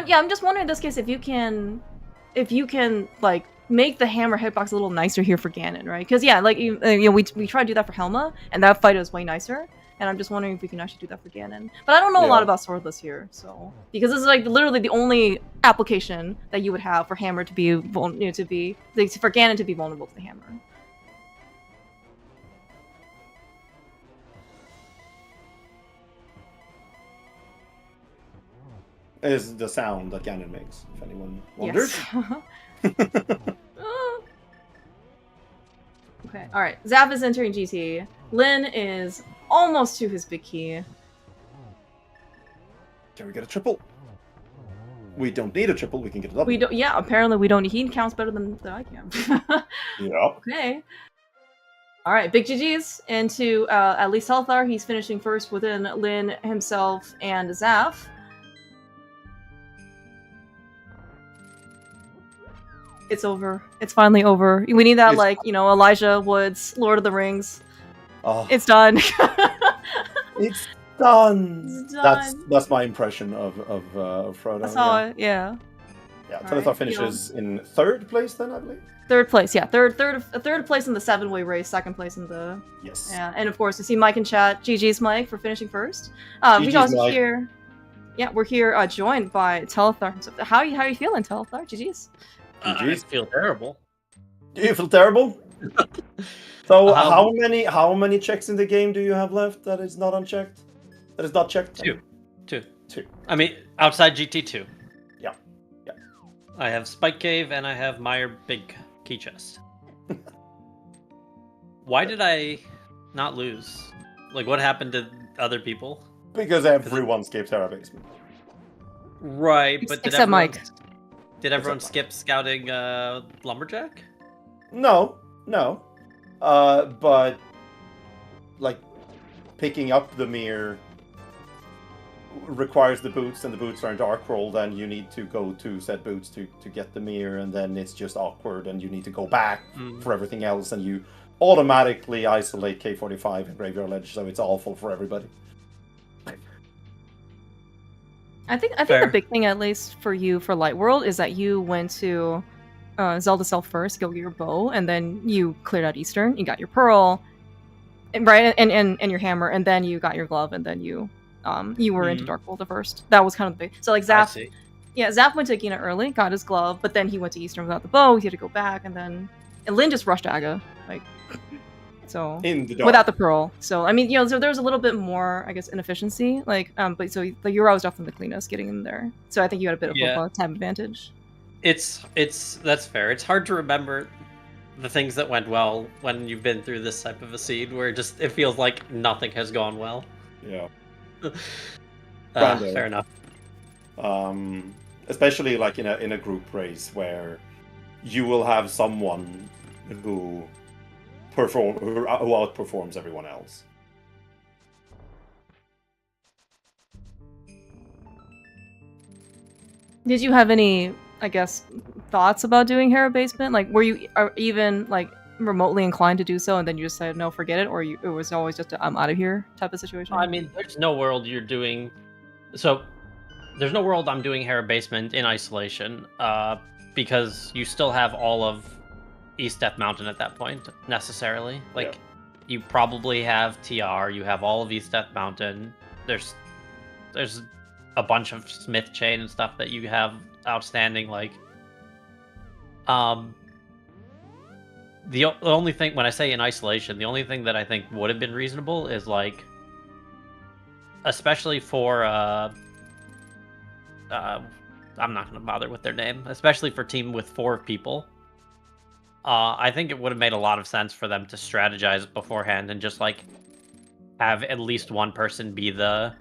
Yeah, I'm just wondering in this case if you can like make the hammer hitbox a little nicer here for Ganon, right? Because yeah, like we tried to do that for Helma, and that fight was way nicer. And I'm just wondering if we can actually do that for Ganon. But I don't know a lot about Swordless here, so because this is like literally the only application that you would have for hammer to be for Ganon to be vulnerable to the hammer. Is the sound that Ganon makes, if anyone wonders. Yes. Okay, alright. Zaph is entering GT. Lin is almost to his big key. Can we get a triple? We don't need a triple, we can get a double. We don't. Yeah, apparently we don't. He counts better than I can. Yep. Okay. Alright, big GG's into at least Telethar. He's finishing first within Lin himself and Zaph. It's over. It's finally over. We need that, Elijah Woods, Lord of the Rings. Oh. It's done. It's done. It's done. That's my impression of Frodo. I saw it. Yeah. Yeah. Telethar finishes in third place, then I believe. Third place, yeah. Third place in the 7-way race. Second place in the. Yes. Yeah, and of course we see Mike in chat. GG's Mike for finishing first. GG's also Mike. here. Yeah, we're here joined by Telethar himself. How are you feeling, Telethar? GG's. I feel terrible. Do you feel terrible? So how many checks in the game do you have left that is not unchecked? That is not checked? Two. 2. I mean, outside GT2. Yeah. Yeah. I have Spike Cave and I have Meyer Big Key Chest. Why did I not lose? Like, what happened to other people? Because everyone skips Terra Basement. Right, but Except Mike. Did everyone Except skip scouting Lumberjack? No. But like picking up the mirror requires the boots, and the boots are in Dark World, and you need to go to said boots to get the mirror, and then it's just awkward, and you need to go back for everything else, and you automatically isolate K45 and Graveyard Ledge, so it's awful for everybody. I think the big thing, at least for you for Light World, is that you went to Zelda Self first, go get your bow, and then you cleared out Eastern. You got your pearl, and your hammer, and then you got your glove, and then you were into Dark World the first. That was kind of the big. So like Zap, Zap went to Agina early, got his glove, but then he went to Eastern without the bow. He had to go back, and Lynn just rushed Aga, like. So in the dark. Without the pearl. So I mean, so there's a little bit more, I guess, inefficiency. But so you were always definitely the cleanest getting in there. So I think you had a bit of a time advantage. It's that's fair. It's hard to remember the things that went well when you've been through this type of a seed where it feels like nothing has gone well. Yeah. Fair enough. Especially like in a group race where you will have someone who outperforms everyone else. Did you have any, I guess, thoughts about doing Hera Basement? Like, were you even like remotely inclined to do so, and then you just said no, forget it, or it was always just a, I'm out of here type of situation? I mean, there's no world you're doing. So there's no world I'm doing Hera Basement in isolation, because you still have all of East Death Mountain at that point, necessarily. Like, you probably have TR, you have all of East Death Mountain. There's a bunch of Smith Chain and stuff that you have outstanding. Like, the only thing, when I say in isolation, the only thing that I think would have been reasonable is, like, especially for I'm not going to bother with their name, especially for team with 4 people. I think it would have made a lot of sense for them to strategize beforehand and just, like, have at least one person be the,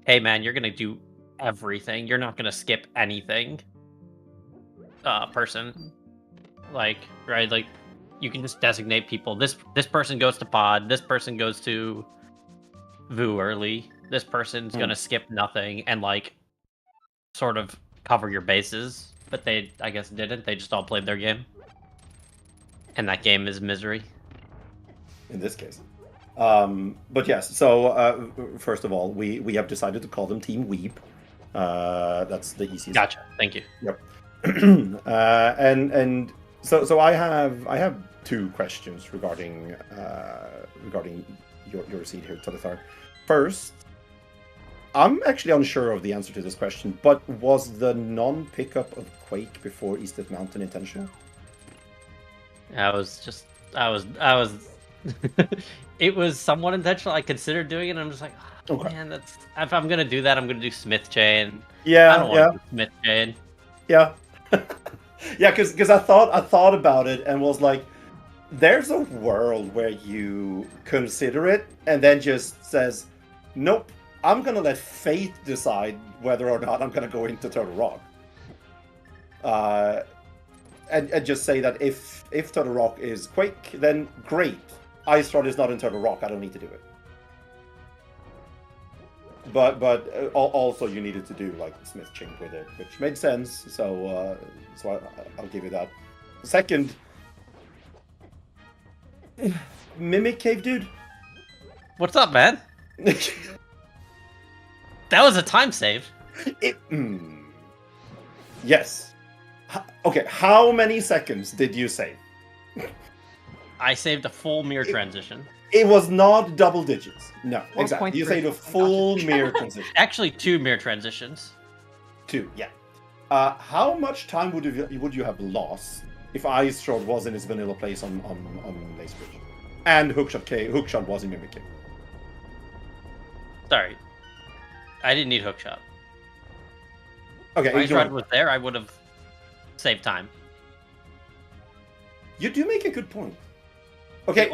hey man, you're gonna do everything, you're not gonna skip anything person. Like, right, like, you can just designate people. This person goes to pod, this person goes to Vu early, this person's gonna skip nothing, and, like, sort of cover your bases. But they, I guess, didn't. They just all played their game. And that game is misery. In this case. But yes, so first of all, we have decided to call them Team Weeb. That's the easiest. Gotcha. Thank you. Yep. And so I have 2 questions regarding your seed here, Telethar. First, I'm actually unsure of the answer to this question, but was the non-pickup of Quake before East Death Mountain intentional? I was it was somewhat intentional. I considered doing it, and I'm just like, oh, man, that's, if I'm gonna do that, I'm gonna do Smith Chain. Yeah, I don't want to do Smith Chain. Yeah. Yeah, because I thought about it and was like, there's a world where you consider it and then just says, nope, I'm gonna let fate decide whether or not I'm gonna go into Turtle Rock. And just say that if Turtle Rock is Quake, then great. Ice Rod is not in Turtle Rock, I don't need to do it. But also you needed to do like Smith Chain with it, which made sense. So I'll give you that. Second, Mimic Cave dude. What's up, man? That was a time save. Yes. Okay, how many seconds did you save? I saved a full mirror transition. It was not double digits. No, 4. exactly. You saved a full mirror transition. Actually, 2 mirror transitions. 2, yeah. How much time would you have lost if Ice Rod was in its vanilla place on Lace Bridge, and Hookshot was in Mimic Cave? Sorry, I didn't need Hookshot. Okay, If Ice Rod was there, I would have saved time. You do make a good point. Okay. The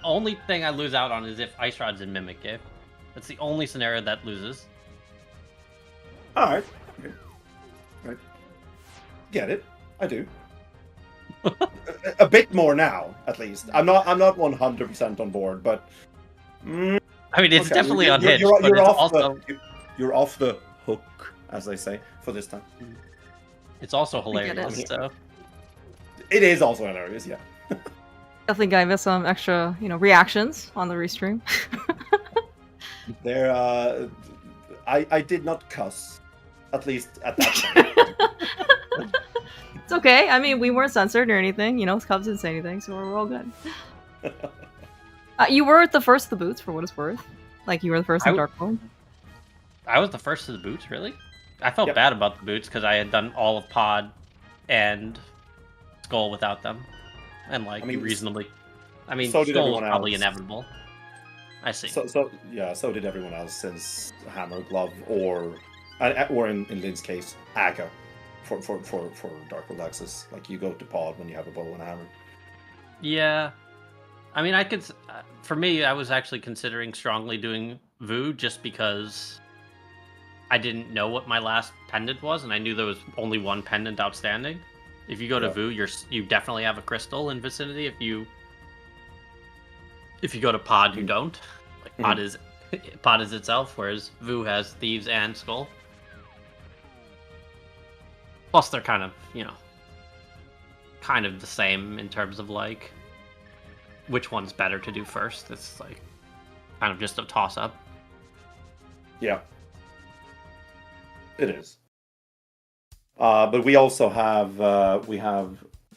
only thing I lose out on is if Ice Rod's in Mimic Cave. That's the only scenario that loses. All right. Okay. Right. Get it. I do. a bit more now, at least. I'm not 100% on board, but I mean, it's okay. definitely unhinged. You're off the hook, as they say, for this time. It's also hilarious. So it is also hilarious, yeah. I think I missed some extra, reactions on the restream. There, I did not cuss, at least at that time. It's okay. I mean, we weren't censored or anything. Cubs didn't say anything, so we're all good. You were the first to the boots, for what it's worth. Like, you were the first in Darkhold. I was the first to the boots, really? I felt bad about the boots because I had done all of Pod and Skull without them. And, reasonably. I mean, so did Skull was everyone probably else. inevitable. I see. So did everyone else since Hammer, Glove, or in Lin's case, Aga for Darkhold Access. Like, you go to Pod when you have a bow and a hammer. Yeah. I mean, I could... for me, I was actually considering strongly doing Vu just because I didn't know what my last pendant was, and I knew there was only one pendant outstanding. If you go to Vu, you definitely have a crystal in vicinity. If you go to Pod, you don't. Like, Pod is itself, whereas Vu has Thieves and Skull. Plus, they're kind of, kind of the same in terms of, which one's better to do first. It's, kind of just a toss-up. Yeah. It is. But we also have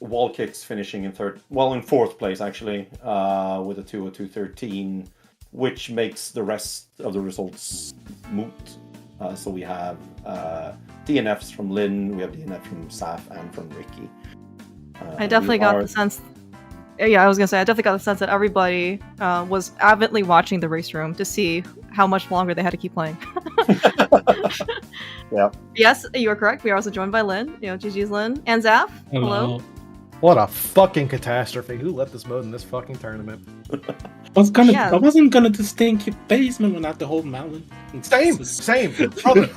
wall kicks finishing in fourth place actually, with a 202.13, which makes the rest of the results moot. So we have DNFs from Lin, we have DNF from Saf and from Ricky. I definitely got the sense. Yeah, I was gonna say I definitely got the sense that everybody was avidly watching the race room to see how much longer they had to keep playing. Yeah. Yes, you are correct. We are also joined by Lin. GG's Lin and Zaph. Hello. What a fucking catastrophe! Who let this mode in this fucking tournament? I wasn't gonna do stinky basement when I had the whole mountain. Same. Brother,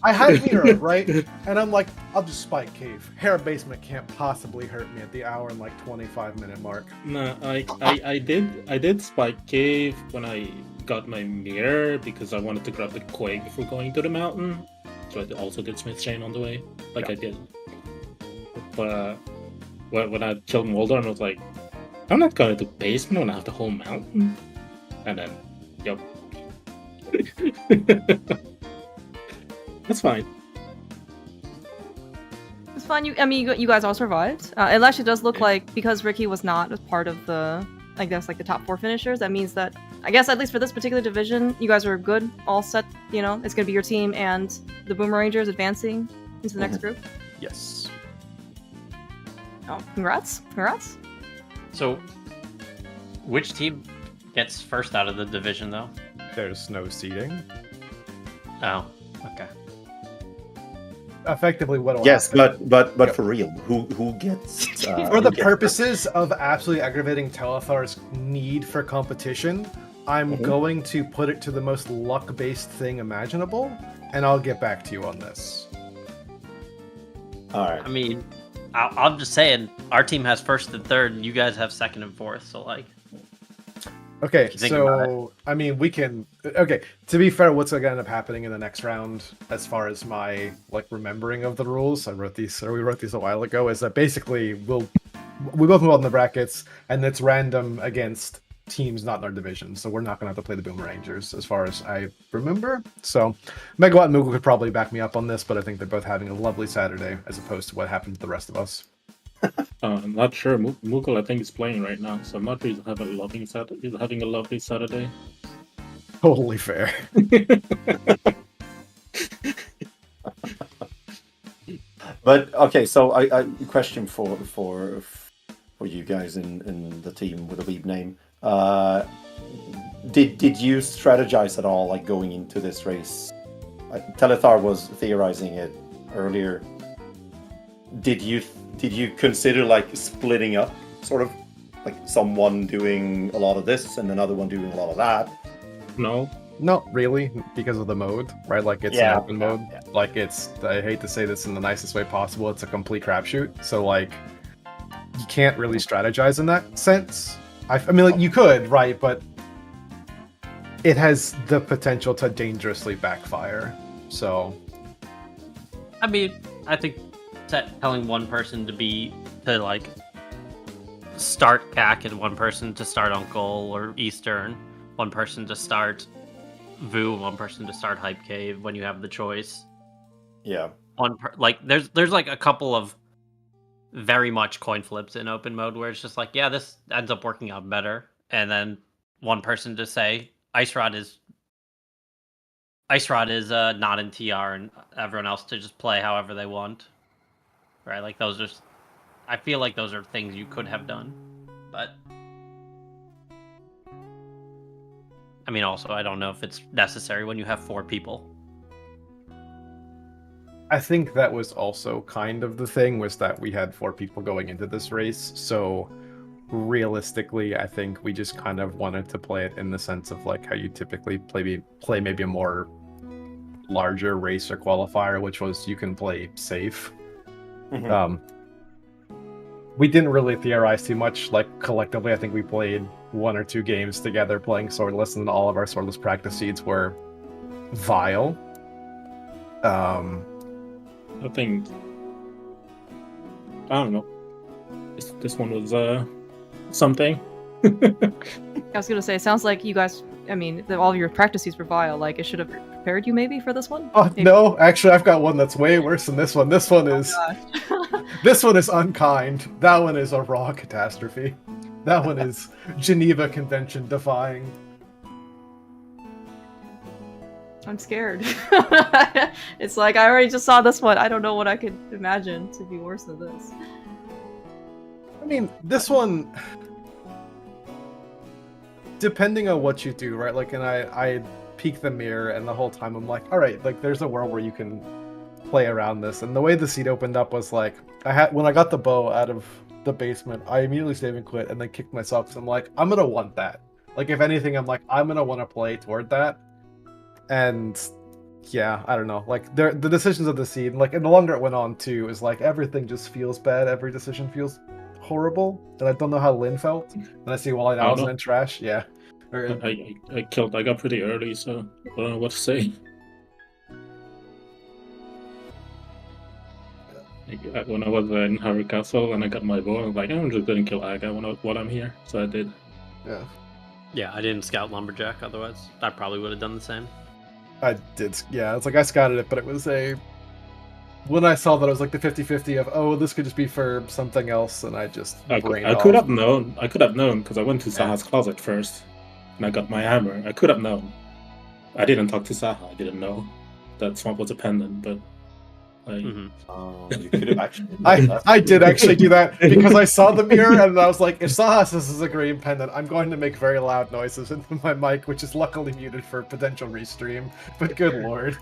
I had Mira, right? And I'm like, I'll just spike cave. Hair basement can't possibly hurt me at the hour and 25-minute mark. No, I did spike cave when I got my mirror because I wanted to grab the quake before going to the mountain. So I also did Smith Chain on the way, I did. But when I killed Mulder, I was like, I'm not gonna do basement when I have the whole mountain. And then, yep. That's fine. It's fine. You guys all survived. It actually does look like, because Ricky was not a part of the, I guess, the top 4 finishers, that means that, I guess, at least for this particular division, you guys are good, all set. It's gonna be your team and the Boomerangers advancing into the next group. Yes. Oh, congrats. So, which team gets first out of the division, though? There's no seeding. Oh, okay. Effectively, what? Yes, but for real, who gets? For the purposes of absolutely aggravating Telethar's need for competition, I'm going to put it to the most luck-based thing imaginable, and I'll get back to you on this. All right. I mean, I'm just saying, our team has first and third, and you guys have second and fourth, so Okay, so, I mean, we can... Okay, to be fair, what's going to end up happening in the next round, as far as my, remembering of the rules, we wrote these a while ago, is that basically we both move on in the brackets, and it's random against teams not in our division, so we're not going to have to play the Boomerangers, as far as I remember. So, Megawatt and Moogle could probably back me up on this, but I think they're both having a lovely Saturday, as opposed to what happened to the rest of us. I'm not sure. Moogle, I think, is playing right now, so I'm not sure he's having a lovely Saturday. Totally fair. But okay, so I question for you guys in the team with a lead name. Did you strategize at all, going into this race? Telethar was theorizing it earlier, did you consider like splitting up, sort of like someone doing a lot of this and another one doing a lot of that? No. Not really, because of the mode, right? Like, it's Yeah, an open mode. yeah. Like, I hate to say this in the nicest way possible, it's a complete crapshoot. So, like, you can't really strategize in that sense. I mean, like, you could, right? But it has the potential to dangerously backfire. So, I mean, I think telling one person to like start CAC and one person to start Uncle or Eastern, one person to start Vu, one person to start Hype Cave when you have the choice. Yeah. There's like a couple of very much coin flips in open mode where it's just like, yeah, this ends up working out better, and then one person to say Ice Rod is not in TR, and everyone else to just play however they want. Right? Like, I feel like those are things you could have done, but I mean, also, I don't know if it's necessary when you have 4 people. I think that was also kind of the thing, was that we had 4 people going into this race, so realistically, I think we just kind of wanted to play it in the sense of like how you typically play maybe a more larger race or qualifier, which was you can play safe. Mhm. We didn't really theorize too much. Like, collectively, I think we played 1 or 2 games together playing Swordless, and all of our Swordless practice seeds were vile. I think, I don't know. This one was something. I was gonna say, it sounds like you guys, I mean, all of your practice seeds were vile. Like, it should have prepared you maybe for this one? Oh, Maybe. no, actually, I've got one that's way worse than this one. This one is Gosh. this one is unkind. That one is a raw catastrophe. That one is Geneva Convention defying. I'm scared. It's like, I already just saw this one. I don't know what I could imagine to be worse than this. I mean, this one, depending on what you do, right? Like, and I peek the mirror, and the whole time I'm like, all right, like, there's a world where you can play around this. And the way the seed opened up was like, when I got the bow out of the basement, I immediately saved and quit, and then kicked myself because I'm like, I'm gonna want that. Like, if anything, I'm like, I'm gonna want to play toward that. And yeah, I don't know. Like, the decisions of the seed, like, and the longer it went on too, is like everything just feels bad. Every decision feels horrible, and I don't know how Lynn felt. And I see Wally Allen and trash. Yeah, I got pretty early, so I don't know what to say. When I was in Hyrule Castle and I got my bow, I was like, I'm just gonna kill Aga while I'm here. So I did. Yeah. Yeah, I didn't scout Lumberjack, otherwise I probably would have done the same. I did. Yeah, it's like I scouted it, but it was when I saw that, it was like the 50-50 of, oh, this could just be for something else, and I just I could have known because I went to Saha's closet first, and I got my hammer. I could have known. I didn't talk to Saha. I didn't know that Swamp was a pendant, but You could have actually. I did actually do that because I saw the mirror and I was like, if Saha says this is a green pendant, I'm going to make very loud noises into my mic, which is luckily muted for potential restream. But good lord.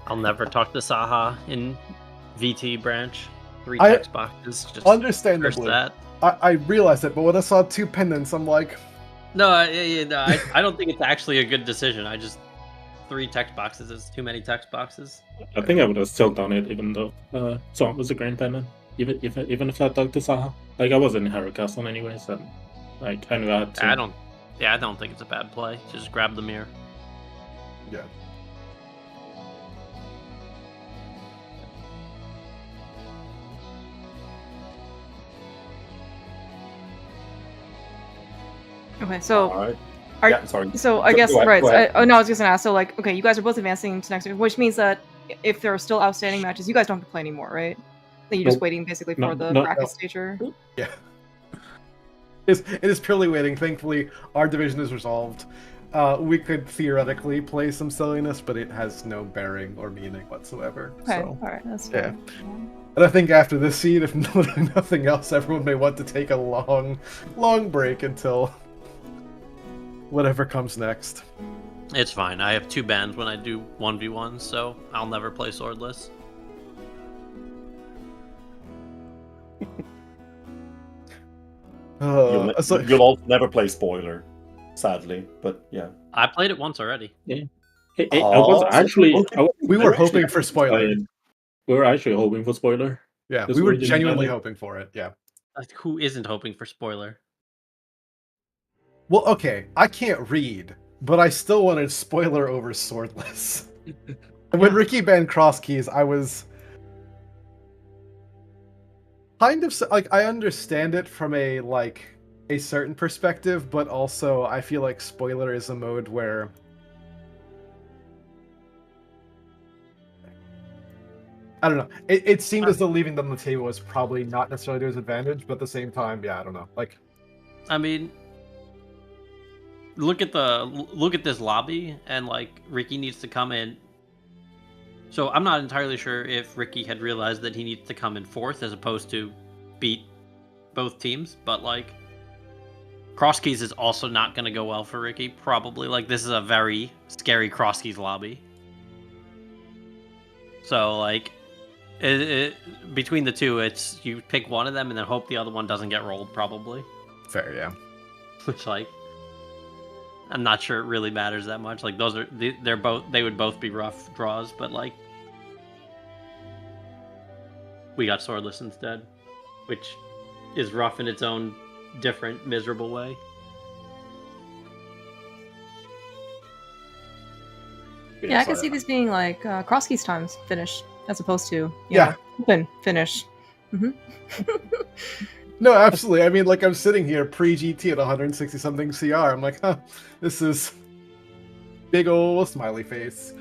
I'll never talk to Saha in VT branch. 3 text boxes. Just understandably. That. I realized it, but when I saw 2 pendants, I'm like... No, I don't think it's actually a good decision. 3 text boxes is too many text boxes. I think I would have still done it, even though Swamp was a green pendant. Even if I talked to Saha, like I was in Hyrule Castle anyway, so like I knew I had to. I don't think it's a bad play. Just grab the mirror. Yeah. Okay, so Alright. Sorry. So I guess right. I was just gonna ask. So like, okay, you guys are both advancing to next, which means that if there are still outstanding matches, you guys don't have to play anymore, right? That you're just waiting basically for the bracket stager. Yeah. It is purely waiting. Thankfully, our division is resolved. We could theoretically play some silliness, but it has no bearing or meaning whatsoever. Okay, so, all right, that's yeah. fair. And I think after this seed, if nothing else, everyone may want to take a long break until whatever comes next. It's fine. I have 2 bans when I do 1v1, so I'll never play swordless. You'll also never play spoiler, sadly. But yeah, I played it once already. Yeah. Hey, I was actually. We were hoping for spoiler. We were actually hoping for spoiler. Yeah, Because we were we didn't genuinely have it. hoping for it. Yeah. Like, who isn't hoping for spoiler? Well, okay, I can't read, but I still wanted spoiler over swordless. And when Ricky banned cross keys, I was kind of like, I understand it from a certain perspective, but also I feel like spoiler is a mode where I don't know. It seemed as though leaving them on the table was probably not necessarily to his advantage, but at the same time, yeah, I don't know. Like, I mean, look at this lobby, and like Ricky needs to come in. So I'm not entirely sure if Ricky had realized that he needs to come in fourth as opposed to beat both teams, but like cross keys is also not going to go well for Ricky. Probably like this is a very scary cross keys lobby. So like. Between the two, it's you pick one of them and then hope the other one doesn't get rolled, probably. fair, yeah. Which, like, I'm not sure it really matters that much. Like, those are they would both be rough draws, but like, we got swordless instead, which is rough in its own different, miserable way. Yeah, I can see this being like cross keys times finish as opposed to Yeah. open finish. No, absolutely. I mean, like, I'm sitting here pre-GT at 160 something CR. I'm like, huh, this is big ol' smiley face.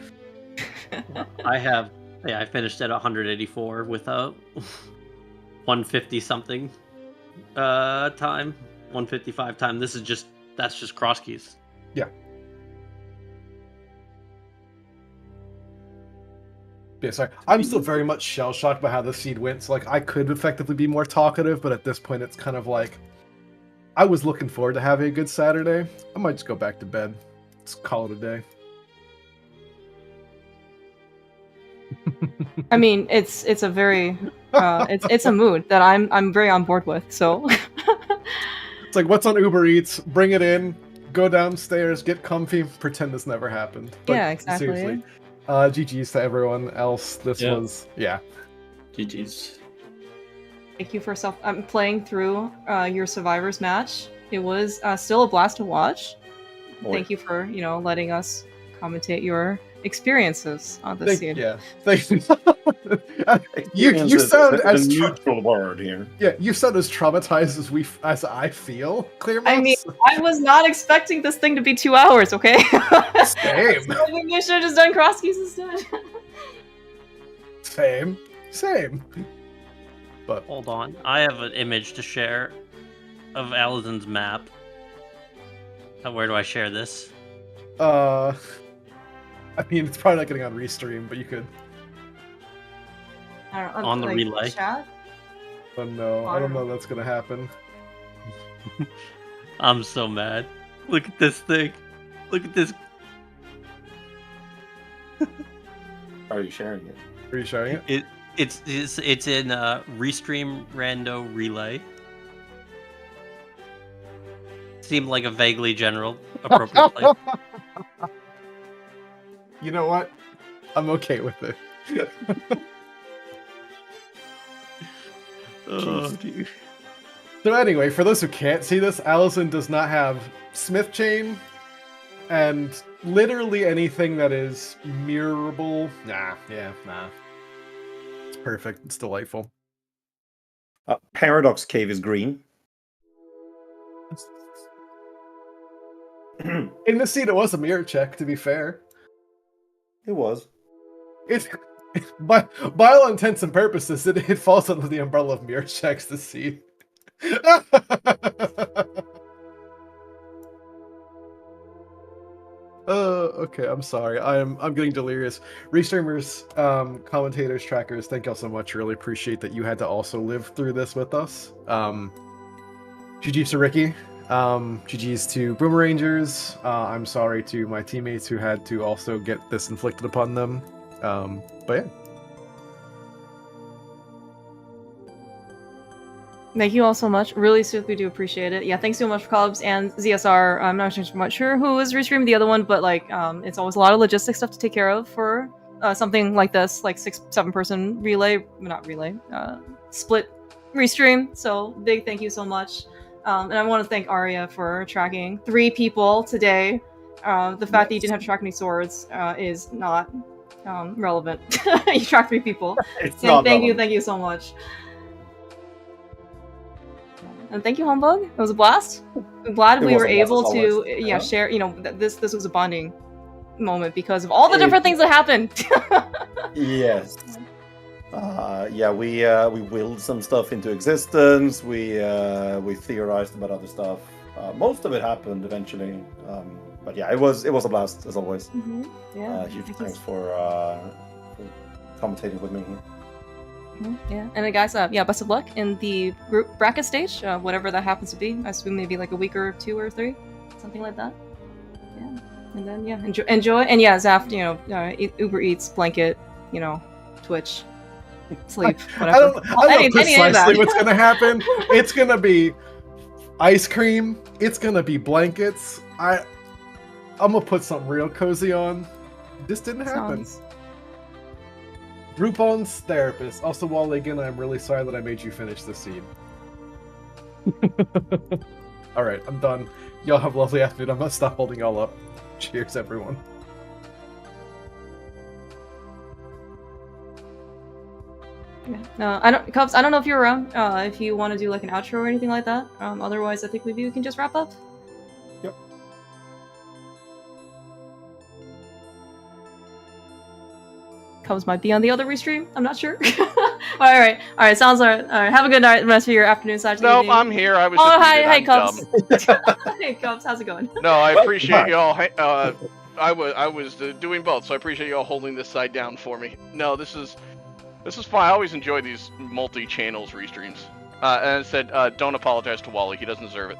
I finished at 184 with a 150 something time, 155 time. That's just cross keys. Yeah. Yeah, sorry. I'm still very much shell-shocked by how the seed went. So, like, I could effectively be more talkative, but at this point, it's kind of like, I was looking forward to having a good Saturday. I might just go back to bed. Let's call it a day. I mean, it's a very it's a mood that I'm very on board with. So It's like, what's on Uber Eats? Bring it in. Go downstairs. Get comfy. Pretend this never happened. But yeah, exactly. Seriously. GG's to everyone else. This was, yeah. GG's. Thank you for playing through your Survivors match. It was still a blast to watch. Thank you for letting us commentate your experiences on the scene. Yeah, thank you. You sound as neutral word here. Yeah, you sound as traumatized as I feel. Clear. I mean, I was not expecting this thing to be 2 hours. Okay. Same. So I think you should have just done cross keys instead. Same. But hold on, I have an image to share of Alison's map. Where do I share this? I mean, it's probably not getting on Restream, but you could. I don't know, on the relay. Chat? Oh no, I don't know that's gonna happen. I'm so mad. Look at this thing. Look at this. Are you sharing it? Are you sharing it? It's in Restream Rando Relay. Seemed like a vaguely general appropriate place. You know what? I'm okay with it. Oh, dude. So anyway, for those who can't see this, Allison does not have Smith Chain, and literally anything that is mirrorable. Nah. It's perfect. It's delightful. Paradox Cave is green. In the scene, it was a mirror check, to be fair. It was. By all intents and purposes, it falls under the umbrella of mirror checks to see. Okay, I'm sorry. I'm getting delirious. Restreamers, commentators, trackers, thank y'all so much. Really appreciate that you had to also live through this with us. GG's to Ricky. GG's to Boomerangers. I'm sorry to my teammates who had to also get this inflicted upon them. But yeah. Thank you all so much. Really, super do appreciate it. Yeah, thanks so much for Cubs and ZSR. I'm not sure who was restreaming the other one, but like, it's always a lot of logistic stuff to take care of for something like this, like 6-7 person relay, not relay, split restream. So big thank you so much. And I want to thank Arya for tracking 3 people today. The fact that you didn't have to track any swords is not relevant. You tracked 3 people. Thank you so much. And thank you, Humbug. It was a blast. I'm glad we were able to share. You know, this was a bonding moment because of all the different things that happened. Yes. Yeah, we willed some stuff into existence. We theorized about other stuff. Most of it happened eventually. But yeah, it was a blast as always. Mm-hmm. Yeah. Huge thanks for commentating with me here. Yeah, and then guys, yeah, best of luck in the group bracket stage, whatever that happens to be. I assume maybe like a week or 2 or 3, something like that. Yeah, and then yeah, enjoy, and yeah, Zaf, you know, Uber Eats, blanket, you know, Twitch, sleep, whatever. I don't know precisely what's gonna happen. It's gonna be ice cream. It's gonna be blankets. I'm gonna put something real cozy on. This didn't happen. Groupon's therapist. Also, Wally, again, I'm really sorry that I made you finish the scene. Alright, I'm done. Y'all have a lovely afternoon. I'm gonna stop holding y'all up. Cheers, everyone. Yeah. Cubs, I don't know if you're around, if you want to do like an outro or anything like that. Otherwise, I think maybe we can just wrap up. Yep. Cubs might be on the other restream. I'm not sure. all right. Sounds all right. All right. Have a good night. Rest of your afternoon. Nope, I'm here. I was. Hi, Cubs. Hey, Cubs. How's it going? No, I appreciate y'all. I was doing both, so I appreciate y'all holding this side down for me. No, this is fine. I always enjoy these multi-channels restreams. And I said, don't apologize to Wally. He doesn't deserve it.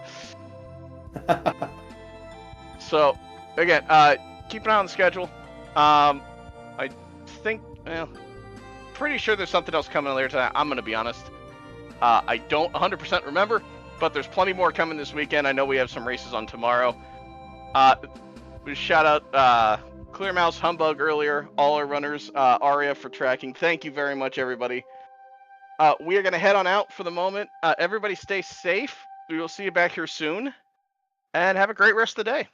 So, again, keep an eye on the schedule. I think, pretty sure there's something else coming later tonight. I'm going to be honest. I don't 100% remember, but there's plenty more coming this weekend. I know we have some races on tomorrow. Shout out Clear Mouse, Humbug earlier, all our runners, Aria for tracking. Thank you very much, everybody. We are going to head on out for the moment. Everybody stay safe. We will see you back here soon. And have a great rest of the day.